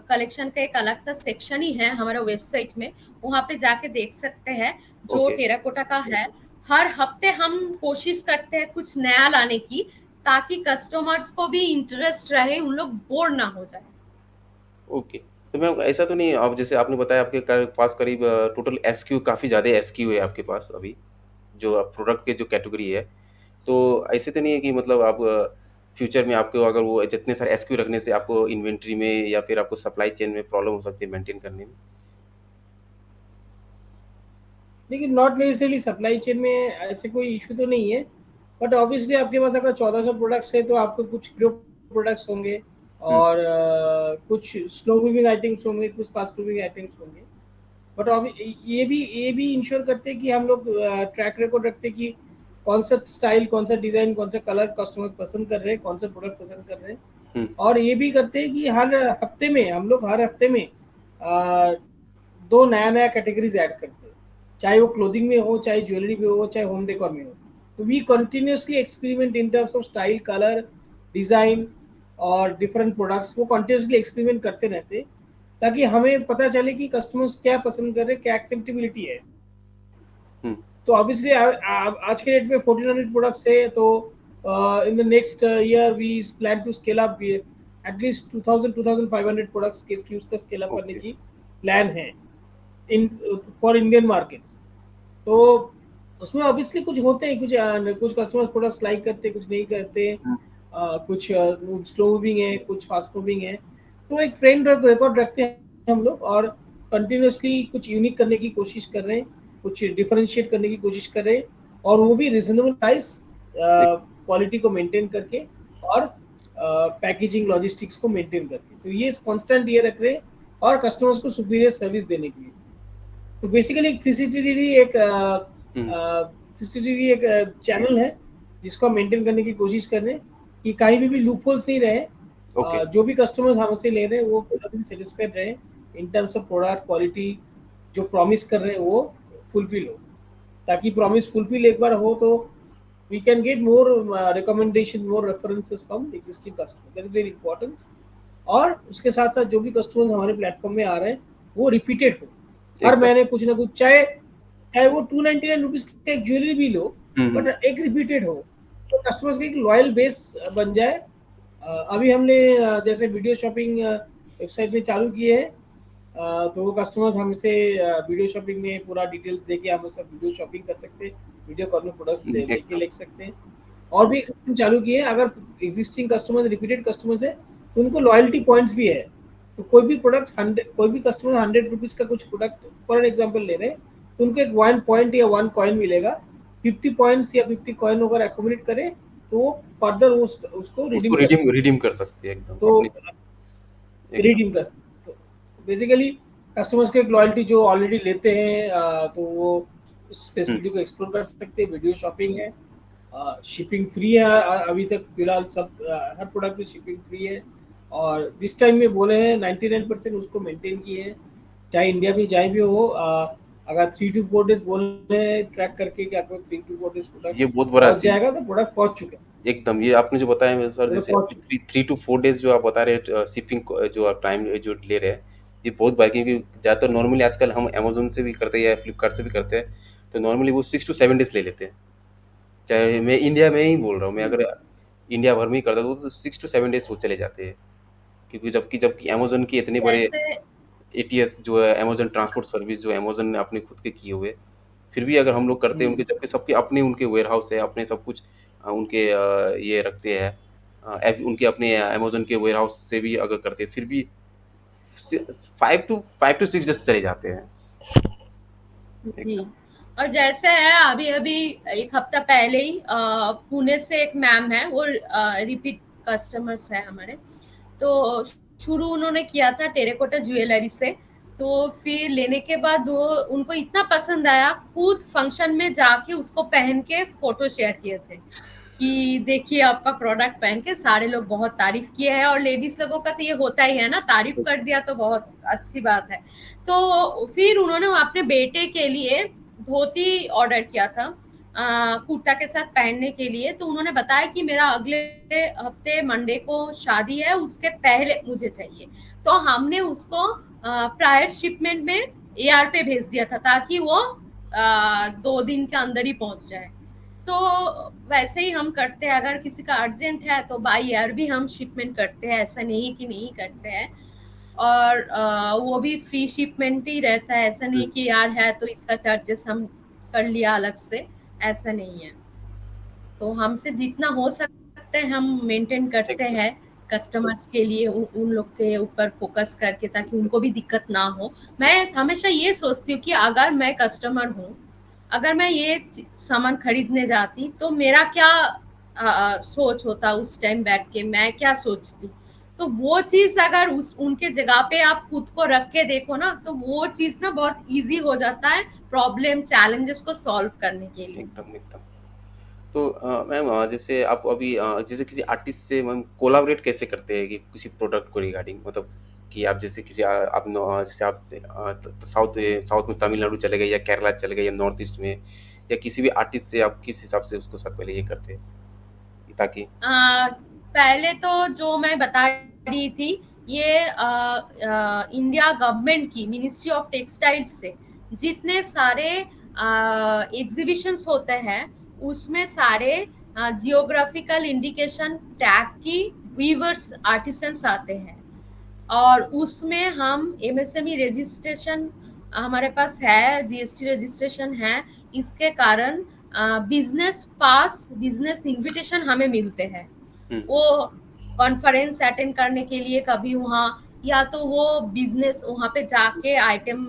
कलेक्शन का एक अलग सा सेक्शन ही है हमारा वेबसाइट में, वहां पे जाके देख सकते हैं। जो ओके। टेराकोटा का है, हर हफ्ते हम कोशिश करते हैं कुछ नया लाने की, ताकि कस्टमर्स को भी इंटरेस्ट रहे, उन लोग बोर ना हो जाए। ओके। तो मैम ऐसा तो नहीं, अब जैसे आपने बताया आपके पास करीब टोटल एसक्यू, काफ़ी ज़्यादा एसक्यू है आपके पास अभी, जो प्रोडक्ट के जो कैटेगरी है, तो ऐसे तो नहीं है कि मतलब आप फ्यूचर में आपको अगर वो जितने सारे एसक्यू रखने से आपको इन्वेंट्री में या फिर आपको सप्लाई चेन में प्रॉब्लम हो सकती है मेंटेन करने में? लेकिन नॉट नेसेसरली सप्लाई चेन में ऐसे कोई इशू तो नहीं है। बट ऑब्वियसली आपके पास अगर 1400 प्रोडक्ट्स है तो आपको कुछ ग्रो प्रोडक्ट्स होंगे, हुँ। और कुछ स्लो मूविंग आइटम्स होंगे, कुछ फास्ट मूविंग आइटम्स होंगे। बट ये भी इंश्योर करते हैं कि हम लोग ट्रैक रिकॉर्ड रखते हैं कि कौन सा स्टाइल, कौन सा डिजाइन, कौन सा कलर कस्टमर्स पसंद कर रहे हैं, कौन सा प्रोडक्ट पसंद कर रहे हैं। हुँ। और ये भी करते हैं कि हर हफ्ते में अ, दो नया नया कैटेगरीज ऐड करते हैं, चाहे वो क्लोथिंग में हो, चाहे ज्वेलरी में हो, चाहे होम डेकोर में हो। तो we continuously experiment in terms of style, colour, design और डिफरेंट प्रोडक्ट्स, वो कंटिन्यूसली एक्सपेरिमेंट करते रहते हैं, ताकि हमें पता चले कि कस्टमर्स क्या पसंद कर रहे हैं, क्या एक्सेप्टेबिलिटी है। हुँ। तो ऑब्वियसली आज के डेट में 1400 प्रोडक्ट्स है, तो in the next year we plan to scale up at least 2000-2500 products के SKUs का स्केल अप करने ओके। की प्लान है इन फॉर इंडियन मार्केट्स। तो उसमें ऑब्वियसली कुछ होते हैं, कुछ कस्टमर प्रोडक्ट्स लाइक करते हैं, कुछ नहीं करते, हुँ। कुछ स्लो मूविंग है, कुछ फास्ट मूविंग है। तो एक ट्रेंड रिकॉर्ड रखते हैं हम लोग, और कंटिन्यूसली कुछ यूनिक करने की कोशिश कर रहे हैं, कुछ डिफरेंशिएट करने की कोशिश कर रहे हैं, और वो भी रिजनेबल प्राइस, एक क्वालिटी को मेंटेन करके, और पैकेजिंग लॉजिस्टिक्स को मेंटेन करके। तो ये कांस्टेंट ये रख रहे हैं, और कस्टमर्स को सुपीरियर सर्विस देने के लिए। तो बेसिकली एक हम्म, सीसीटीवी एक चैनल है जिसको हम मेंटेन करने की कोशिश कर रहे हैं कि कहीं भी लूप होल्स नहीं रहे। ओके। जो भी कस्टमर्स हमसे ले रहे हैं वो पूरा सेटिस्फाइड रहे इन टर्म्स ऑफ प्रोडक्ट क्वालिटी, जो प्रॉमिस कर रहे हैं वो फुलफिल हो। ताकि प्रॉमिस फुलफिल एक बार हो तो we can get more recommendation, more references from existing customer, that is very important। और उसके साथ साथ जो भी कस्टमर्स हमारे प्लेटफॉर्म में आ रहे हैं वो रिपीटेड हो। हर एकदम। महीने कुछ ना कुछ, चाहे चाहे वो 299 रुपीज का एक ज्वेलरी भी लो, हम्म। बट एक रिपीटेड हो तो कस्टमर्स का एक लॉयल बेस बन जाए। अभी हमने जैसे वीडियो शॉपिंग वेबसाइट में चालू किए है, तो वो कस्टमर्स हमसे वीडियो शॉपिंग में पूरा डिटेल्स देके हम सब वीडियो शॉपिंग कर सकते हैं, वीडियो कॉल में प्रोडक्ट्स लेके एकदम। ले सकते हैं। और भी एक सिस्टम चालू किए है, अगर एग्जिस्टिंग कस्टमर्स रिपीटेड कस्टमर्स है तो उनको लॉयल्टी पॉइंट्स भी है। तो कोई भी प्रोडक्ट 100, कोई भी कस्टमर 100 रुपीज का कुछ प्रोडक्ट फॉर एग्जाम्पल ले रहे हैं तो उनको एक 1 पॉइंट या 1 कॉइन मिलेगा। 50 पॉइंट्स या 50 कॉइन अगर एकोमोडेट करे तो वो फर्दर उसको उसको रिडीम कर रिडीम सकते रिडीम कर सकते हैं एकदम हैं। तो अपने। एकदम। रिडीम कर सकते हैं। तो बेसिकली कस्टमर्स को एक लॉयल्टी जो ऑलरेडी लेते हैं, तो वो उस हम्म। फैसिलिटी को एक्सप्लोर कर सकते हैं। वीडियो शॉपिंग है, शिपिंग फ्री है। अभी तक फिलहाल सब हर प्रोडक्ट में शिपिंग फ्री है। और दिस टाइम में बोले हैं 99% उसको मेंटेन किए हैं, चाहे इंडिया में जाए भी हो। अगर 3 to 4 डेज बोल रहे हैं ट्रैक करके कि आपको 3 to 4 डेज प्रोडक्ट ये बहुत बड़ा पहुंच अचीव। जाएगा, तो प्रोडक्ट पहुंच चुके हैं, एकदम, ये आपने जो बताया मेरे सर, प्रोडक्ट जैसे पहुंच चुके 3 to 4 डेज जो आप बता रहे हैं शिपिंग जो आप टाइम जो ले रहे हैं, ये बहुत बार, क्योंकि ज़्यादातर नॉर्मली आजकल हम अमेजोन से भी करते हैं या फ्लिपकार्ट से भी करते हैं, तो नॉर्मली वो 6 to 7 डेज ले लेते हैं। चाहे मैं इंडिया में ही बोल रहा हूँ, मैं हैं। अगर इंडिया भर में ही करता हूँ तो 6 to 7 डेज वो चले जाते हैं। क्योंकि जबकि जबकि अमेजोन के इतने बड़े जैसे एटीएस जो है, अमेजोन ट्रांसपोर्ट सर्विस जो अमेजोन ने अपने खुद के किए हुए, फिर भी अगर हम लोग करते हैं उनके, जबकि सबके अपने उनके वेयर हाउस है, अपने सब कुछ उनके ये रखते हैं, उनके अपने अमेजोन के वेयर हाउस से भी अगर करते हैं, फिर भी 5 to 6 जस्ट चले जाते हैं जी, एकदम। और जैसे है अभी अभी एक हफ्ता पहले ही पुणे से एक मैम है, वो रिपीट कस्टमर्स है हमारे। तो शुरू उन्होंने किया था टेराकोटा ज्वेलरी से, तो फिर लेने के बाद वो उनको इतना पसंद आया, खुद फंक्शन में जाके उसको पहन के फोटो शेयर किए थे कि देखिए आपका प्रोडक्ट पहन के सारे लोग बहुत तारीफ किए हैं। और लेडीज लोगों का तो ये होता ही है ना, तारीफ कर दिया तो बहुत अच्छी बात है। तो फिर उन्होंने अपने बेटे के लिए धोती ऑर्डर किया था कुर्ता के साथ पहनने के लिए। तो उन्होंने बताया कि मेरा अगले हफ्ते मंडे को शादी है, उसके पहले मुझे चाहिए। तो हमने उसको प्रायर शिपमेंट में एआर पे भेज दिया था ताकि वो 2 दिन के अंदर ही पहुंच जाए। तो वैसे ही हम करते हैं, अगर किसी का अर्जेंट है तो बाई एयर भी हम शिपमेंट करते हैं, ऐसा नहीं कि नहीं करते हैं। और वो भी फ्री शिपमेंट ही रहता है, ऐसा नहीं कि यार है तो इसका चार्जेस हम कर लिया अलग से, ऐसा नहीं है। तो हमसे जितना हो सकता है हम मेंटेन करते एकदम। हैं कस्टमर्स के लिए, उन लोग के ऊपर फोकस करके, ताकि उनको भी दिक्कत ना हो। मैं हमेशा ये सोचती हूँ कि अगर मैं कस्टमर हूँ, अगर मैं ये सामान खरीदने जाती तो मेरा क्या सोच होता उस टाइम बैठ के, मैं क्या सोचती। तो वो चीज अगर उस उनके जगह पे आप खुद को रख के देखो ना, तो वो चीज ना बहुत इजी हो जाता है प्रॉब्लम चैलेंजेस को सॉल्व करने के लिए। एकदम। एकदम। तो मैम, जैसे आप अभी जैसे किसी आर्टिस्ट से मैम कोलाबरेट कैसे करते हैं कि किसी प्रोडक्ट को रिगार्डिंग, मतलब कि आप जैसे किसी आप जैसे आप साउथ साउथ में तमिलनाडु चले गए या केरला चले गए या नॉर्थ ईस्ट में, या किसी भी आर्टिस्ट से आप किस हिसाब से उसको साथ पहले ये करते हैं ताकि। पहले तो जो मैं बता रही थी, ये इंडिया गवर्नमेंट की मिनिस्ट्री ऑफ टेक्सटाइल्स से जितने सारे एग्जीबिशंस होते हैं, उसमें सारे जियोग्राफिकल इंडिकेशन टैग की वीवर्स आर्टिसंस आते हैं। और उसमें हम एमएसएमई रजिस्ट्रेशन हमारे पास है, जीएसटी रजिस्ट्रेशन है। इसके कारण बिजनेस पास, बिजनेस इनविटेशन हमें मिलते हैं। हम्म। वो कॉन्फ्रेंस अटेंड करने के लिए कभी वहाँ, या तो वो बिजनेस वहाँ पे जाके आइटम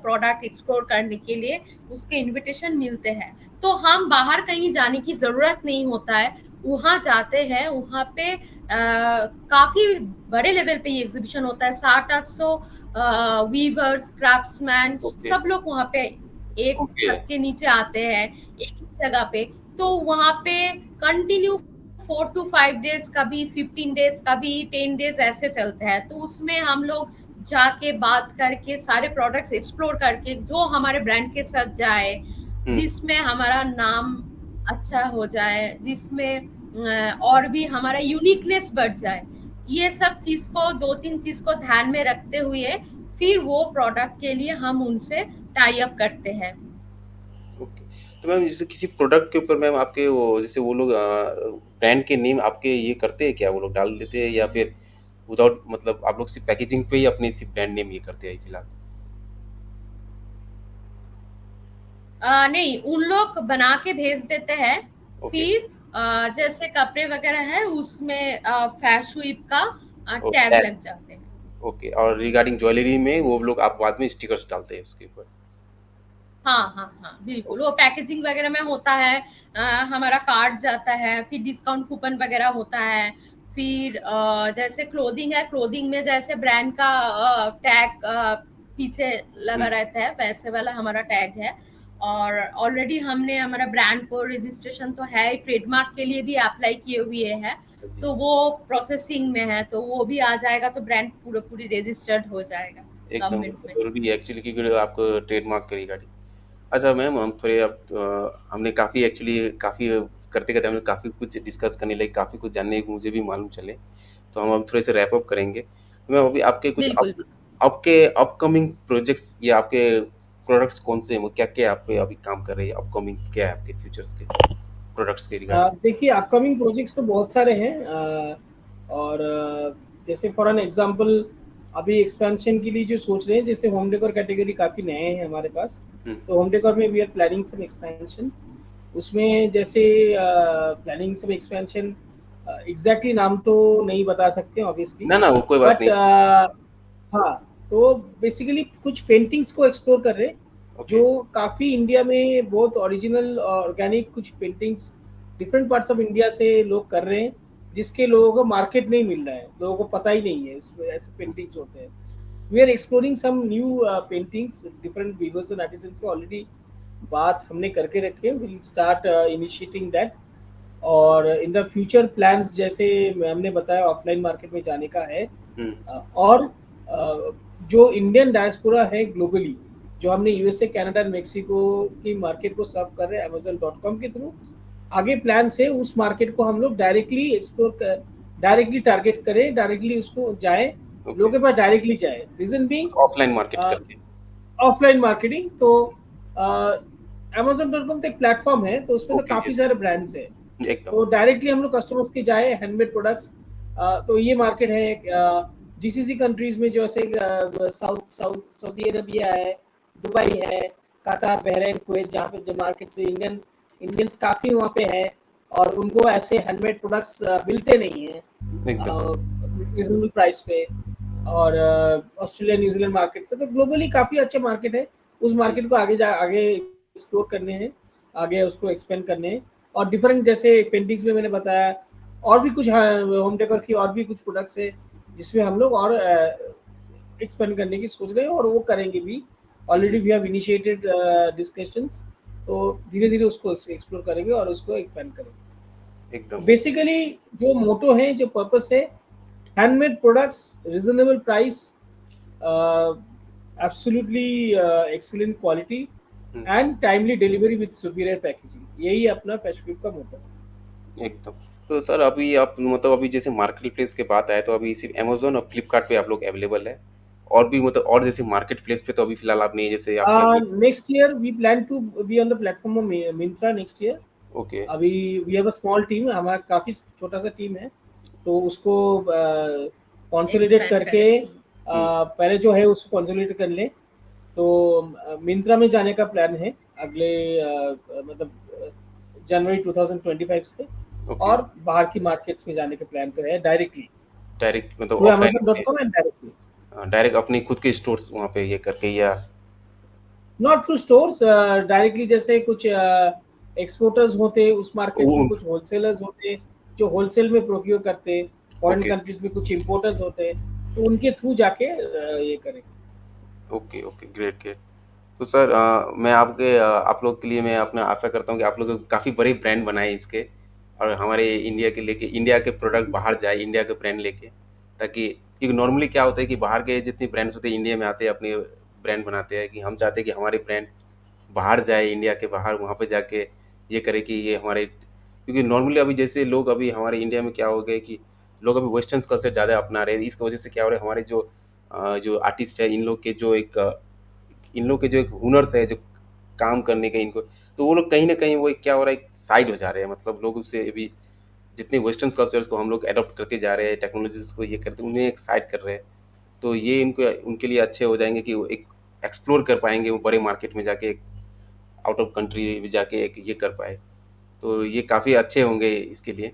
प्रोडक्ट एक्सप्लोर करने के लिए उसके इनविटेशन मिलते हैं। तो हम बाहर कहीं जाने की जरूरत नहीं होता है, वहाँ जाते हैं, वहाँ पे काफी बड़े लेवल पे ये एग्जीबिशन होता है। 700-800 वीवर्स, क्राफ्ट्समैन ओके, सब लोग वहाँ पे एक ओके, छत के नीचे आते हैं, एक ही जगह पे। तो वहाँ पे कंटिन्यू 4 to 5 डेज, कभी 15 डेज, कभी 10 डेज ऐसे चलते हैं। तो उसमें हम लोग जाके बात करके सारे प्रोडक्ट्स एक्सप्लोर करके जो हमारे ब्रांड के साथ जाए, हुँ, जिसमें हमारा नाम अच्छा हो जाए, जिसमें और भी हमारा यूनिकनेस बढ़ जाए, ये सब चीज को, 2-3 चीज को ध्यान में रखते हुए फिर वो प्रोडक्ट के लिए हम उनसे टाई अप करते हैं। ओके। तो मैम जैसे किसी प्रोडक्ट के ऊपर मैम आपके वो जैसे वो लोग ब्रांड के नेम आपके ये करते हैं क्या? वो लोग डाल देते हैं या फिर विदाउट मतलब आप लोग सिर्फ़ पैकेजिंग पे ही अपनी सिर्फ़ ब्रांड नेम ये करते हैं फिलहाल? नहीं, उन लोग बना के भेज देते हैं। ओके, फिर जैसे कपड़े वगैरह है, उसमें फैशविप का और टैग टैग लग जाते हैं। ओके और रिगार्डिंग ज्वेलरी में वो लोग आप बाद में स्टिकर्स डालते हैं उसके ऊपर? हाँ, हाँ, हाँ, बिल्कुल। वो पैकेजिंग वगैरह में होता है, हमारा कार्ड जाता है, फिर डिस्काउंट कूपन वगैरह होता है। फिर जैसे क्लोथिंग है, क्लोथिंग में जैसे ब्रांड का टैग पीछे हुँ, लगा रहता है, वैसे वाला हमारा टैग है। और ऑलरेडी हमने हमारा ब्रांड को रजिस्ट्रेशन तो है ही, ट्रेडमार्क के लिए भी अप्लाई किए हुए हैं। जी, तो वो प्रोसेसिंग में है, तो वो भी आ जाएगा, तो ब्रांड पूरा पूरी रजिस्टर्ड हो जाएगा एकदम गवर्नमेंट में। ज़रूरी है एक्चुअली क्योंकि आपको ट्रेडमार्क के रिगार्डिंग अच्छा मैम हम थोड़े अब हमने काफ़ी एक्चुअली काफ़ी करते-करते हमने काफ़ी कुछ डिस्कस करने लगे, काफ़ी कुछ जानने को मुझे भी मालूम चले। तो हम अब थोड़े से रैप अप करेंगे। तो मैम अभी आपके कुछ बिल्कुल। आपके अपकमिंग प्रोजेक्ट्स या आपके प्रोडक्ट्स कौन से हैं? वो क्या-क्या आप पे अभी काम कर रहे हैं? अपकमिंग्स क्या है आपके फ्यूचर्स के प्रोडक्ट्स के रिगार्डिंग? देखिए अपकमिंग प्रोजेक्ट्स तो बहुत सारे हैं, और जैसे फॉर एन एग्जांपल अभी एक्सपेंशन के लिए जो सोच रहे हैं, जैसे होम डेकोर कैटेगरी काफ़ी नए हैं हमारे पास। हुँ, तो होम डेकोर में we are planning some expansion. उसमें जैसे प्लानिंग सम एक्सपेंशन, एग्जैक्टली नाम तो नहीं बता सकते ऑब्वियसली, ना, ना वो कोई बात बट नहीं। हाँ, तो बेसिकली कुछ पेंटिंग्स को एक्सप्लोर कर रहे हैं, ओके, जो काफ़ी इंडिया में बहुत ओरिजिनल ऑर्गेनिक कुछ paintings different parts of India से लोग कर रहे हैं, जिसके लोगों को मार्केट नहीं मिल रहा है, लोगों को पता ही नहीं है इसमें ऐसे पेंटिंग्स होते हैं। We are exploring some new paintings, different weavers and artisan से ऑलरेडी बात हमने करके रखे, विल स्टार्ट इनिशिएटिंग दैट। और इन द फ्यूचर प्लान्स जैसे हमने बताया ऑफलाइन मार्केट में जाने का है। हुँ, और जो इंडियन डायस्पोरा है ग्लोबली, जो हमने यूएसए, कनाडा एंड मेक्सिको की मार्केट को सर्व कर रहे हैं amazon.com के थ्रू, आगे प्लान से उस मार्केट को हम लोग डायरेक्टली एक्सप्लोर कर, डायरेक्टली टारगेट करें, डायरेक्टली उसको जाए, लोगों ओके, के पास डायरेक्टली जाए। रीजन बीइंग ऑफलाइन मार्केट करके। Offline marketing. तो amazon.com तो एक प्लेटफॉर्म है, तो उसमें तो ओके, काफी यस, सारे ब्रांड्स हैं। एकदम। तो डायरेक्टली हम लोग कस्टमर्स के जाए, हैंडमेड प्रोडक्ट्स। तो ये मार्केट है जीसीसी कंट्रीज में, जैसे सऊदी अरबिया है, दुबई है, कतार, बहरीन, कुवैत, जहाँ पे जो मार्केट से इंडियंस काफ़ी वहाँ पे है, और उनको ऐसे हैंडमेड प्रोडक्ट्स मिलते नहीं हैं एकदम, रिजनेबल प्राइस पे। और ऑस्ट्रेलिया, न्यूजीलैंड मार्केट से, तो ग्लोबली काफ़ी अच्छा मार्केट है। उस हुँ, मार्केट को आगे एक्सप्लोर करने हैं, आगे उसको एक्सपेंड करने हैं। और डिफरेंट जैसे पेंटिंग्स में मैंने बताया, और भी कुछ होम डेकोर की और भी कुछ प्रोडक्ट्स है, जिसमें हम लोग और एक्सपेंड करने की सोच रहे हैं, और वो करेंगे भी। Already we have initiated discussions. तो धीरे धीरे उसको एक्सप्लोर करेंगे और उसको एक्सपेंड करेंगे। एकदम, बेसिकली जो मोटो है, जो पर्पस है, handmade products, reasonable price, absolutely excellent quality, hmm, and timely delivery with superior packaging, यही अपना फैशविप का मोटो है। एकदम। तो सर अभी आप मतलब अभी जैसे मार्केट प्लेस की बात आए तो अभी सिर्फ़ अमेज़न और फ्लिपकार्ट पे आप लोग अवेलेबल है? और भी मतलब और जैसे मार्केट प्लेस पे तो अभी फ़िलहाल आपने जैसे आपने अभी next year we plan to be on the platform of Myntra next year. Okay, अभी we have a small team, हमारा काफ़ी छोटा सा टीम है, तो उसको कंसोलिडेट एक्सपैंड करके करें। हुँ, पहले जो है उसको कंसोलिडेट कर लें। तो मिंत्रा में जाने का प्लान है अगले मतलब जनवरी 2025 से। ओके, और बाहर की मार्केट्स में जाने का प्लान तो है, डायरेक्टली डायरेक्ट मतलब थ्रू ऑफ़लाइन amazon अपने dot com and directly, direct अपने खुद के स्टोर्स वहाँ पे ये करके या नॉट थ्रू स्टोर्स, डायरेक्टली जैसे कुछ एक्सपोर्टर्स होते हैं उस मार्केट्स वो में, कुछ होलसेलर्स होते हैं जो होलसेल में प्रोक्योर करते हैं, फॉरेन ओके कंट्रीज में कुछ इम्पोर्टर्स होते हैं, तो उनके थ्रू जाके ये करेंगे। Okay okay great great. तो सर मैं आप लोग के लिए मैं अपना आशा करता हूँ कि आप लोग काफ़ी बड़े ब्रांड बनाए इसके, और हमारे इंडिया के लेके इंडिया के प्रोडक्ट बाहर जाए इंडिया के ब्रांड लेके, ताकि क्योंकि नॉर्मली क्या होता है कि बाहर के जितने ब्रांड्स होते हैं इंडिया में आते हैं अपने ब्रांड बनाते हैं, कि हम चाहते हैं कि हमारे ब्रांड बाहर जाए इंडिया के बाहर, वहाँ पे जाके ये करे कि ये हमारे, क्योंकि नॉर्मली अभी जैसे लोग अभी हमारे इंडिया में क्या हो गए कि लोग अभी वेस्टर्न कल्चर ज़्यादा अपना रहे हैं, इसकी वजह से क्या हो रहा है हमारे जो आर्टिस्ट है इन लोग के जो एक हुनर्स है जो काम करने का इनको, तो वो लोग कहीं ना कहीं वो एक क्या हो रहा है एक साइड हो जा रहे हैं, मतलब लोग उससे अभी जितने वेस्टर्न कल्चर्स को हम लोग अडॉप्ट करते जा रहे हैं, टेक्नोलॉजीज को ये करते उन्हें एक साइड कर रहे हैं। तो ये इनको उनके लिए अच्छे हो जाएंगे कि वो एक एक्सप्लोर कर पाएंगे, वो बड़े मार्केट में जाके आउट ऑफ कंट्री भी जाके एक ये कर पाए, तो ये काफ़ी अच्छे होंगे इसके लिए।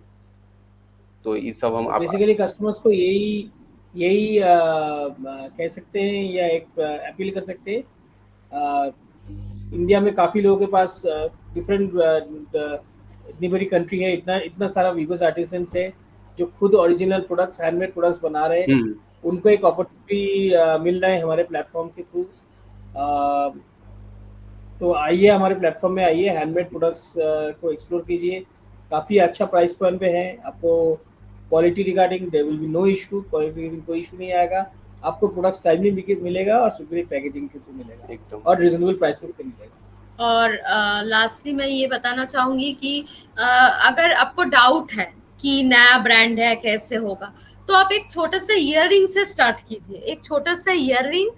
तो ये सब हम तो आप बेसिकली कस्टमर्स को यही यही कह सकते हैं या एक अपील कर सकते हैं। अ, इंडिया में काफ़ी लोगों के पास डिफरेंट इतनी बड़ी कंट्री है, इतना इतना सारा वीवर्स आर्टिसंस है जो खुद ओरिजिनल प्रोडक्ट्स हैंडमेड प्रोडक्ट्स बना रहे हैं। हम्म उनको एक अपॉर्चुनिटी मिल रहा है हमारे प्लेटफॉर्म के थ्रू। तो आइए हमारे प्लेटफॉर्म में आइए, हैंडमेड प्रोडक्ट्स को एक्सप्लोर कीजिए। काफ़ी अच्छा प्राइस पॉइंट पे है। आपको quality regarding there will be no issue, quality regarding कोई इशू नहीं आएगा। आपको प्रोडक्ट्स टाइमली मिलेगा और सुपीरियर पैकेजिंग के थ्रू मिलेगा एकदम और रिजनेबल प्राइसेस पे मिलेगा। और लास्टली मैं ये बताना चाहूंगी कि अगर आपको डाउट है कि नया ब्रांड है कैसे होगा, तो आप एक छोटे से ईयररिंग से स्टार्ट कीजिए। एक छोटा सा ईयररिंग,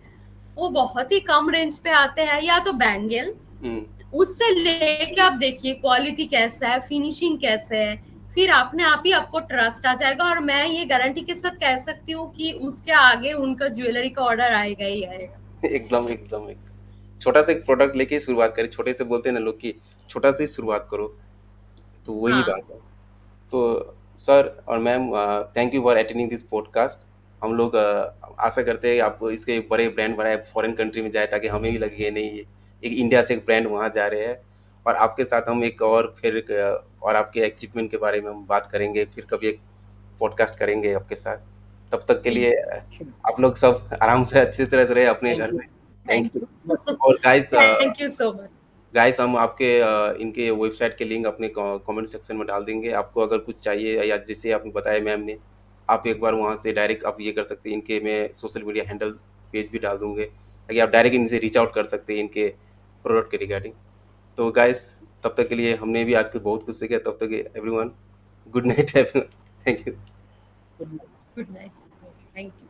वो बहुत ही कम रेंज पे आते हैं, या तो बैंगल, हम्म उससे लेके आप देखिए क्वालिटी कैसा है, फिनिशिंग कैसे है, फिर अपने आप ही आपको ट्रस्ट आ जाएगा। और मैं ये गारंटी के साथ कह सकती हूँ कि उसके आगे उनका ज्वेलरी का ऑर्डर आएगा ही आएगा। एकदम एकदम एक छोटा सा एक प्रोडक्ट लेके ही शुरुआत करें, छोटे से बोलते हैं ना लोग कि छोटा से ही शुरुआत करो, तो वही हाँ, बात है। तो सर और ma'am, thank you for attending this podcast. हम लोग आशा करते हैं आप इसके बड़े ब्रांड बनाए, फॉरेन कंट्री में जाए, ताकि हमें भी लगे नहीं ये एक इंडिया से एक ब्रांड वहाँ जा रहे हैं। और आपके साथ हम एक और फिर और आपके अचीवमेंट के बारे में हम बात करेंगे, फिर कभी एक पॉडकास्ट करेंगे आपके साथ। तब तक के लिए बिल्कुल। आप लोग सब आराम से अच्छी तरह से रहे अपने घर थैंक यू। में। Thank thank you. यू। बस और guys thank you so much. हम आपके इनके वेबसाइट के लिंक अपने कमेंट सेक्शन में डाल देंगे। आपको अगर कुछ चाहिए या जैसे आपने बताया मैम ने, आप एक बार वहाँ से डायरेक्ट आप ये कर सकते हैं, इनके मैं सोशल मीडिया हैंडल पेज भी डाल दूंगे, ताकि आप डायरेक्ट इनसे रीच आउट कर सकते हैं इनके प्रोडक्ट के रिगार्डिंग। तो गाइस तब तक के लिए हमने भी आज के बहुत कुछ सीखा। तब तक everyone good night everyone. Thank you. Good good night. Thank you.